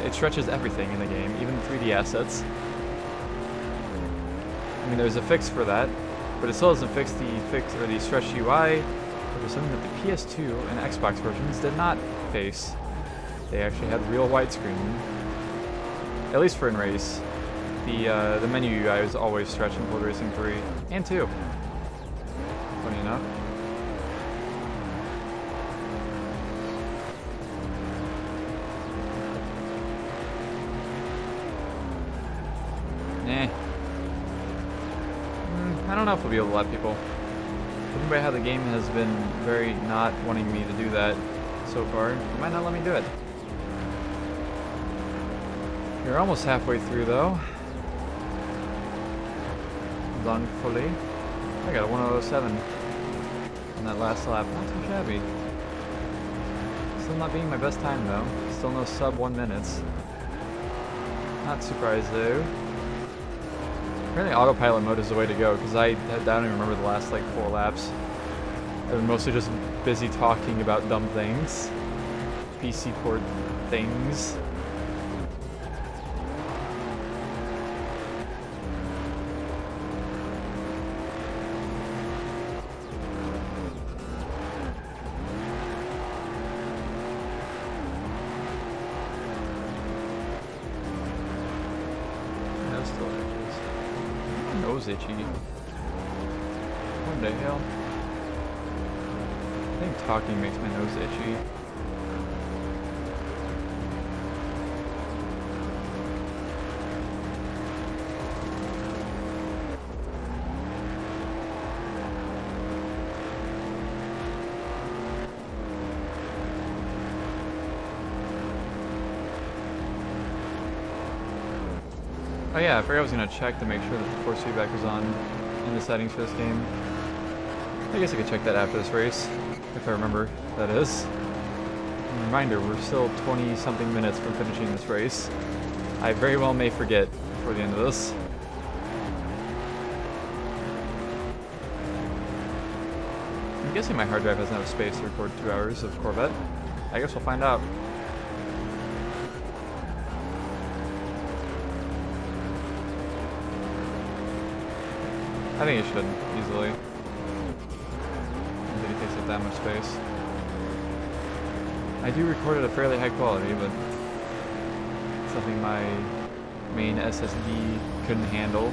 it stretches everything in the game, even the 3D assets. I mean, there's a fix for that, but it still doesn't fix the stretched UI, which is something that the PS2 and Xbox versions did not face. They actually had real widescreen, at least for in-race. The menu UI is always stretched in Ford Racing 3 and 2. Funny enough. I don't know if we'll be able to let people. Looking by how the game has been very not wanting me to do that so far, it might not let me do it. You're almost halfway through though. Done fully. I got a 107 on that last lap. Not too shabby. Still not being my best time though. Still no sub 1 minutes. Not surprised though. Apparently autopilot mode is the way to go, because I don't even remember the last like 4 laps. I was mostly just busy talking about dumb things. PC port things. Itchy. What the hell? I think talking makes my nose itchy. Oh yeah, I forgot I was going to check to make sure that the force feedback was on in the settings for this game. I guess I could check that after this race, if I remember, that is. And reminder, we're still 20-something minutes from finishing this race. I very well may forget before the end of this. I'm guessing my hard drive doesn't have space to record 2 hours of Corvette. I guess we'll find out. I think it should, easily. I don't think it takes up that much space. I do record at a fairly high quality, but something my main SSD couldn't handle.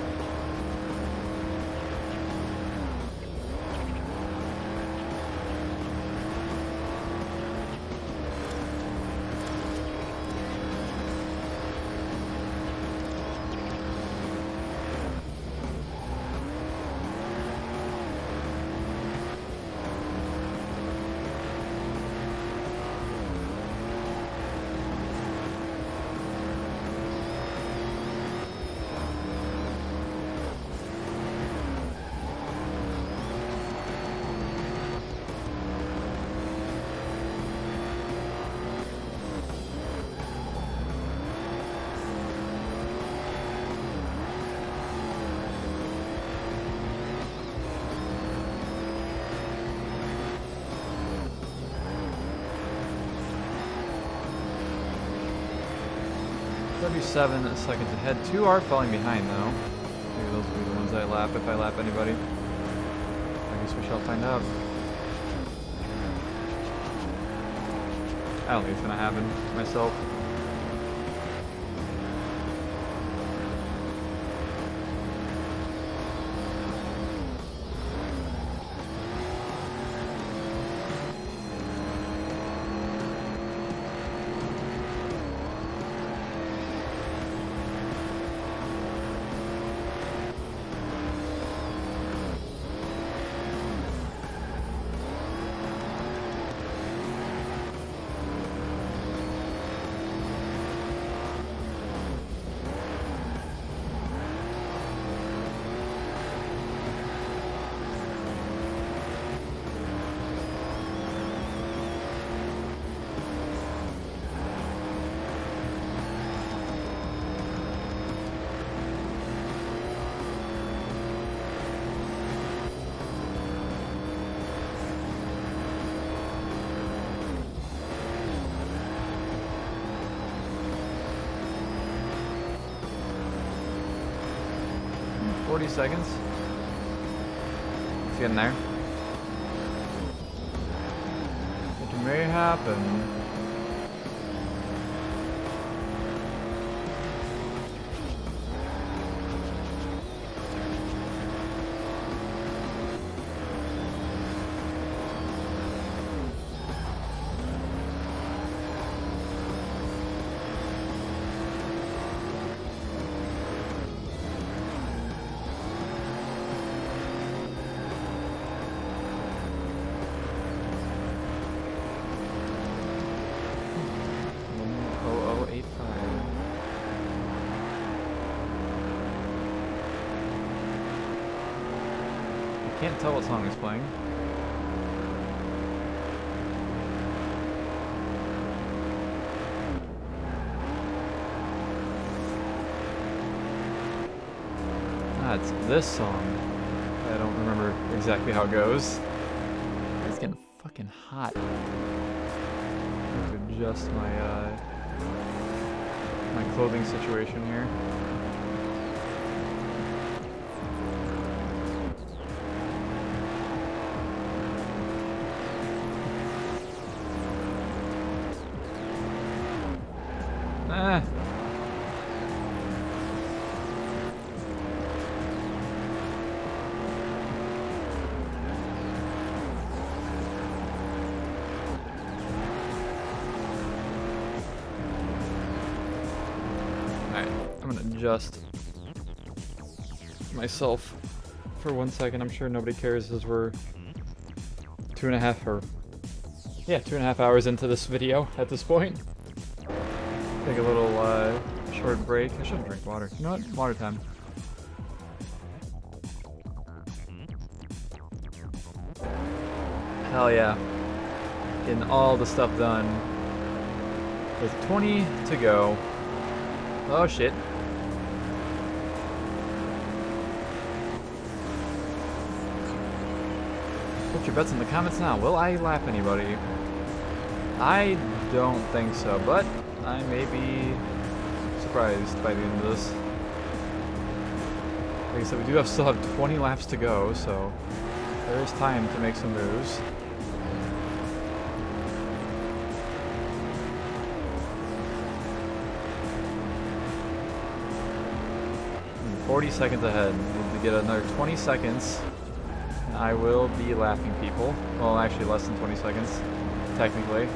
That'd be 7 seconds ahead. 2 are falling behind though. Maybe those will be the ones I lap if I lap anybody. I guess we shall find out. I don't think it's gonna happen myself. $40 seconds. It's getting there. It may happen. Can't tell what song is playing. Ah, it's this song. I don't remember exactly how it goes. It's getting fucking hot. I have to adjust my my clothing situation here. Ah. Alright, I'm gonna adjust myself for 1 second. I'm sure nobody cares as we're 2.5 hours into this video at this point. Take a little short break. I shouldn't drink water. You know what? Water time. Hell yeah. Getting all the stuff done. With 20 to go. Oh shit. Put your bets in the comments now. Will I lap anybody? I don't think so, but I may be surprised by the end of this. Like I said, we do still have 20 laps to go, so there is time to make some moves. And 40 seconds ahead. Need to get another 20 seconds. And I will be lapping people. Well, actually less than 20 seconds, technically.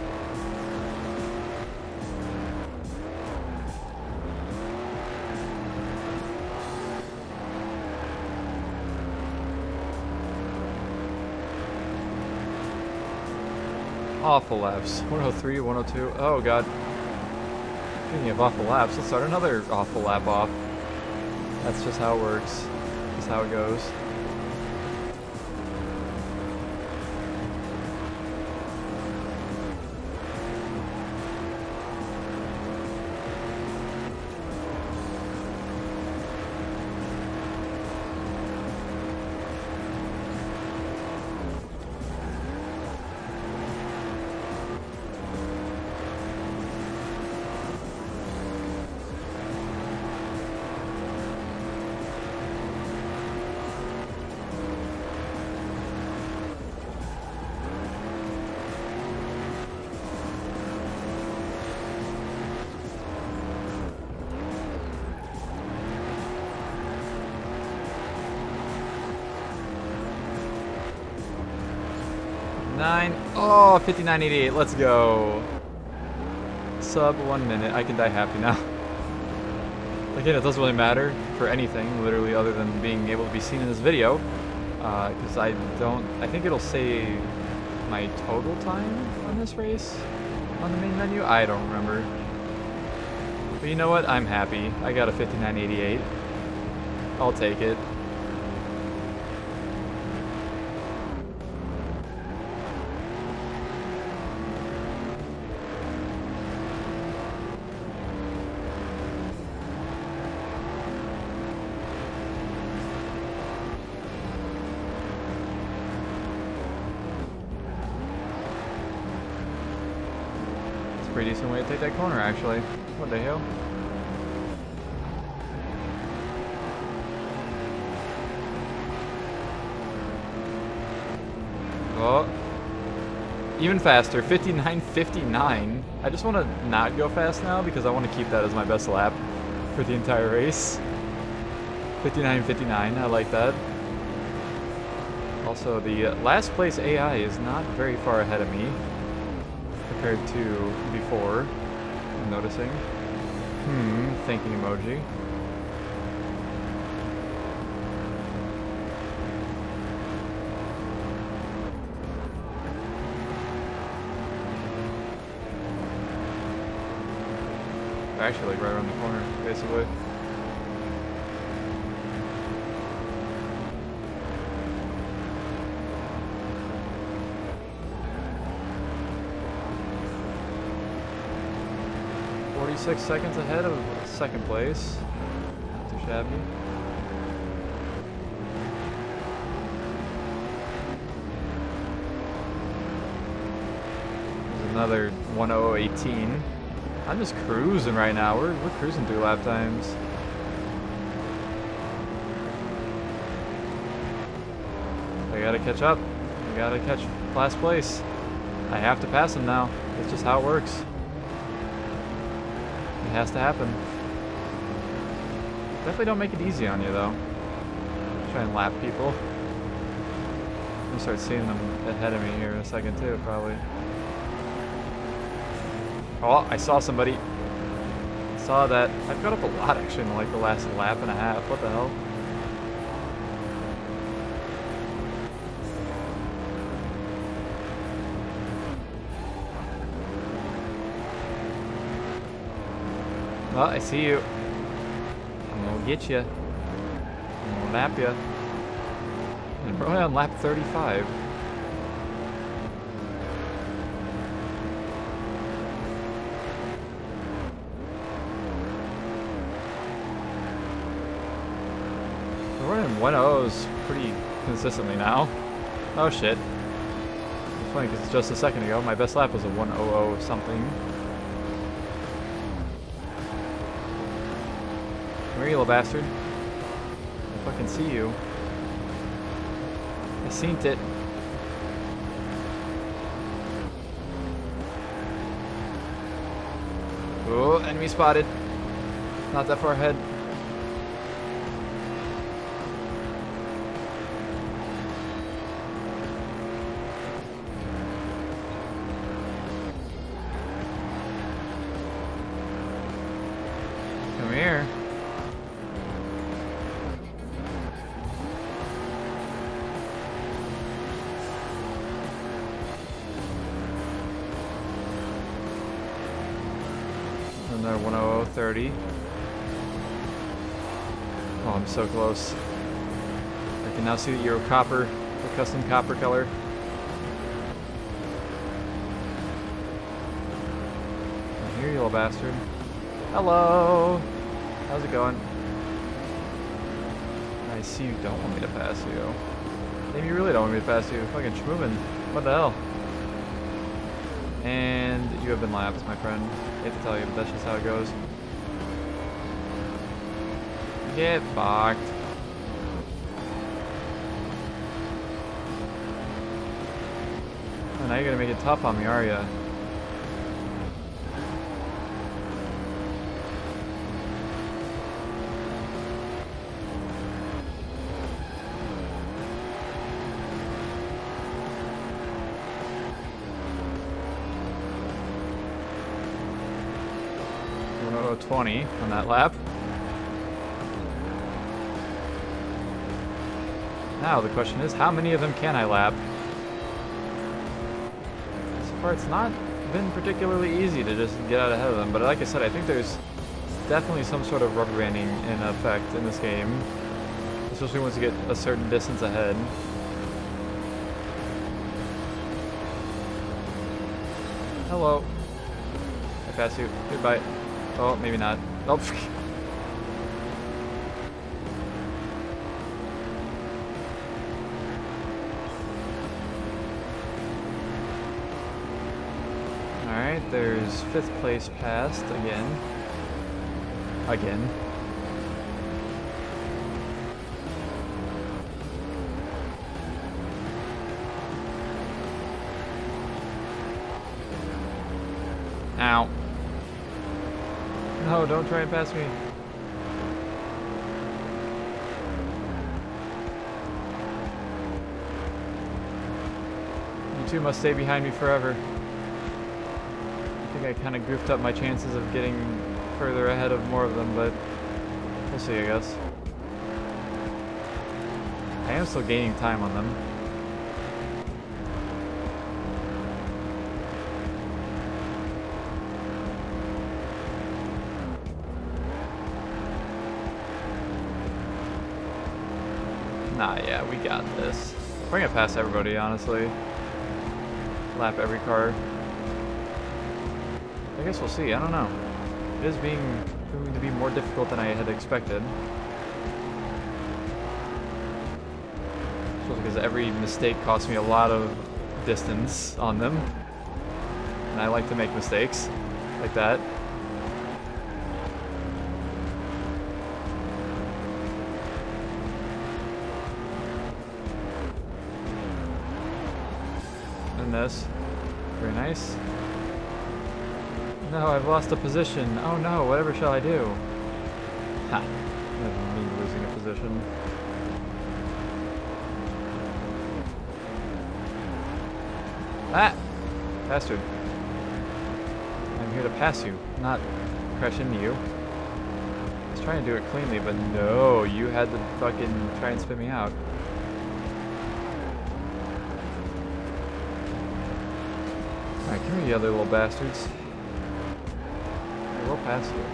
Awful laps. 103, 102. Oh god. Speaking of awful laps, let's start another awful lap off. That's just how it works. That's how it goes. 59. Oh, 59.88. Let's go. Sub 1 minute. I can die happy now. Again, it doesn't really matter for anything, literally, other than being able to be seen in this video. Because I think it'll say my total time on this race on the main menu. I don't remember. But you know what? I'm happy. I got a 59.88. I'll take it. Pretty decent way to take that corner, actually. What the hell? Oh, even faster, 59.59. I just want to not go fast now because I want to keep that as my best lap for the entire race. 59.59, I like that. Also, the last place AI is not very far ahead of me compared to before, I'm noticing. Thinking emoji. Actually, like right around the corner, basically. .46 seconds ahead of second place. Not too shabby. There's another 1:00.18. I'm just cruising right now. We're cruising through lap times. I gotta catch up. I gotta catch last place. I have to pass him now. That's just how it works. It has to happen. Definitely don't make it easy on you, though. Try and lap people. I'm gonna start seeing them ahead of me here in a second, too, probably. Oh, I saw somebody. Saw that. I've got up a lot, actually, in like the last lap and a half. What the hell? Oh, I see you. I'm gonna get you. I'm gonna lap you. And we're only on lap 35. We're running 1:0s pretty consistently now. Oh shit. It's funny because just a second ago my best lap was a 1:00 something. Where are you, little bastard? I fucking see you. I seen it. Oh, enemy spotted. Not that far ahead. Come here. Another 1:00.30. Oh, I'm so close. I can now see the Euro copper, the custom copper color. I hear you, little bastard. Hello! How's it going? I see you don't want me to pass you. Maybe you really don't want me to pass you. Fucking schmoovin'. What the hell? And you have been lapped, my friend. I hate to tell you, but that's just how it goes. Get fucked. Oh, now you're gonna make it tough on me, are ya? go 20 on that lap. Now the question is, how many of them can I lap? So far it's not been particularly easy to just get out ahead of them, but like I said, I think there's definitely some sort of rubber banding in effect in this game, especially once you get a certain distance ahead. Hello. I pass you. Goodbye. Oh, maybe not. Oh. Alright, there's 5th place passed again. Again. Ow. No, don't try and pass me. You two must stay behind me forever. I think I kind of goofed up my chances of getting further ahead of more of them, but we'll see, I guess. I am still gaining time on them. Nah, yeah, we got this. We're gonna pass everybody, honestly. Lap every car. I guess we'll see, I don't know. It is proving to be more difficult than I had expected. Especially because every mistake costs me a lot of distance on them. And I like to make mistakes like that. And this. Very nice. No, I've lost a position. Oh no, whatever shall I do? Ha. Never me losing a position. Ah! Bastard. I'm here to pass you, not crash into you. I was trying to do it cleanly, but no, you had to fucking try and spin me out. Alright, come here, you other little bastards. We'll pass you.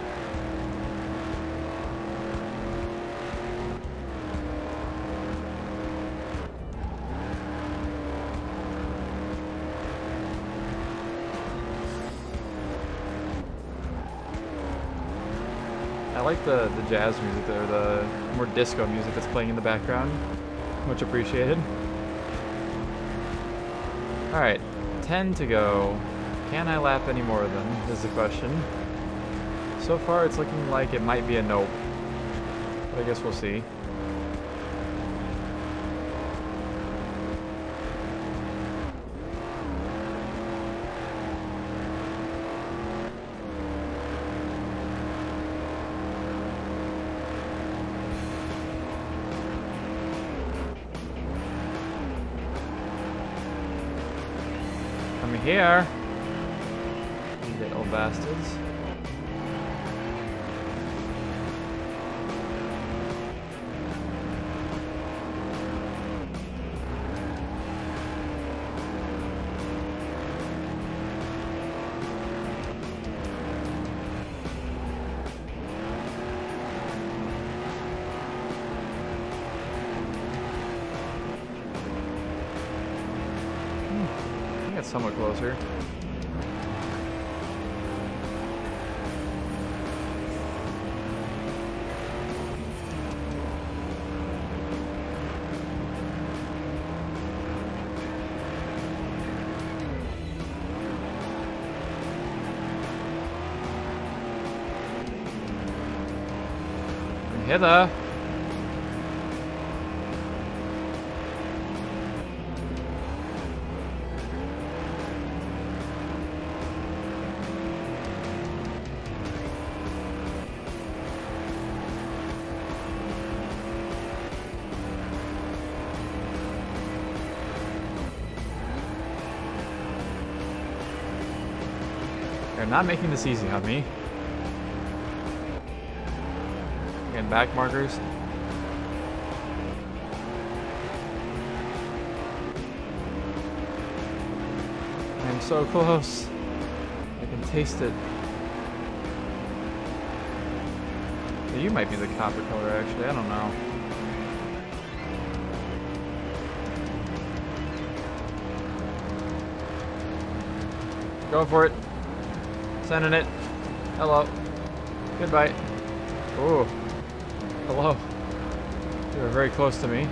I like the jazz music there, the more disco music that's playing in the background. Much appreciated. Alright, 10 to go. Can I lap any more of them, is the question. So far, it's looking like it might be a nope. But I guess we'll see. Come here, you little bastards. Somewhat closer. Hither. They're not making this easy on me. Fucking back markers. I'm so close. I can taste it. Yeah, you might be the copper color, actually. I don't know. Going for it. Sending it. Hello. Goodbye. Ooh. Hello. You were very close to me.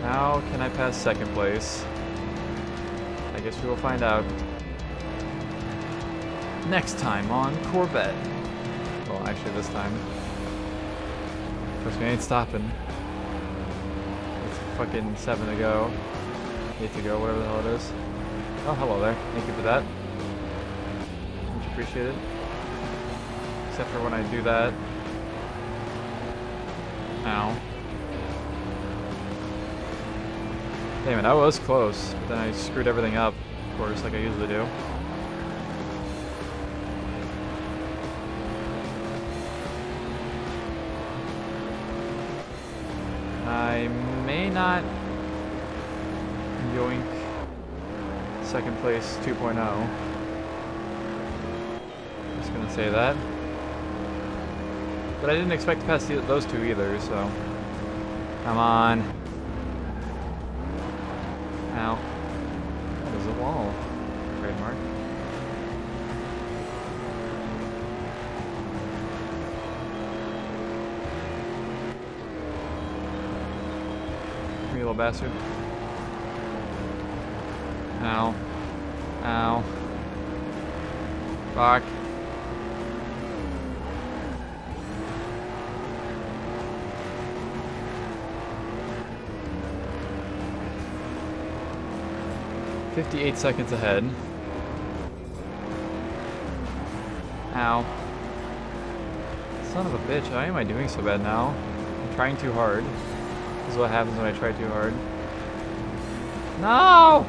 How can I pass second place? I guess we will find out. Next time on Corvette. Well, actually this time. Because we ain't stopping. It's fucking 7 to go. 8 to go, whatever the hell it is. Oh, hello there. Thank you for that. Much appreciated. Except for when I do that. Ow. Damn it, I was close, but then I screwed everything up, of course, like I usually do. I may not yoink second place 2.0. Just gonna say that. But I didn't expect to pass those two either, so. Come on. Ow. That is a wall. Trademark. You little bastard. Ow. Ow. Fuck. "58 seconds ahead." Ow. Son of a bitch, why am I doing so bad now? I'm trying too hard. This is what happens when I try too hard. No!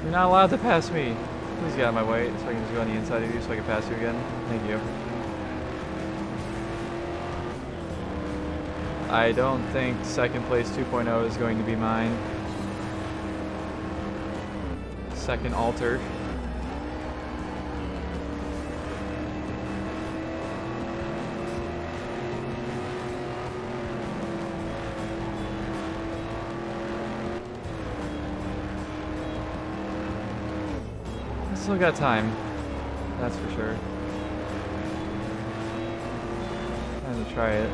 You're not allowed to pass me. Please get out of my way so I can just go on the inside of you so I can pass you again. Thank you. I don't think second place 2.0 is going to be mine. Second alter. I still got time. That's for sure. Time to try it.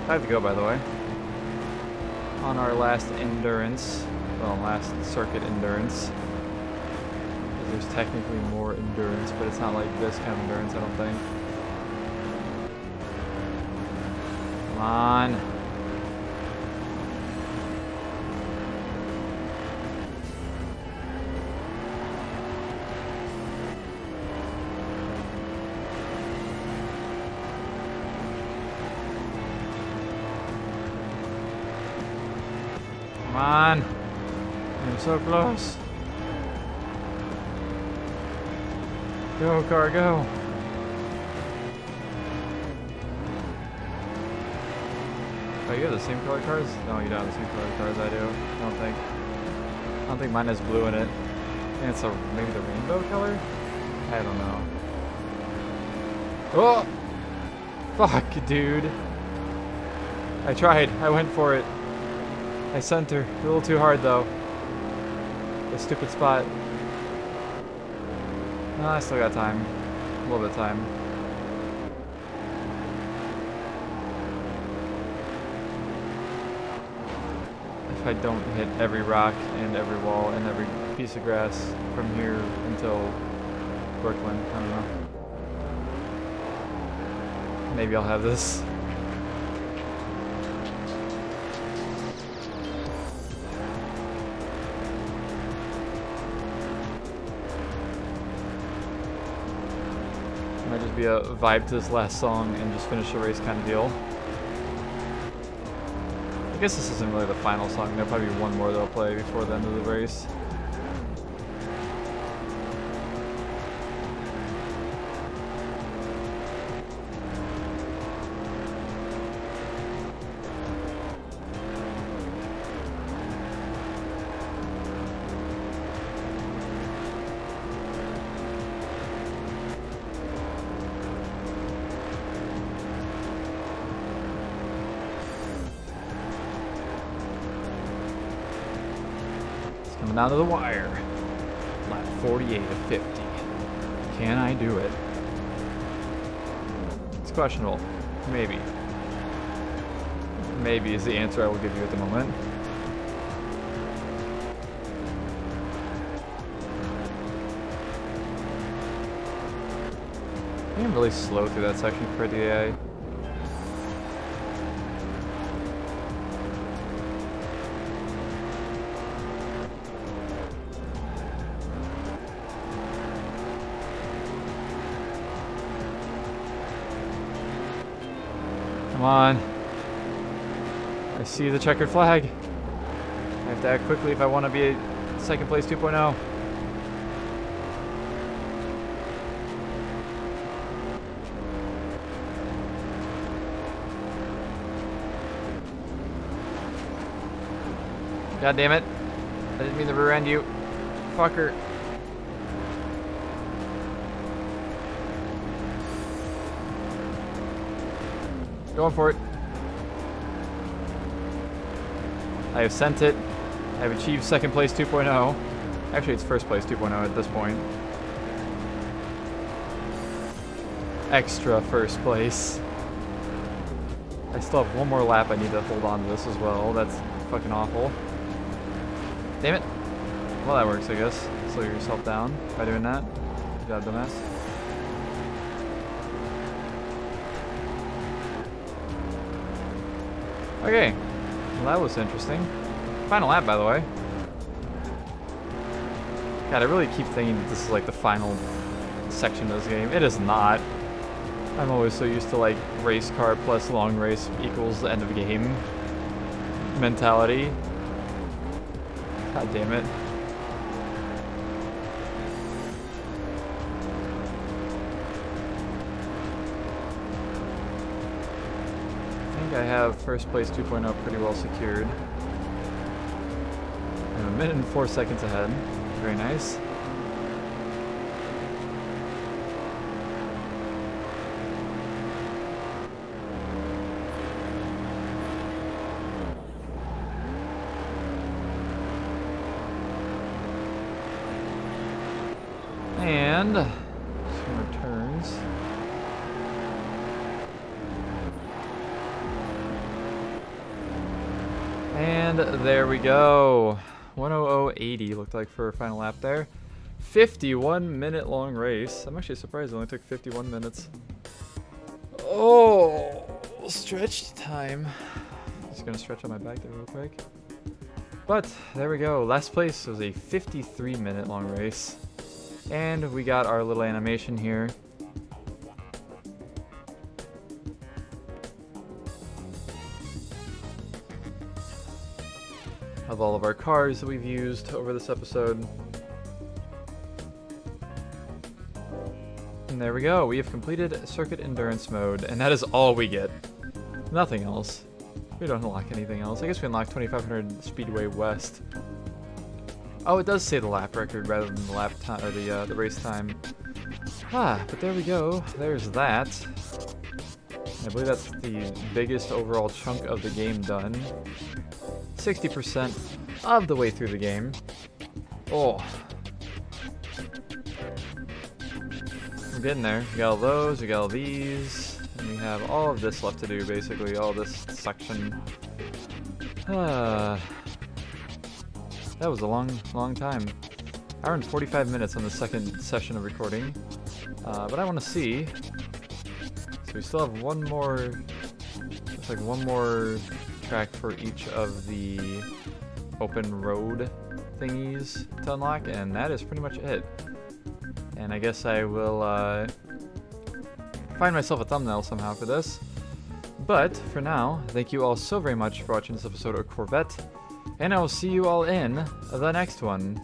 I have to go, by the way. On our last endurance, well, last circuit endurance. There's technically more endurance, but it's not like this kind of endurance, I don't think. Come on. Come on. I'm so close. Go, car, go. Oh, you have the same color cars? No, you don't have the same color cars I do. I don't think mine has blue in it. I think it's maybe the rainbow color? I don't know. Oh! Fuck, dude. I tried. I went for it. I sent her. A little too hard, though. The stupid spot. No, I still got time. A little bit of time. If I don't hit every rock and every wall and every piece of grass from here until Brooklyn, I don't know. Maybe I'll have this. would be a vibe to this last song and just finish the race kind of deal. I guess this isn't really the final song. There'll probably be one more they'll play before the end of the race. Coming down to the wire. Lap 48 of 50. Can I do it? It's questionable. Maybe. Maybe is the answer I will give you at the moment. I think I'm really slow through that section for the AI. Come on. I see the checkered flag. I have to act quickly if I want to be a second place 2.0. God damn it. I didn't mean to rear end you. Fucker. Going for it. I have sent it. I have achieved second place 2.0. Actually, it's first place 2.0 at this point. Extra first place. I still have one more lap I need to hold on to this as well. That's fucking awful. Damn it. Well, that works, I guess. Slow yourself down by doing that. Good job, dumbass. Okay, well that was interesting. Final lap, by the way. God, I really keep thinking that this is like the final section of this game. It is not. I'm always so used to like race car plus long race equals the end of the game mentality. God damn it. I have first place 2.0 pretty well secured. I'm a minute and 4 seconds ahead. Very nice. And some more turns. And there we go. 1:00.80 looked like for a final lap there. 51-minute long race. I'm actually surprised it only took 51 minutes. Oh, stretch time. Just gonna stretch on my back there real quick. But there we go. Last place was a 53-minute long race. And we got our little animation here. Of all of our cars that we've used over this episode. And there we go. We have completed Circuit Endurance Mode, and that is all we get. Nothing else. We don't unlock anything else. I guess we unlocked 2500 Speedway West. Oh, it does say the lap record rather than the lap time or the race time. But there we go. There's that. I believe that's the biggest overall chunk of the game done. 60% of the way through the game. Oh. We're getting there. We got all those, we got all these, and we have all of this left to do, basically, all this section. That was a long time. Hour and 45 minutes on the second session of recording. But I want to see. So we still have one more, looks like one more track for each of the open road thingies to unlock, and that is pretty much it. And I guess I will find myself a thumbnail somehow for this. But for now, thank you all so very much for watching this episode of Corvette, and I will see you all in the next one.